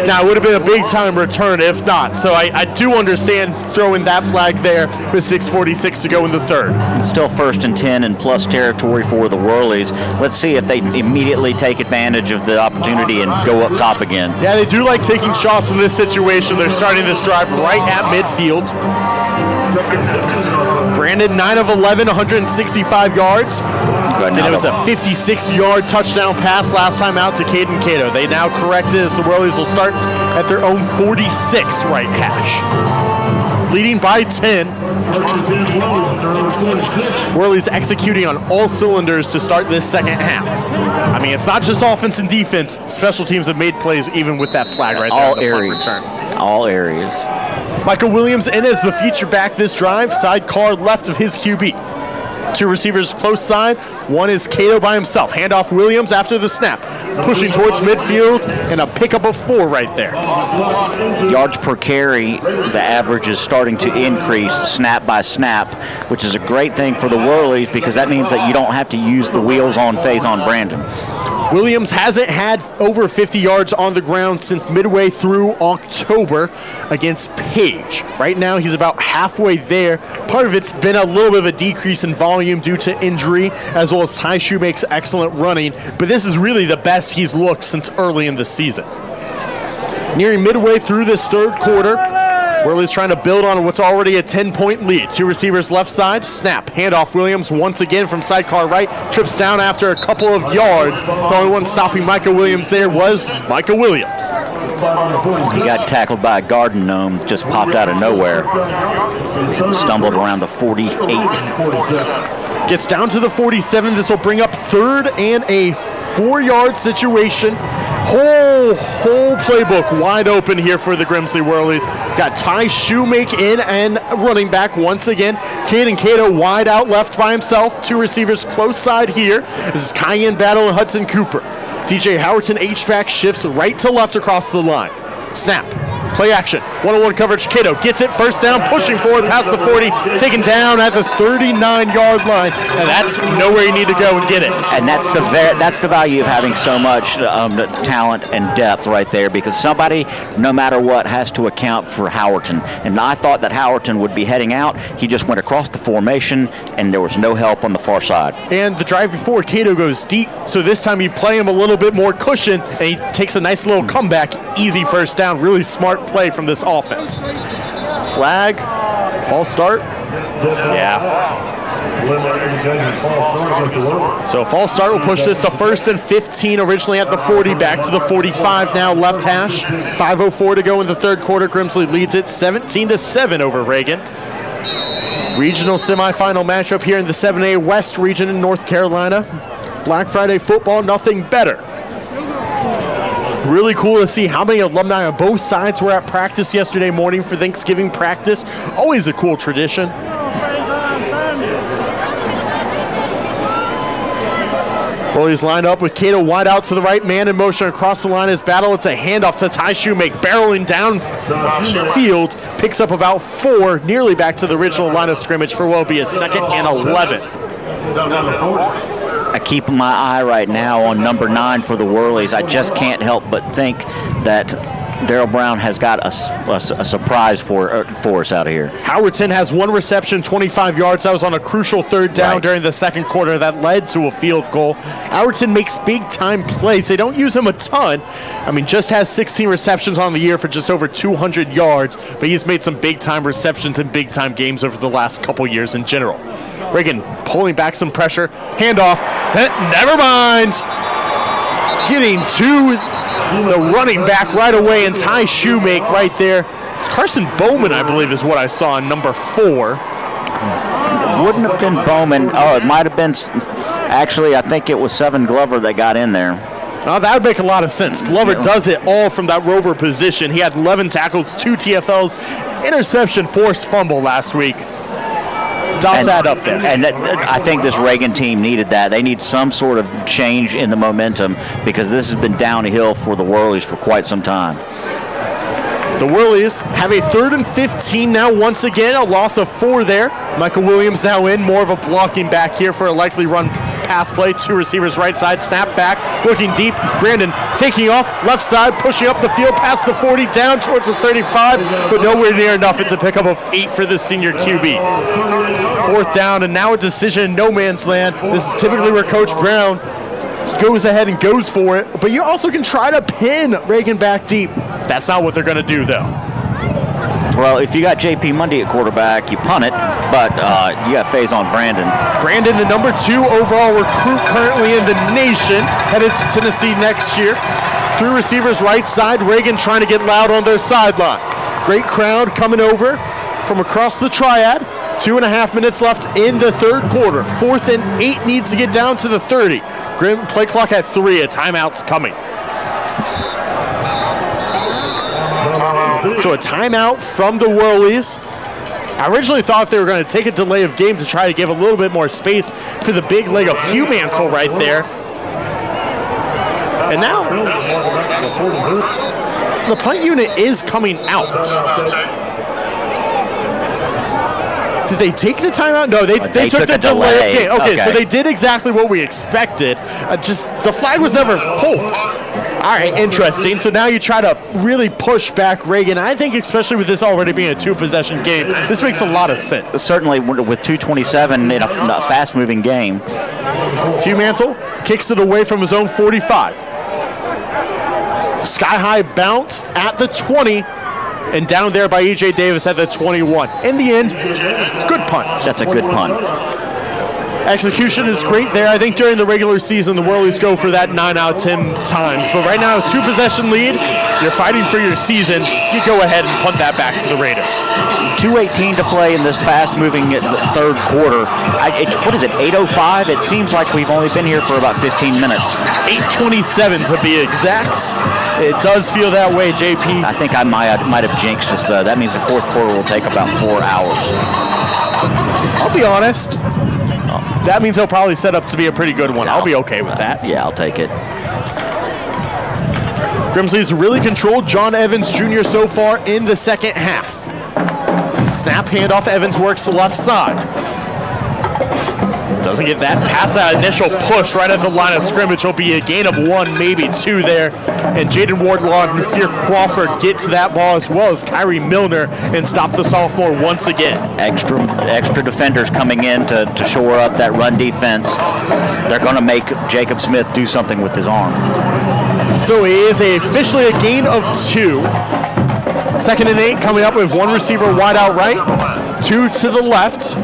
Now, it would have been a big-time return if not, so I do understand throwing that flag there with 6:46 to go in the third. It's still 1st and 10 and plus territory for the Whirlies. Let's see if they immediately take advantage of the opportunity and go up top again. Yeah, they do like taking shots in this situation. They're starting this drive right at midfield. Brandon, 9 of 11, 165 yards. And it was a 56-yard touchdown pass last time out to Caden Cato. They now correct it as the Whirlies will start at their own 46 right hash. Leading by 10. Whirlies executing on all cylinders to start this second half. I mean, it's not just offense and defense. Special teams have made plays even with that flag right there. All areas. All areas. Michael Williams in as the feature back this drive. Sidecar left of his QB. Two receivers close side. One is Cato by himself. Handoff Williams after the snap. Pushing towards midfield, and a pickup of 4 right there. Yards per carry, the average is starting to increase snap by snap, which is a great thing for the Whirlies because that means that you don't have to use the wheels on Faison Brandon. Williams hasn't had over 50 yards on the ground since midway through October against Page. Right now, he's about halfway there. Part of it's been a little bit of a decrease in volume due to injury, as well as Ty Shoemake's excellent running, but this is really the best he's looked since early in the season. Nearing midway through this third quarter, Whirly's trying to build on what's already a 10-point lead. Two receivers left side, snap, handoff Williams once again from sidecar right, trips down after a couple of yards. The only one stopping Micah Williams there was Micah Williams. He got tackled by a garden gnome, just popped out of nowhere. Stumbled around the 48. Gets down to the 47. This will bring up third and a 4-yard situation. Whole playbook wide open here for the Grimsley Whirlies. Got Ty Shoemake in and running back once again. Caden Cato wide out left by himself. Two receivers close side here. This is Cayenne Battle and Hudson Cooper. DJ Howerton H-back shifts right to left across the line. Snap. Play action. One-on-one coverage. Cato gets it. First down. Pushing forward past the 40. Taken down at the 39-yard line. And that's nowhere you need to go and get it. And that's the value of having so much talent and depth right there, because somebody, no matter what, has to account for Howerton. And I thought that Howerton would be heading out. He just went across the formation, and there was no help on the far side. And the drive before, Cato goes deep. So this time you play him a little bit more cushion, and he takes a nice little comeback. Easy first down. Really smart play from this offense. Flag, false start. Yeah. So false start will push this to 1st and 15, originally at the 40, back to the 45 now, left hash. 5:04 to go in the third quarter. Grimsley leads it 17-7 over Reagan. Regional semifinal matchup here in the 7A West region in North Carolina. Black Friday football, nothing better. Really cool to see how many alumni on both sides were at practice yesterday morning for Thanksgiving practice. Always a cool tradition. Whirlies line up with Cato wide out to the right, man in motion across the line. His battle, it's a handoff to Ty Shoemake, barreling down field, picks up about 4, nearly back to the original line of scrimmage for what will be a 2nd and 11. I keep my eye right now on number 9 for the Whirlies. I just can't help but think that Darryl Brown has got a surprise for us out here. Howerton has 1 reception, 25 yards. That was on a crucial third down during the second quarter. That led to a field goal. Howerton makes big-time plays. They don't use him a ton. I mean, just has 16 receptions on the year for just over 200 yards, but he's made some big-time receptions in big-time games over the last couple years in general. Reagan pulling back some pressure. Handoff. Never mind. Getting to the running back right away, and Ty Shoemake right there. It's Carson Bowman, I believe, is what I saw in number 4. It wouldn't have been Bowman. Oh, it might have been. Actually, I think it was Seven Glover that got in there. Oh, that would make a lot of sense. Glover does it all from that rover position. He had 11 tackles, 2 TFLs, interception, forced fumble last week. Dots add up there. And I think this Reagan team needed that. They need some sort of change in the momentum because this has been downhill for the Whirlies for quite some time. The Whirlies have a 3rd and 15 now once again, a loss of 4 there. Michael Williams now in, more of a blocking back here for a likely run pass play. 2 receivers right side, snap back, looking deep. Brandon taking off, left side, pushing up the field past the 40, down towards the 35, but nowhere near enough. It's a pickup of 8 for the senior QB. 4th down, and now a decision in no man's land. This is typically where Coach Brown goes ahead and goes for it, but you also can try to pin Reagan back deep. That's not what they're going to do, though. Well, if you got J.P. Mundy at quarterback, you punt it, but you got Faison Brandon. Brandon, the number 2 overall recruit currently in the nation, headed to Tennessee next year. 3 receivers right side, Reagan trying to get loud on their sideline. Great crowd coming over from across the triad. 2.5 minutes left in the third quarter. 4th and 8 needs to get down to the 30. Grim play clock at 3. A timeout's coming. So a timeout from the Whirlies. I originally thought if they were going to take a delay of game to try to give a little bit more space for the big leg of Hough Mantle right there. And now, the punt unit is coming out. Did they take the timeout? No, they took the delay of game. Okay, so they did exactly what we expected. Just the flag was never pulled. All right, interesting. So now you try to really push back Reagan. I think especially with this already being a 2-possession game, this makes a lot of sense. Certainly with 2:27 in a fast-moving game. Hough Mantle kicks it away from his own 45. Sky-high bounce at the 20. And down there by E.J. Davis at the 21. In the end, good punt. That's a good punt. Execution is great there. I think during the regular season, the Whirlies go for that 9 out of 10 times. But right now, a 2-possession lead, you're fighting for your season. You go ahead and punt that back to the Raiders. 2:18 to play in this fast-moving third quarter. What is it, 8:05? It seems like we've only been here for about 15 minutes. 8:27 to be exact. It does feel that way, JP. I think I might have jinxed us, though. That means the fourth quarter will take about 4 hours. I'll be honest. That means he'll probably set up to be a pretty good one. I'll be okay with that. Yeah, I'll take it. Grimsley's really controlled John Evans Jr. so far in the second half. Snap, handoff, Evans works the left side. Doesn't get that past that initial push right at the line of scrimmage. Will be a gain of 1, maybe 2 there. And Jaden Wardlaw and Nasir Crawford get to that ball as well as Kyrie Milner and stop the sophomore once again. Extra defenders coming in to shore up that run defense. They're going to make Jacob Smith do something with his arm. So it is officially a gain of 2. 2nd and 8 coming up with 1 receiver wide out right, 2 to the left.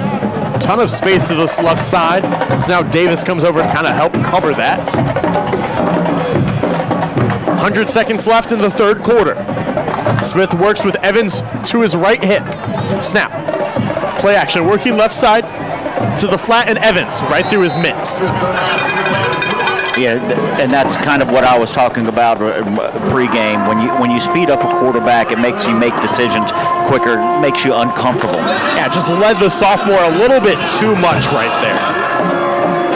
Ton of space to this left side. So now Davis comes over to kind of help cover that. 100 seconds left in the third quarter. Smith works with Evans to his right hip. Snap. Play action, working left side to the flat, and Evans right through his mitts. Yeah, and that's kind of what I was talking about pregame. When you speed up a quarterback, it makes you make decisions quicker, makes you uncomfortable. Yeah, just led the sophomore a little bit too much right there.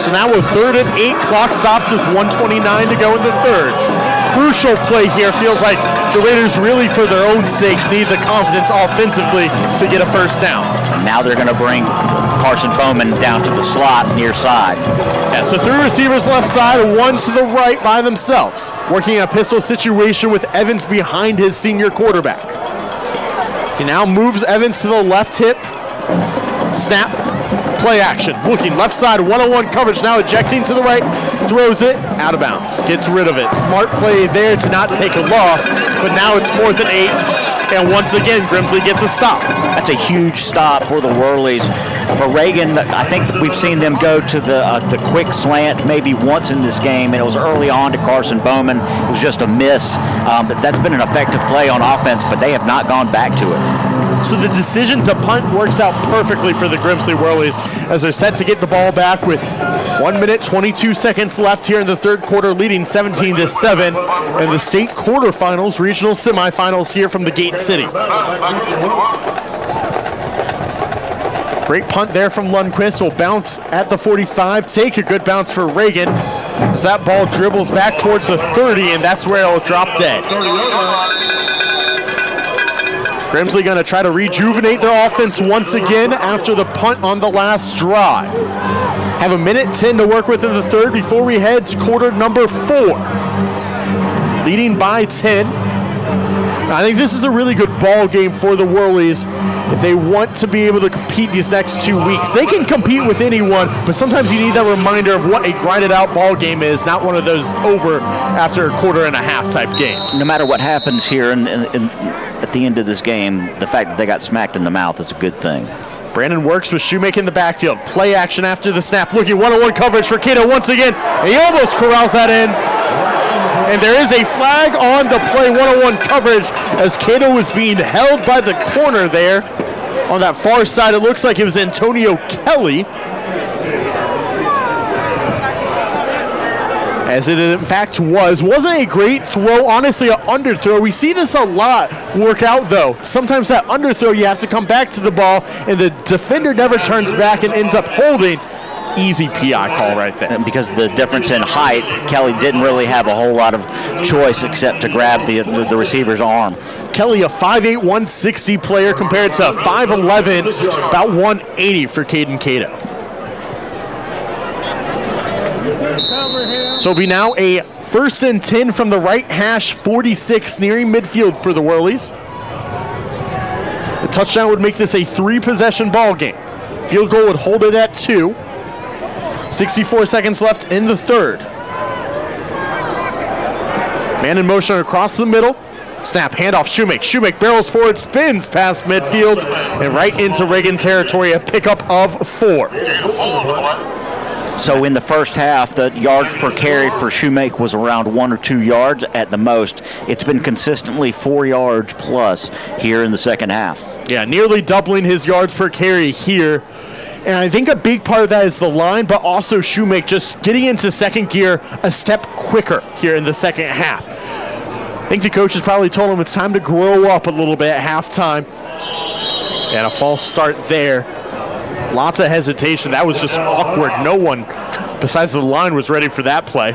So now with 3rd and 8, clock stopped with 1:29 to go in the third. Crucial play here. Feels like the Raiders really, for their own sake, need the confidence offensively to get a first down. Now they're going to bring Carson Bowman down to the slot near side. Yeah, so 3 receivers left side, 1 to the right by themselves. Working a pistol situation with Evans behind his senior quarterback. He now moves Evans to the left hip. Snap. Play action. Looking left side, 1-on-1 coverage. Now ejecting to the right. Throws it out of bounds. Gets rid of it. Smart play there to not take a loss. But now it's 4th and 8. And once again, Grimsley gets a stop. That's a huge stop for the Whirlies. For Reagan, I think we've seen them go to the quick slant maybe once in this game, and it was early on to Carson Bowman. It was just a miss. But that's been an effective play on offense, but they have not gone back to it. So the decision to punt works out perfectly for the Grimsley Whirlies as they're set to get the ball back with 1 minute, 22 seconds left here in the third quarter, leading 17-7 in the state quarterfinals, regional semifinals here from the Gate City. Great punt there from Lundquist. Will bounce at the 45. Take a good bounce for Reagan as that ball dribbles back towards the 30, and that's where it'll drop dead. Grimsley going to try to rejuvenate their offense once again after the punt on the last drive. Have a minute 10 to work with in the third before we head to quarter number 4. Leading by 10. I think this is a really good ball game for the Whirlies. If they want to be able to compete these next 2 weeks, they can compete with anyone, but sometimes you need that reminder of what a grinded out ball game is, not one of those over after a quarter and a half type games. No matter what happens here at the end of this game, the fact that they got smacked in the mouth is a good thing. Brandon works with Shoemaker in the backfield. Play action after the snap. Looking 1-on-1 coverage for Cato once again. And he almost corrals that in. And there is a flag on the play, 1-on-1 coverage, as Cato was being held by the corner there. On that far side, it looks like it was Antonio Kelly. as it in fact was. Wasn't a great throw, honestly, an underthrow. We see this a lot work out, though. Sometimes that underthrow, you have to come back to the ball, and the defender never turns back and ends up holding. Easy PI call right there. Because the difference in height, Kelly didn't really have a whole lot of choice except to grab the receiver's arm. Kelly, a 5'8", 160 player compared to 5'11", about 180 for Caden Cato. So it'll be now a 1st and 10 from the right hash 46 nearing midfield for the Whirlies. The touchdown would make this a 3-possession ball game. Field goal would hold it at 2. 64 seconds left in the third. Man in motion across the middle. Snap, handoff, Shoemake. Shoemake barrels forward, spins past midfield, and right into Reagan territory, a pickup of 4. So in the first half, the yards per carry for Shoemake was around 1 or 2 yards at the most. It's been consistently 4 yards plus here in the second half. Yeah, nearly doubling his yards per carry here. And I think a big part of that is the line, but also Shoemake just getting into second gear a step quicker here in the second half. I think the coaches probably told him it's time to grow up a little bit at halftime. And a false start there. Lots of hesitation. That was just awkward. No one besides the line was ready for that play.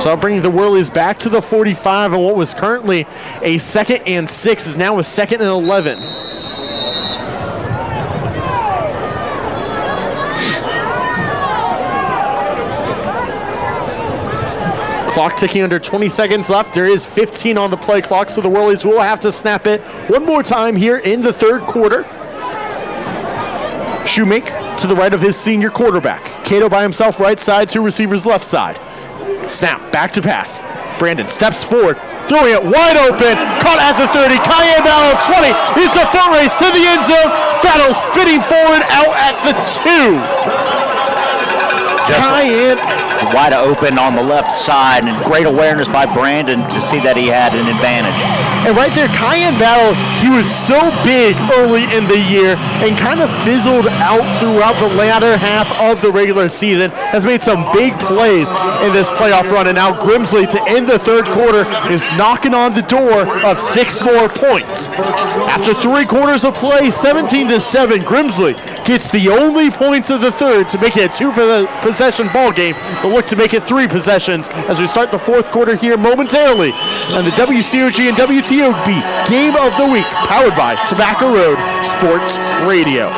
So bringing the Whirlies back to the 45, and what was currently a 2nd and 6 is now a 2nd and 11. Clock ticking under 20 seconds left. There is 15 on the play clock, so the Whirlies will have to snap it one more time here in the third quarter. Shoemake to the right of his senior quarterback. Cato by himself right side, 2 receivers left side. Snap, back to pass. Brandon steps forward, throwing it wide open, caught at the 30, Cayenne Battle 20. It's a foot race to the end zone. Battle spinning forward out at the 2. Cayenne wide open on the left side, and great awareness by Brandon to see that he had an advantage. And right there, Cayenne Battle, he was so big early in the year and kind of fizzled out throughout the latter half of the regular season, has made some big plays in this playoff run, and now Grimsley to end the third quarter is knocking on the door of 6 more points. After 3 quarters of play, 17-7, Grimsley gets the only points of the third to make it a 2-possession ball game. They'll look to make it 3 possessions as we start the fourth quarter here momentarily on the WCOG and WTOB Game of the Week, powered by Tobacco Road Sports Radio.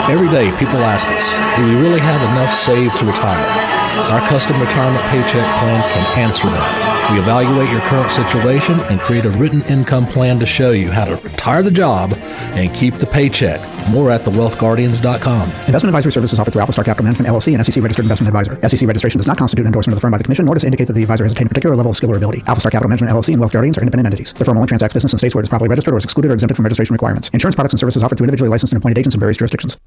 Every day, people ask us, do we really have enough saved to retire? Our custom retirement paycheck plan can answer that. We evaluate your current situation and create a written income plan to show you how to retire the job and keep the paycheck. More at thewealthguardians.com. Investment advisory services offered through Alpha Star Capital Management, LLC, an SEC-registered investment advisor. SEC registration does not constitute endorsement of the firm by the Commission, nor does it indicate that the advisor has attained a particular level of skill or ability. Alpha Star Capital Management, LLC, and Wealth Guardians are independent entities. The firm only transacts business in states where it is properly registered or is excluded or exempted from registration requirements. Insurance products and services offered through individually licensed and appointed agents in various jurisdictions.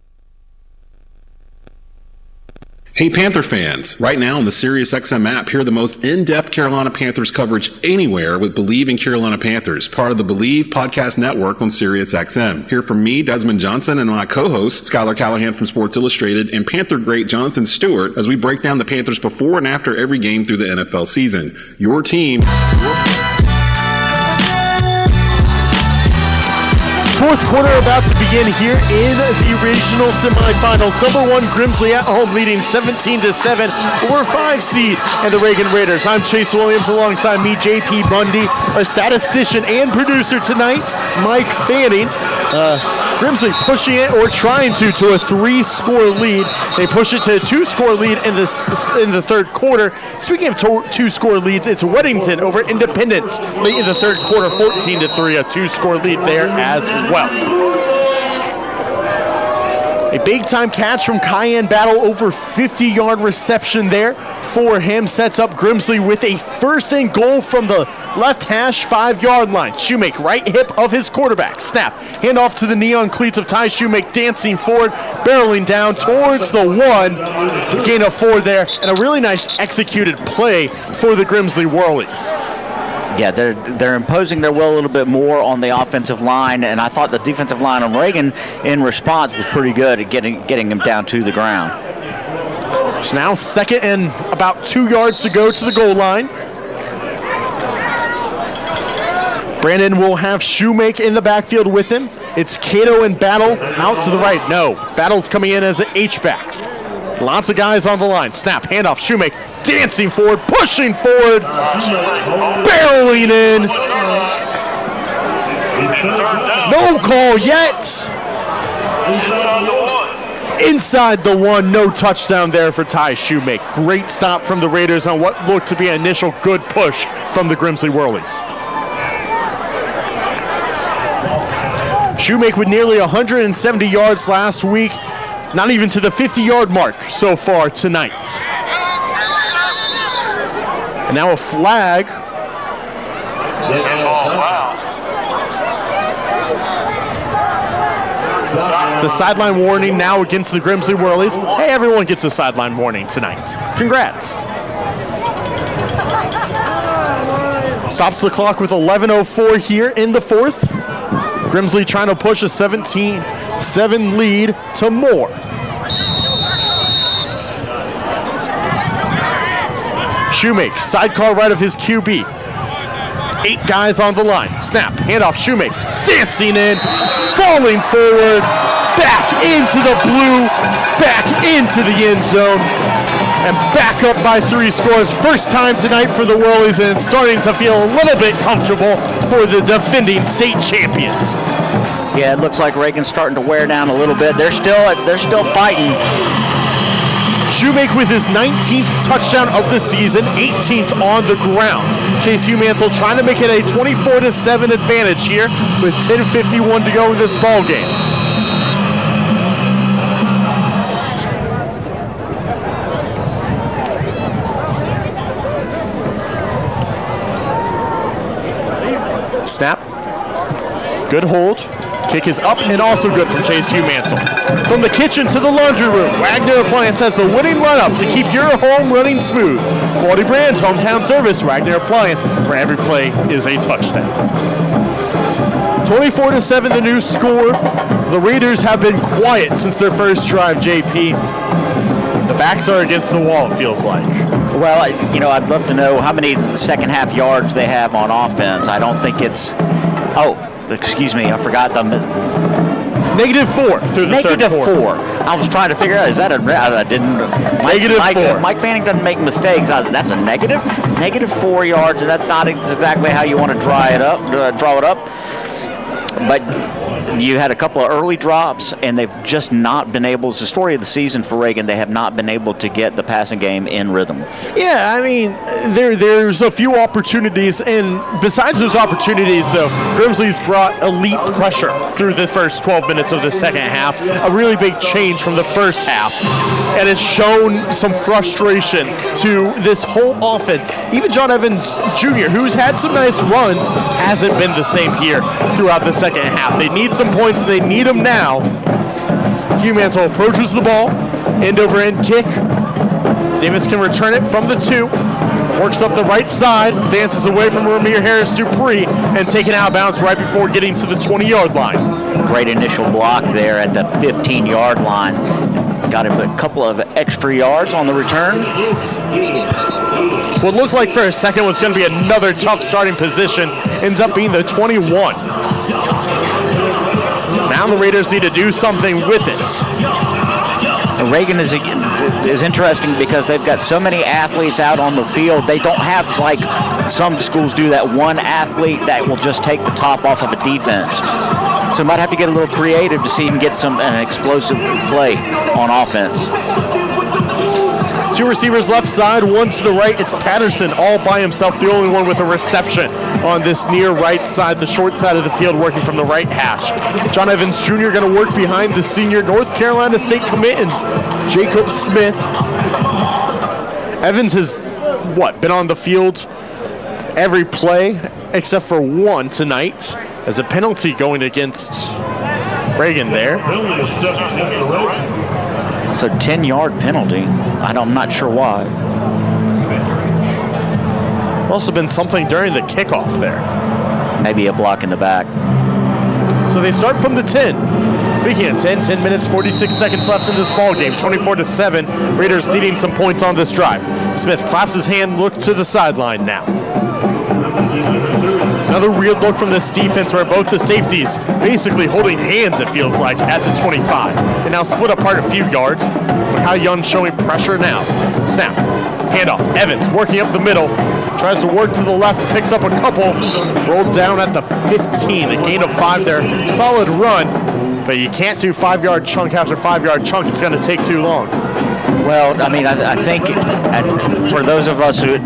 Hey Panther fans, right now on the SiriusXM app, hear the most in-depth Carolina Panthers coverage anywhere with Believe in Carolina Panthers, part of the Believe podcast network on SiriusXM. Hear from me, Desmond Johnson, and my co-host, Skylar Callahan from Sports Illustrated, and Panther great Jonathan Stewart as we break down the Panthers before and after every game through the NFL season. Your team. Fourth quarter about to begin here in the regional semifinals. Number 1, Grimsley at home leading 17-7 over 5 seed and the Reagan Raiders. I'm Chase Williams alongside me, JP Bundy, our statistician and producer tonight, Mike Fanning. Grimsley pushing it or trying to a 3-score lead. They push it to a 2-score lead in the third quarter. Speaking of 2-score leads, it's Weddington over Independence late in the third quarter, 14-3, a 2-score lead there as well. A big-time catch from Cayenne Battle, over 50-yard reception there for him. Sets up Grimsley with a 1st and goal from the left hash 5-yard line. Shoemake, right hip of his quarterback. Snap, hand off to the neon cleats of Ty Shoemake, dancing forward, barreling down towards the 1. Gain of 4 there, and a really nice executed play for the Grimsley Whirlies. Yeah, they're imposing their will a little bit more on the offensive line, and I thought the defensive line on Reagan in response was pretty good at getting him down to the ground. So now 2nd and about 2 yards to go to the goal line. Brandon will have Shoemake in the backfield with him. It's Cato and Battle out to the right. No, Battle's coming in as an H-back. Lots of guys on the line. Snap, handoff, Shoemake, dancing forward, pushing forward, barreling in. No call yet. Inside the 1, no touchdown there for Ty Shoemake. Great stop from the Raiders on what looked to be an initial good push from the Grimsley Whirlies. Shoemake with nearly 170 yards last week. Not even to the 50-yard mark so far tonight. And now a flag. It's a sideline warning now against the Grimsley Whirlies. Hey, everyone gets a sideline warning tonight. Congrats. Stops the clock with 11:04 here in the 4th. Grimsley trying to push a 17-7 lead to more. Shoemake, sidecar right of his QB. 8 guys on the line. Snap, handoff, Shoemake, dancing in, falling forward, back into the blue, back into the end zone, and back up by 3 scores. First time tonight for the Whirlies, and it's starting to feel a little bit comfortable for the defending state champions. Yeah, it looks like Reagan's starting to wear down a little bit. They're still fighting. Shoemake with his 19th touchdown of the season, 18th on the ground. Chase Humantle trying to make it a 24-7 advantage here with 10:51 to go in this ball game. Snap. Good hold. Kick is up and also good from Chase Humantle. From the kitchen to the laundry room, Wagner Appliance has the winning lineup to keep your home running smooth. Quality brands, hometown service, Wagner Appliance, where every play is a touchdown. 24-7 the new score. The Raiders have been quiet since their first drive, JP. The backs are against the wall, it feels like. Well, I'd love to know how many second half yards they have on offense. I don't think it's... Oh, excuse me, I forgot them. -4 through the third quarter. -4. I was trying to figure out, is that I didn't... -4. Mike Fanning doesn't make mistakes. That's a negative? -4 yards, and that's not exactly how you want to draw it up. But you had a couple of early drops, and they've just not been able. It's the story of the season for Reagan. They have not been able to get the passing game in rhythm. Yeah, I mean, there's a few opportunities, and besides those opportunities, though, Grimsley's brought elite pressure through the first 12 minutes of the second half. A really big change from the first half, and it's shown some frustration to this whole offense. Even John Evans Jr., who's had some nice runs, hasn't been the same here throughout the second half. They need some points, and they need them now. Humantle approaches the ball, end over end kick. Davis can return it from the 2. Works up the right side, dances away from Ramir Harris Dupree, and taken out of bounds right before getting to the 20-yard line. Great initial block there at the 15-yard line. Got him a couple of extra yards on the return. What looked like for a second was going to be another tough starting position ends up being the 21. Now the Raiders need to do something with it. Reagan is interesting because they've got so many athletes out on the field. They don't have, like some schools do, that one athlete that will just take the top off of a defense. So might have to get a little creative to see if you can get an explosive play on offense. 2 receivers left side, 1 to the right. It's Patterson all by himself, the only one with a reception on this near right side, the short side of the field, working from the right hash. John Evans Jr. going to work behind the senior North Carolina State commit and Jacob Smith. Evans has, been on the field every play except for 1 tonight as a penalty going against Reagan there. So 10-yard penalty. I'm not sure why. Must have been something during the kickoff there. Maybe a block in the back. So they start from the 10. Speaking of 10 minutes, 46 seconds left in this ball game. 24-7. Raiders leading some points on this drive. Smith claps his hand, looks to the sideline now. Another weird look from this defense where both the safeties basically holding hands, it feels like, at the 25. And now split apart a few yards. How Young showing pressure now. Snap. Handoff. Evans working up the middle. Tries to work to the left. Picks up a couple. Rolled down at the 15. A gain of 5 there. Solid run. But you can't do 5-yard chunk after 5-yard chunk. It's going to take too long. Well, I mean, I think for those of us who would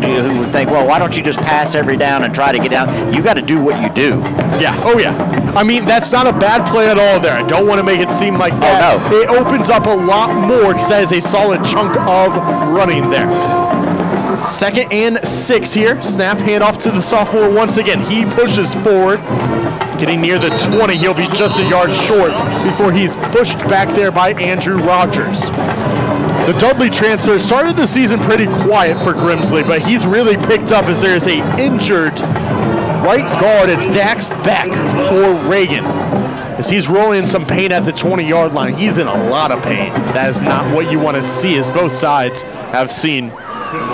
think, well, why don't you just pass every down and try to get down? You got to do what you do. Yeah. Oh, yeah. I mean, that's not a bad play at all there. I don't want to make it seem like that. Oh, no. It opens up a lot more because that is a solid chunk of running there. 2nd and 6 here. Snap handoff to the sophomore once again. He pushes forward. Getting near the 20, he'll be just a yard short before he's pushed back there by Andrew Rogers. The Dudley transfer started the season pretty quiet for Grimsley, but he's really picked up as there is a injured right guard. It's Dax Beck for Reagan. As he's rolling in some pain at the 20-yard line. He's in a lot of pain. That is not what you want to see, as both sides have seen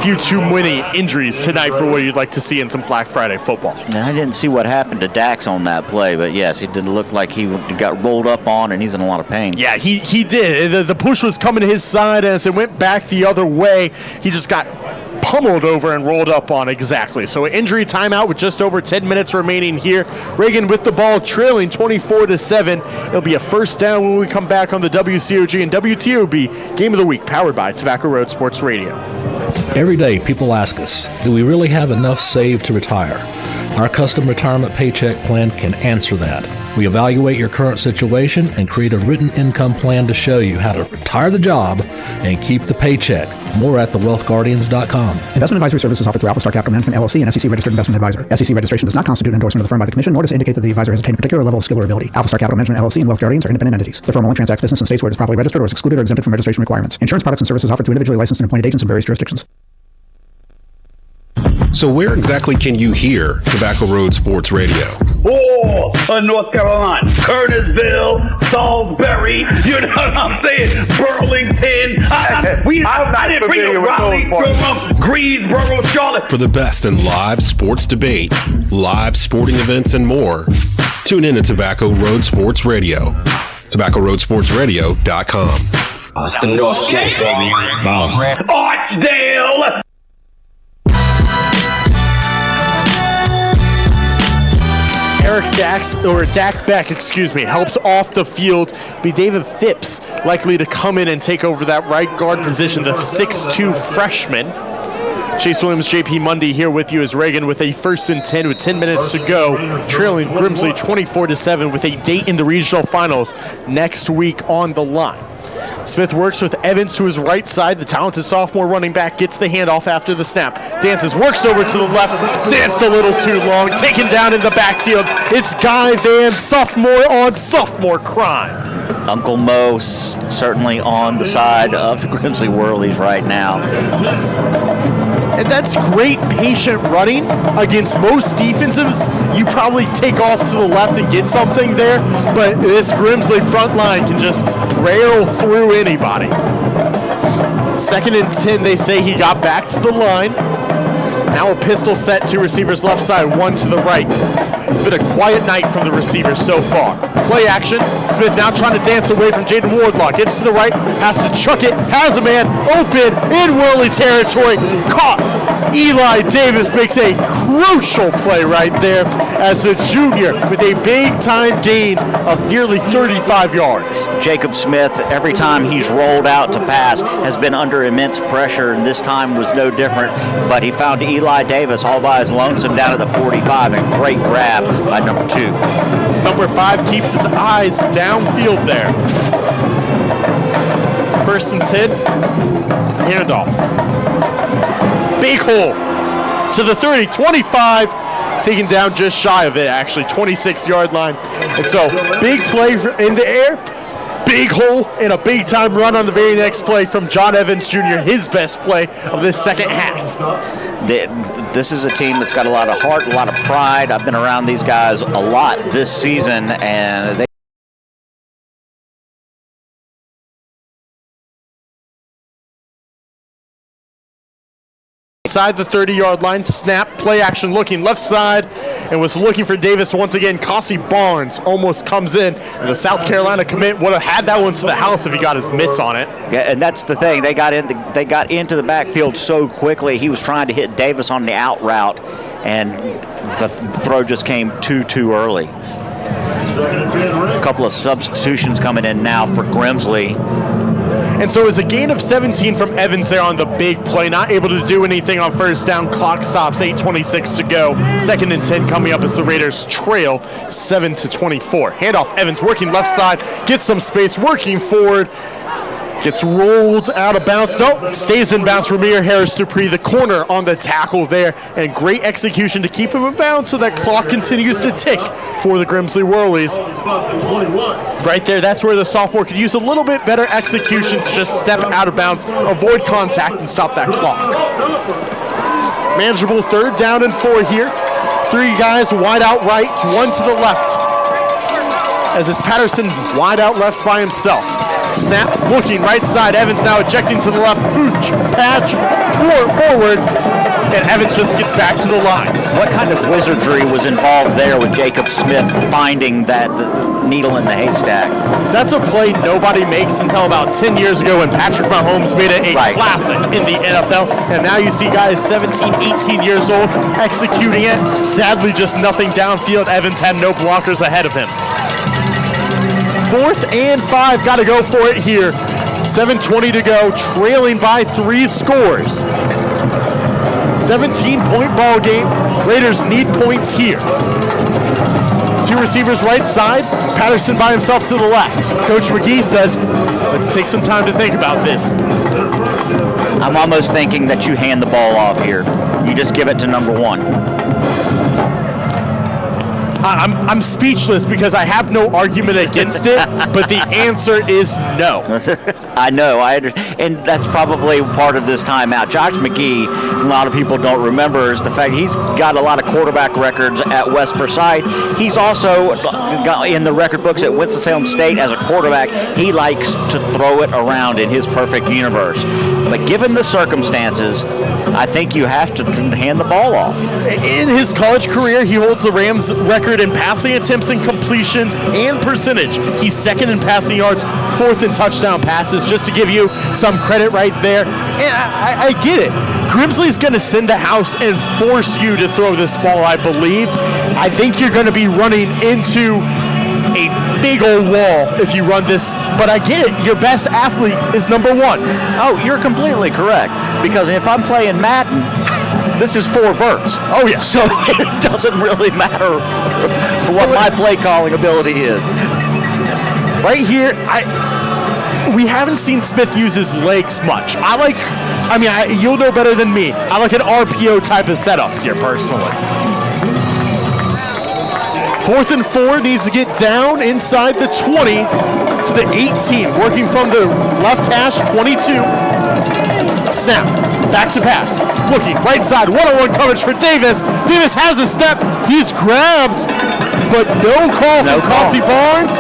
few too many injuries tonight for what you'd like to see in some Black Friday football. And I didn't see what happened to Dax on that play, but yes, it did look like he got rolled up on, and he's in a lot of pain. Yeah, he did. The push was coming to his side, and as it went back the other way, he just got pummeled over and rolled up on exactly. So an injury timeout with just over 10 minutes remaining here. Reagan with the ball trailing 24-7. It'll be a first down when we come back on the WCOG and WTOB Game of the Week, powered by Tobacco Road Sports Radio. Every day, people ask us, do we really have enough saved to retire? Our custom retirement paycheck plan can answer that. We evaluate your current situation and create a written income plan to show you how to retire the job and keep the paycheck. More at thewealthguardians.com. Investment advisory services offered through Alpha Star Capital Management, LLC, an SEC-registered investment advisor. SEC registration does not constitute endorsement of the firm by the Commission, nor does it indicate that the advisor has attained a particular level of skill or ability. Alpha Star Capital Management, LLC, and Wealth Guardians are independent entities. The firm only transacts business in states where it is properly registered or is excluded or exempted from registration requirements. Insurance products and services offered through individually licensed and appointed agents in various jurisdictions. So where exactly can you hear Tobacco Road Sports Radio? North Carolina, Kernersville, Salisbury, you know what I'm saying? Burlington. I didn't bring up Raleigh, Greensboro, Charlotte. For the best in live sports debate, live sporting events, and more, tune in to Tobacco Road Sports Radio. TobaccoRoadSportsRadio.com. It's the North Cape, baby. Archdale. Dak Beck, helped off the field. Be David Phipps likely to come in and take over that right guard position, the 6'2 freshman. Chase Williams, JP Mundy here with you as Reagan with a 1st and 10 with 10 minutes to go, trailing Grimsley 24-7 with a date in the regional finals next week on the line. Smith works with Evans to his right side. The talented sophomore running back gets the handoff after the snap. Dances, works over to the left. Danced a little too long. Taken down in the backfield. It's Guy Van, sophomore on sophomore crime. Uncle Mo certainly on the side of the Grimsley Whirlies right now. And that's great patient running against most defensives. You probably take off to the left and get something there, but this Grimsley front line can just barrel through anybody. 2nd and 10, they say he got back to the line. Now a pistol set, 2 receivers left side, 1 to the right. It's been a quiet night from the receivers so far. Play action. Smith now trying to dance away from Jaden Wardlaw. Gets to the right, has to chuck it, has a man open in Whirly territory. Caught. Eli Davis makes a crucial play right there as a junior with a big-time gain of nearly 35 yards. Jacob Smith, every time he's rolled out to pass, has been under immense pressure, and this time was no different. But he found Eli Davis all by his lonesome down at the 45, and great grab by number 2. Number 5 keeps his eyes downfield there. 1st and 10, handoff. Big hole to the 30, 25, taken down just shy of it, actually, 26-yard line. And so, big play in the air, big hole, and a big-time run on the very next play from John Evans Jr., his best play of this second half. This is a team that's got a lot of heart, a lot of pride. I've been around these guys a lot this season, and they inside the 30-yard line, snap, play action, looking left side, and was looking for Davis once again. Cassie Barnes almost comes in, and the South Carolina commit would have had that one to the house if he got his mitts on it. Yeah, and that's the thing. They got into the backfield so quickly. He was trying to hit Davis on the out route, and the throw just came too early. A couple of substitutions coming in now for Grimsley. And so it was a gain of 17 from Evans there on the big play. Not able to do anything on first down. Clock stops, 8:26 to go. 2nd and 10 coming up as the Raiders trail 7-24. Handoff, Evans working left side, gets some space, working forward. Gets rolled out of bounds. Nope, stays in bounds. Ramir Harris-Dupree, the corner on the tackle there. And great execution to keep him in bounds so that clock continues to tick for the Grimsley Whirlies. Right there, that's where the sophomore could use a little bit better execution to just step out of bounds, avoid contact, and stop that clock. Manageable 3rd down and 4 here. 3 guys wide out right, 1 to the left. As it's Patterson wide out left by himself. Snap, looking right side. Evans now ejecting to the left. Pooch, patch, forward. And Evans just gets back to the line. What kind of wizardry was involved there with Jacob Smith finding that the needle in the haystack? That's a play nobody makes until about 10 years ago when Patrick Mahomes made it a classic in the NFL. And now you see guys 17, 18 years old executing it. Sadly, just nothing downfield. Evans had no blockers ahead of him. 4th and 5, got to go for it here. 7:20 to go, trailing by 3 scores. 17-point ball game. Raiders need points here. 2 receivers right side, Patterson by himself to the left. Coach McGee says, let's take some time to think about this. I'm almost thinking that you hand the ball off here. You just give it to number 1. I'm speechless because I have no argument against it, but the answer is no. I know, and that's probably part of this timeout. Josh McGee, a lot of people don't remember, is the fact he's got a lot of quarterback records at West Forsyth. He's also got in the record books at Winston-Salem State as a quarterback. He likes to throw it around in his perfect universe. But given the circumstances, I think you have to hand the ball off. In his college career, he holds the Rams record in passing attempts and completions and percentage. He's 2nd in passing yards, 4th in touchdown passes, just to give you some credit right there. And I get it. Grimsley's going to send the house and force you to throw this ball, I believe. I think you're going to be running into a big old wall if you run this, but I get it. Your best athlete is number 1. Oh, you're completely correct. Because if I'm playing Madden, this is 4 verts. Oh, yeah. So it doesn't really matter what my play calling ability is. Right here, we haven't seen Smith use his legs much. You'll know better than me. I like an RPO type of setup here, personally. 4th and 4 needs to get down inside the 20 to the 18. Working from the left hash, 22. Snap, back to pass. Looking right side, one-on-one coverage for Davis. Davis has a step. He's grabbed, but no call from Cassie Barnes.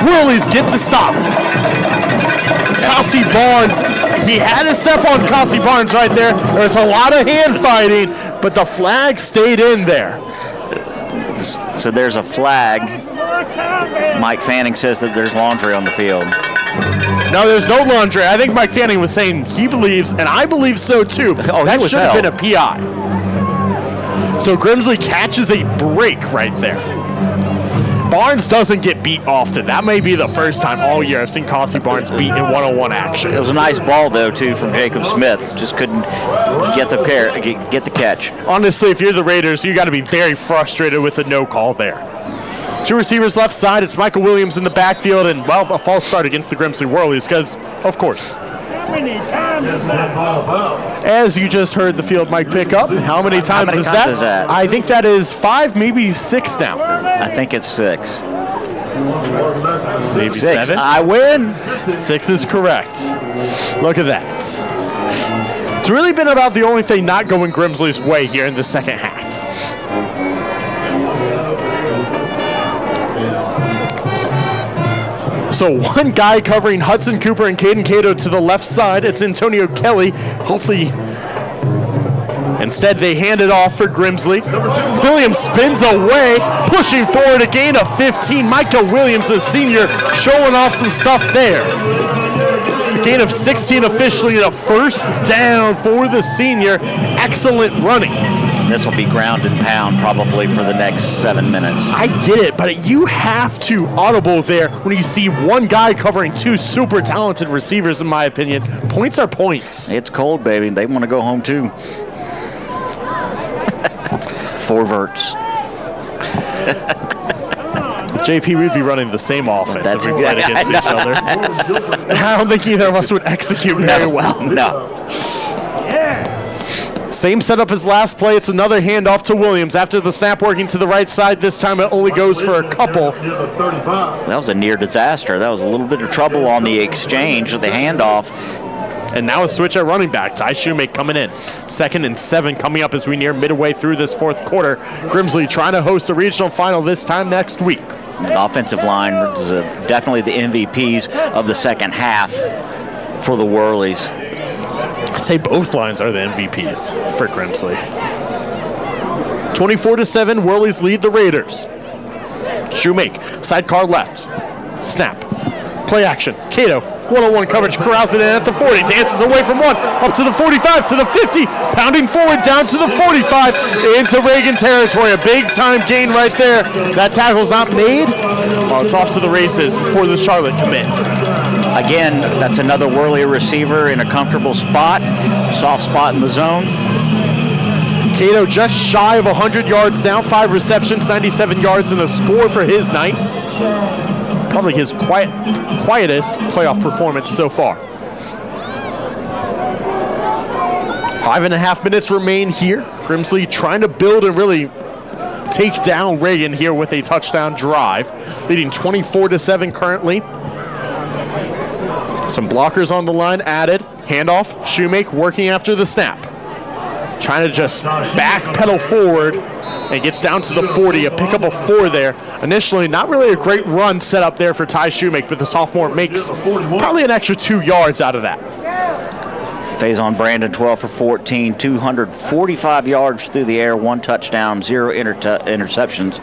Whirlies get the stop. Cassie Barnes, he had a step on Cassie Barnes right there. There's a lot of hand fighting, but the flag stayed in there. So there's a flag. Mike Fanning says that there's laundry on the field. No, there's no laundry. I think Mike Fanning was saying he believes, and I believe so too. That should have been a PI. So Grimsley catches a break right there. Barnes doesn't get beat often. That may be the first time all year I've seen Cassie Barnes beat in one-on-one action. It was a nice ball, though, too, from Jacob Smith. Just couldn't get the catch. Honestly, if you're the Raiders, you got to be very frustrated with the no call there. 2 receivers left side. It's Michael Williams in the backfield, and, well, a false start against the Grimsley Whirlies because, of course. As you just heard the field mic pick up, how many times is that? I think that is 5, maybe 6 now. I think it's 6. Maybe 6. 7. I win. 6 is correct. Look at that. It's really been about the only thing not going Grimsley's way here in the second half. So one guy covering Hudson Cooper and Caden Cato to the left side. It's Antonio Kelly. Hopefully, instead they hand it off for Grimsley. Williams spins away, pushing forward a gain of 15. Micah Williams, the senior, showing off some stuff there. A gain of 16 officially, and a first down for the senior. Excellent running. This will be ground and pound probably for the next 7 minutes. I get it, but you have to audible there when you see one guy covering two super talented receivers, in my opinion. Points are points. It's cold, baby. They want to go home, too. 4 verts. JP, we'd be running the same offense if we played against each other. I don't think either of us would execute very well. No. Same setup as last play. It's another handoff to Williams. After the snap, working to the right side. This time it only goes for a couple. That was a near disaster. That was a little bit of trouble on the exchange of the handoff. And now a switch at running back. Ty Shoemake coming in. 2nd and 7 coming up as we near midway through this fourth quarter. Grimsley trying to host a regional final this time next week. The offensive line is definitely the MVPs of the second half for the Whirlies. I'd say both lines are the MVPs for Grimsley. 24-7, Whirlies lead the Raiders. Shoemake, sidecar left. Snap. Play action. Cato, one-on-one coverage, corrals it in at the 40. Dances away from one, up to the 45, to the 50. Pounding forward, down to the 45, into Reagan territory. A big-time gain right there. That tackle's not made. Well, it's off to the races before the Charlotte commit. Again, that's another Whirly receiver in a comfortable spot. Soft spot in the zone. Cato just shy of 100 yards now. 5 receptions, 97 yards, and a score for his night. Probably his quietest playoff performance so far. 5.5 minutes remain here. Grimsley trying to build and really take down Reagan here with a touchdown drive. Leading 24-7 currently. Some blockers on the line added. Handoff, Shoemake working after the snap. Trying to just backpedal forward and gets down to the 40, a pickup of 4 there. Initially, not really a great run set up there for Ty Shoemake, but the sophomore makes probably an extra 2 yards out of that. Faison Brandon, 12 for 14, 245 yards through the air, 1 touchdown, 0 interceptions.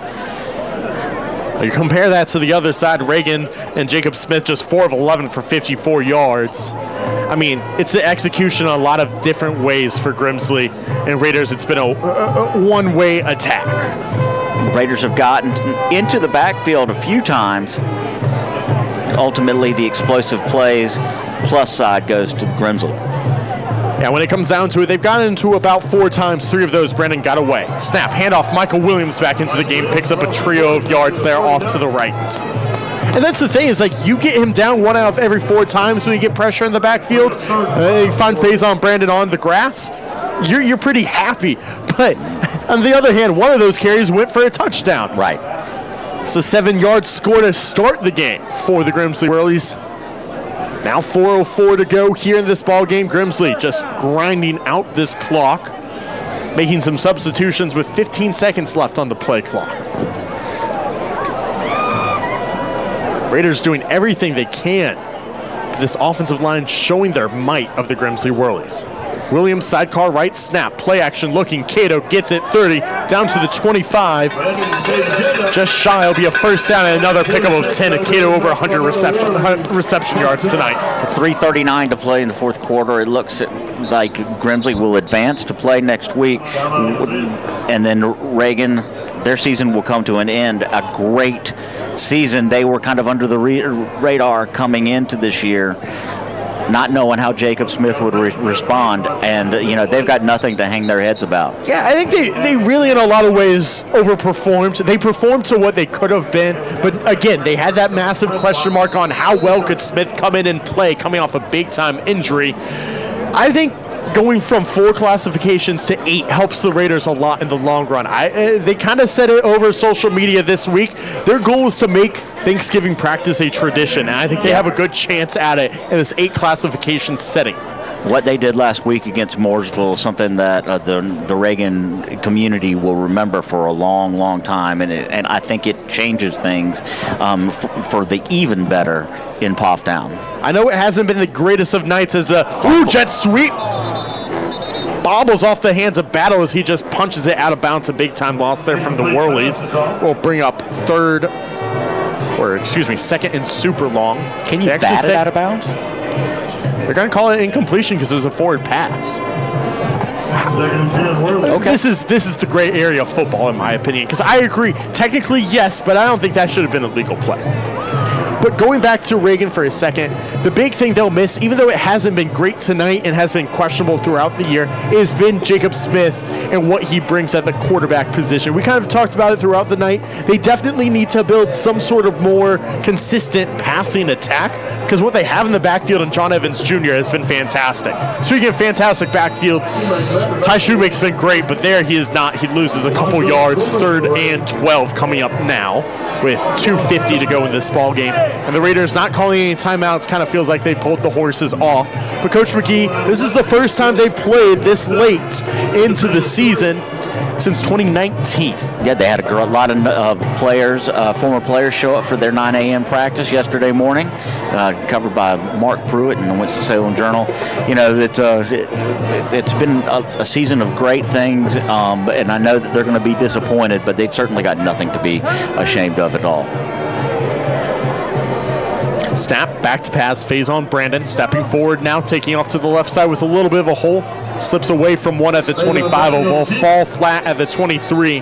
You compare that to the other side, Reagan and Jacob Smith just 4 of 11 for 54 yards. I mean, it's the execution in a lot of different ways for Grimsley and Raiders. It's been a one-way attack. Raiders have gotten into the backfield a few times. Ultimately, the explosive plays plus side goes to the Grimsley. Yeah, when it comes down to it, they've gotten into about 4 times. 3 of those, Brennan got away. Snap, handoff, Michael Williams back into the game, picks up a trio of yards there off to the right. And that's the thing, is like you get him down 1 out of every 4 times when you get pressure in the backfield. You find Faison Brandon on the grass, you're pretty happy. But on the other hand, 1 of those carries went for a touchdown. Right. It's a 7-yard score to start the game for the Grimsley Whirlies. Now 4:04 to go here in this ball game. Grimsley just grinding out this clock, making some substitutions with 15 seconds left on the play clock. Raiders doing everything they can. This offensive line showing their might of the Grimsley Whirlies. Williams sidecar right, snap, play action looking. Cato gets it 30, down to the 25. Just shy, will be a first down and another pickup of 10. And Cato over 100 reception yards tonight. 3:39 to play in the fourth quarter. It looks like Grimsley will advance to play next week. And then Reagan, their season will come to an end. A great season. They were kind of under the radar coming into this year, not knowing how Jacob Smith would respond, and they've got nothing to hang their heads about. Yeah, I think they really in a lot of ways overperformed. They performed to what they could have been, but again, they had that massive question mark on how well could Smith come in and play coming off a big-time injury. I think going from 4 classifications to 8 helps the Raiders a lot in the long run. They kind of said it over social media this week. Their goal is to make Thanksgiving practice a tradition, and I think they have a good chance at it in this 8 classification setting. What they did last week against Mooresville is something that the Reagan community will remember for a long, long time, and I think it changes things for the even better in Pofftown. I know it hasn't been the greatest of nights as a jet sweep. Bobbles off the hands of Battle as he just punches it out of bounds. A big-time loss there from the Whirlies. Will bring up second and super long. Can you bat it out of bounds? They're going to call it incompletion because it was a forward pass. Okay. This is the gray area of football, in my opinion, because I agree. Technically, yes, but I don't think that should have been a legal play. But going back to Reagan for a second, the big thing they'll miss, even though it hasn't been great tonight and has been questionable throughout the year, has been Jacob Smith and what he brings at the quarterback position. We kind of talked about it throughout the night. They definitely need to build some sort of more consistent passing attack, because what they have in the backfield and John Evans Jr. has been fantastic. Speaking of fantastic backfields, Ty Shoemake's been great, but there he is not. He loses a couple yards, 3rd and 12 coming up now with 2:50 to go in this ball game. And the Raiders not calling any timeouts, kind of feels like they pulled the horses off. But Coach McGee, this is the first time they played this late into the season since 2019. Yeah, they had a lot of players, former players, show up for their 9 a.m. practice yesterday morning, covered by Mark Pruitt in the Winston-Salem Journal. You know, it's been a season of great things, and I know that they're going to be disappointed, but they've certainly got nothing to be ashamed of at all. Snap, back to pass, phase on Brandon, stepping forward now, taking off to the left side with a little bit of a hole. Slips away from one at the 25, will fall flat at the 23.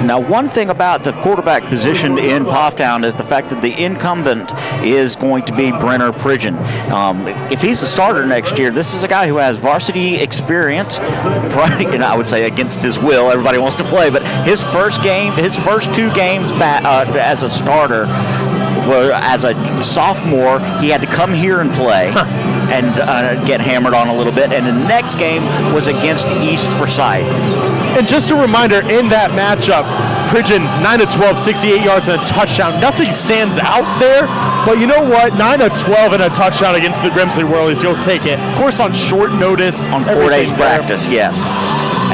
Now, one thing about the quarterback position in Pofftown is the fact that the incumbent is going to be Brenner Pridgeon. If he's a starter next year, this is a guy who has varsity experience, and I would say against his will. Everybody wants to play, but his first 2 games as a starter, as a sophomore, he had to come here and play and get hammered on a little bit. And the next game was against East Forsyth. And just a reminder, in that matchup, Pridgeon 9 of 12, 68 yards and a touchdown. Nothing stands out there, but you know what? 9 of 12 and a touchdown against the Grimsley Whirlies. You'll take it. Of course, on short notice. On 4 days practice, yes.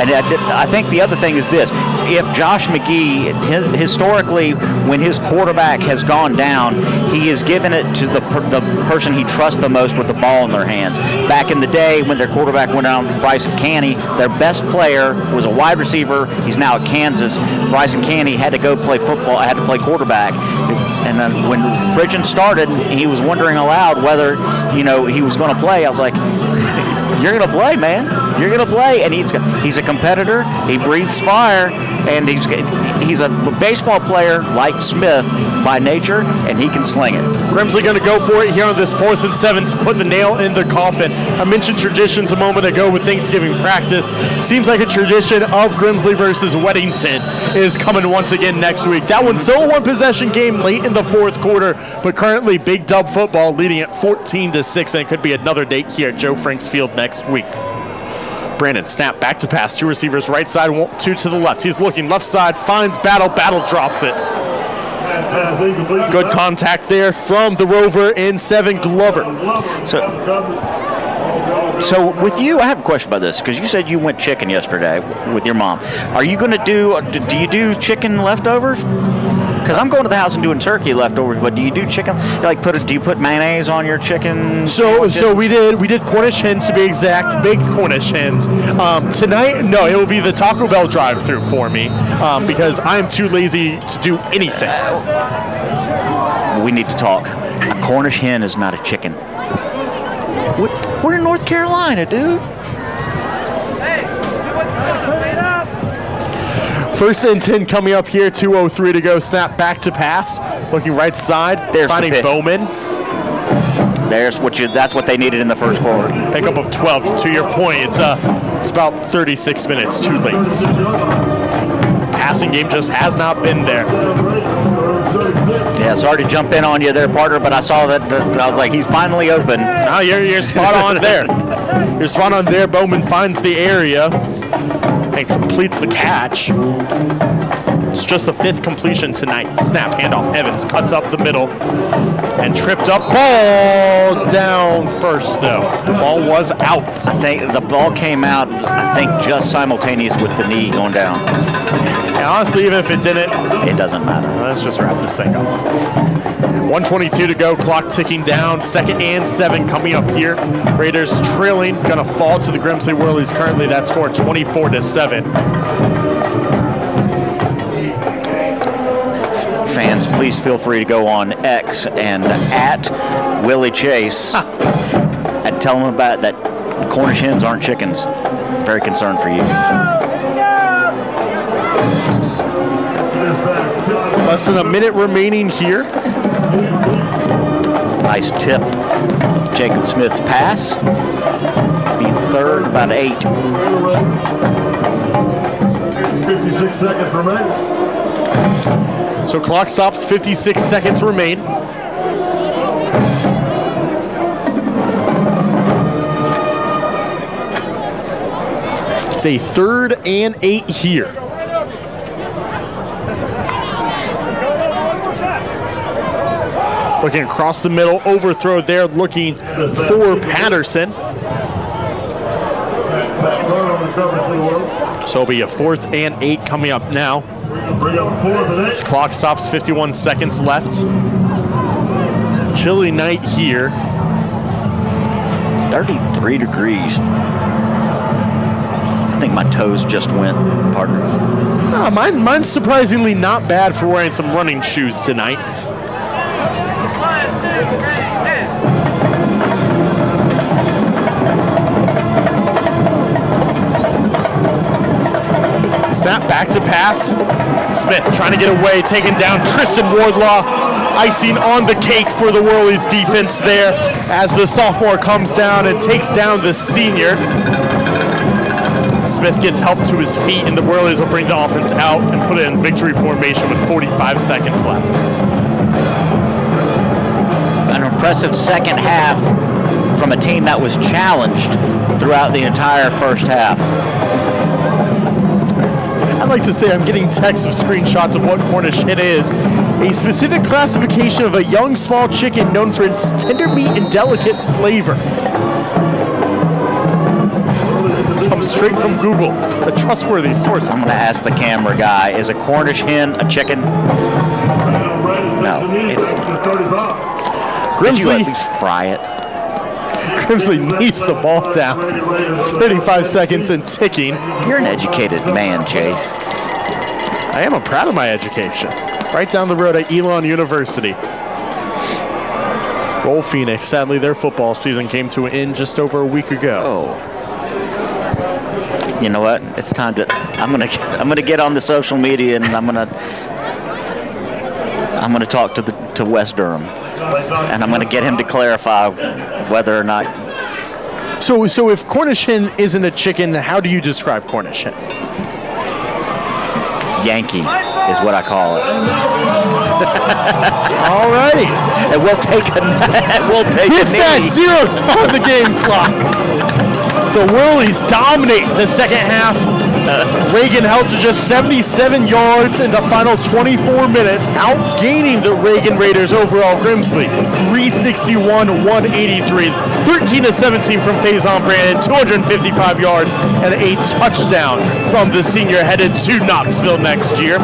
And I think the other thing is this. If Josh McGee, historically, when his quarterback has gone down, he has given it to the person he trusts the most with the ball in their hands. Back in the day when their quarterback went down, Bryson Canny, their best player was a wide receiver. He's now at Kansas. Bryson Canny had to go play football, had to play quarterback. And then when Pridgeon started, he was wondering aloud whether, he was going to play. I was like, you're going to play, man. You're going to play. And he's a competitor. He breathes fire. And he's a baseball player like Smith by nature, and he can sling it. Grimsley going to go for it here on this 4th and 7 to put the nail in the coffin. I mentioned traditions a moment ago with Thanksgiving practice. It seems like a tradition of Grimsley versus Weddington is coming once again next week. That one's still a one-possession game late in the 4th quarter, but currently Big Dub football leading at 14-6, and it could be another date here at Joe Franks Field next week. Brandon, snap, back to pass, 2 receivers, right side, 2 to the left. He's looking left side, finds Battle drops it. Good contact there from the Rover in 7, Glover. So with you, I have a question about this, because you said you went chicken yesterday with your mom. Are you going to do you do chicken leftovers? Because I'm going to the house and doing turkey leftovers, but do you do chicken? Do you put mayonnaise on your chicken? So we did Cornish hens, to be exact, big Cornish hens. Tonight, no, it will be the Taco Bell drive-thru for me, because I am too lazy to do anything. We need to talk. A Cornish hen is not a chicken. We're in North Carolina, dude. 1st and 10 coming up here, 2:03 to go. Snap, back to pass. Looking right side, finding Bowman. That's what they needed in the 1st quarter. Pickup of 12. To your point, it's about 36 minutes too late. Passing game just has not been there. Yeah, sorry to jump in on you there, partner, but I saw that. I was like, he's finally open. No, you're spot on there. You're spot on there. Bowman finds the area. and completes the catch. It's just the 5th completion tonight. Snap, handoff, Evans cuts up the middle and tripped up. Ball down first, though. The ball was out. I think the ball came out, just simultaneous with the knee going down. And honestly, even if it didn't, it doesn't matter. Let's just wrap this thing up. 1:22 to go, clock ticking down. 2nd and 7 coming up here. Raiders trailing, gonna fall to the Grimsley Whirlies. Currently that score 24-7. Fans, please feel free to go on X and at Willie Chase and tell them about that Cornish hens aren't chickens. Very concerned for you. Less than a minute remaining here. Nice tip. Jacob Smith's pass. Be 3rd, about 8. 56 seconds remain. So clock stops, 56 seconds remain. It's a 3rd and 8 here. Looking across the middle, overthrow there, looking for Patterson. So it'll be a 4th and 8 coming up now. This clock stops, 51 seconds left. Chilly night here. 33 degrees. I think my toes just went, partner. Oh, mine's surprisingly not bad for wearing some running shoes tonight. Snap back to pass. Smith trying to get away, taken down. Tristan Wardlaw, icing on the cake for the Whirlies defense there as the sophomore comes down and takes down the senior. Smith gets help to his feet, and the Whirlies will bring the offense out and put it in victory formation with 45 seconds left. An impressive second half from a team that was challenged throughout the entire first half. I'd like to say I'm getting texts of screenshots of what Cornish hen is. A specific classification of a young small chicken known for its tender meat and delicate flavor. Comes straight from Google, a trustworthy source. I'm going to ask the camera guy, is a Cornish hen a chicken? No. Could you at least fry it? Grimsley knees the ball down. 35 seconds and ticking. You're an educated man, Chase. I am proud of my education. Right down the road at Elon University. Roll Phoenix. Sadly, their football season came to an end just over a week ago. Oh. You know what? It's time to. I'm gonna get on the social media and I'm gonna talk to West Durham, and I'm gonna get him to clarify whether or not. So if Cornish hen isn't a chicken, how do you describe Cornish hen? Yankee is what I call it. All righty. And we'll take a With that, 0's on the game clock. The Whirlies dominate the second half. Reagan held to just 77 yards in the final 24 minutes, outgaining the Reagan Raiders overall Grimsley 361-183. 13-17 from Faison Brandon, 255 yards, and a touchdown from the senior headed to Knoxville next year.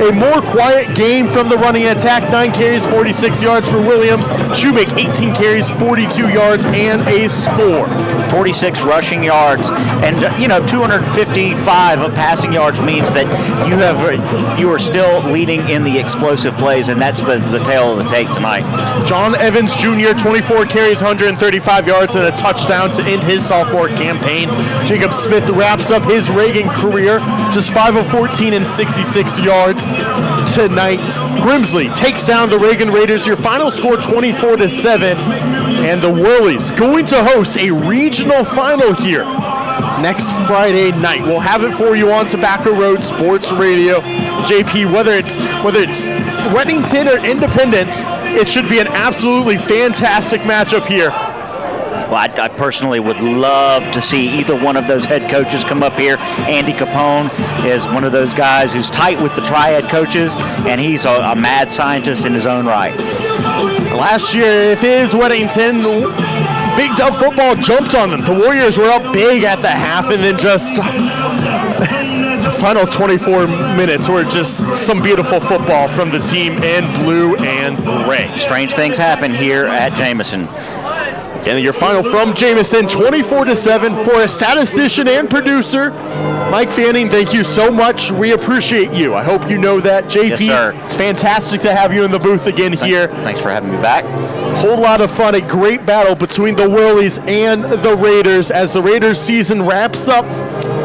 A more quiet game from the running attack, 9 carries, 46 yards for Williams. Shoemake, 18 carries, 42 yards, and a score. 46 rushing yards, and 255 of passing yards means that you are still leading in the explosive plays, and that's the tail of the tape tonight. John Evans Jr., 24 carries, 135 yards, and a touchdown to end his sophomore campaign. Jacob Smith wraps up his Reagan career, just 5 of 14 and 66 yards tonight. Grimsley takes down the Reagan Raiders. Your final score 24-7, and the Whirlies going to host a regional final here next Friday night. We'll have it for you on Tobacco Road Sports Radio. JP, whether it's Weddington or Independence, it should be an absolutely fantastic matchup here Well, I personally would love to see either one of those head coaches come up here. Andy Capone is one of those guys who's tight with the Triad coaches, and he's a mad scientist in his own right. Last year, if it is Weddington, Big Dub football jumped on them. The Warriors were up big at the half, and then just the final 24 minutes were just some beautiful football from the team in blue and gray. Strange things happen here at Jameson. And your final from Jameson, 24-7 for a statistician and producer, Mike Fanning. Thank you so much. We appreciate you. I hope you know that, JP. Yes, sir. It's fantastic to have you in the booth again here. Thanks for having me back. Whole lot of fun. A great battle between the Whirlies and the Raiders as the Raiders season wraps up.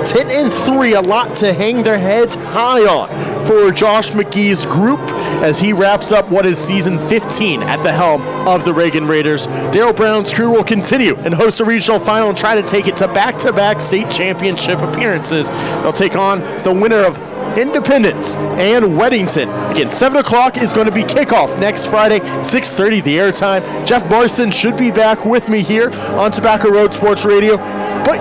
10-3, a lot to hang their heads high on for Josh McGee's group as he wraps up what is season 15 at the helm of the Reagan Raiders. Darryl Brown's crew will continue and host a regional final and try to take it to back-to-back state championship appearances. They'll take on the winner of Independence and Weddington. Again, 7 o'clock is going to be kickoff next Friday, 6:30 the airtime. Jeff Barson should be back with me here on Tobacco Road Sports Radio. But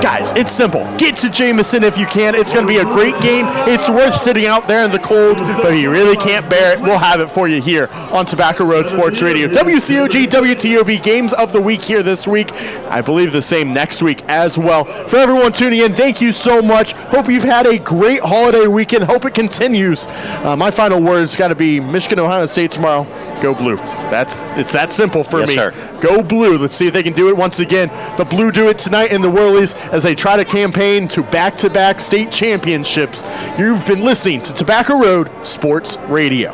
guys, it's simple. Get to Jameson if you can. It's going to be a great game. It's worth sitting out there in the cold, but if you really can't bear it, we'll have it for you here on Tobacco Road Sports Radio. WCOG, WTOB games of the week here this week. I believe the same next week as well. For everyone tuning in, thank you so much. Hope you've had a great holiday weekend. Hope it continues. My final word's got to be Michigan, Ohio State tomorrow. Go Blue. It's that simple for me. Sir. Go Blue. Let's see if they can do it once again. The Blue do it tonight in the Whirlies as they try to campaign to back-to-back state championships. You've been listening to Tobacco Road Sports Radio.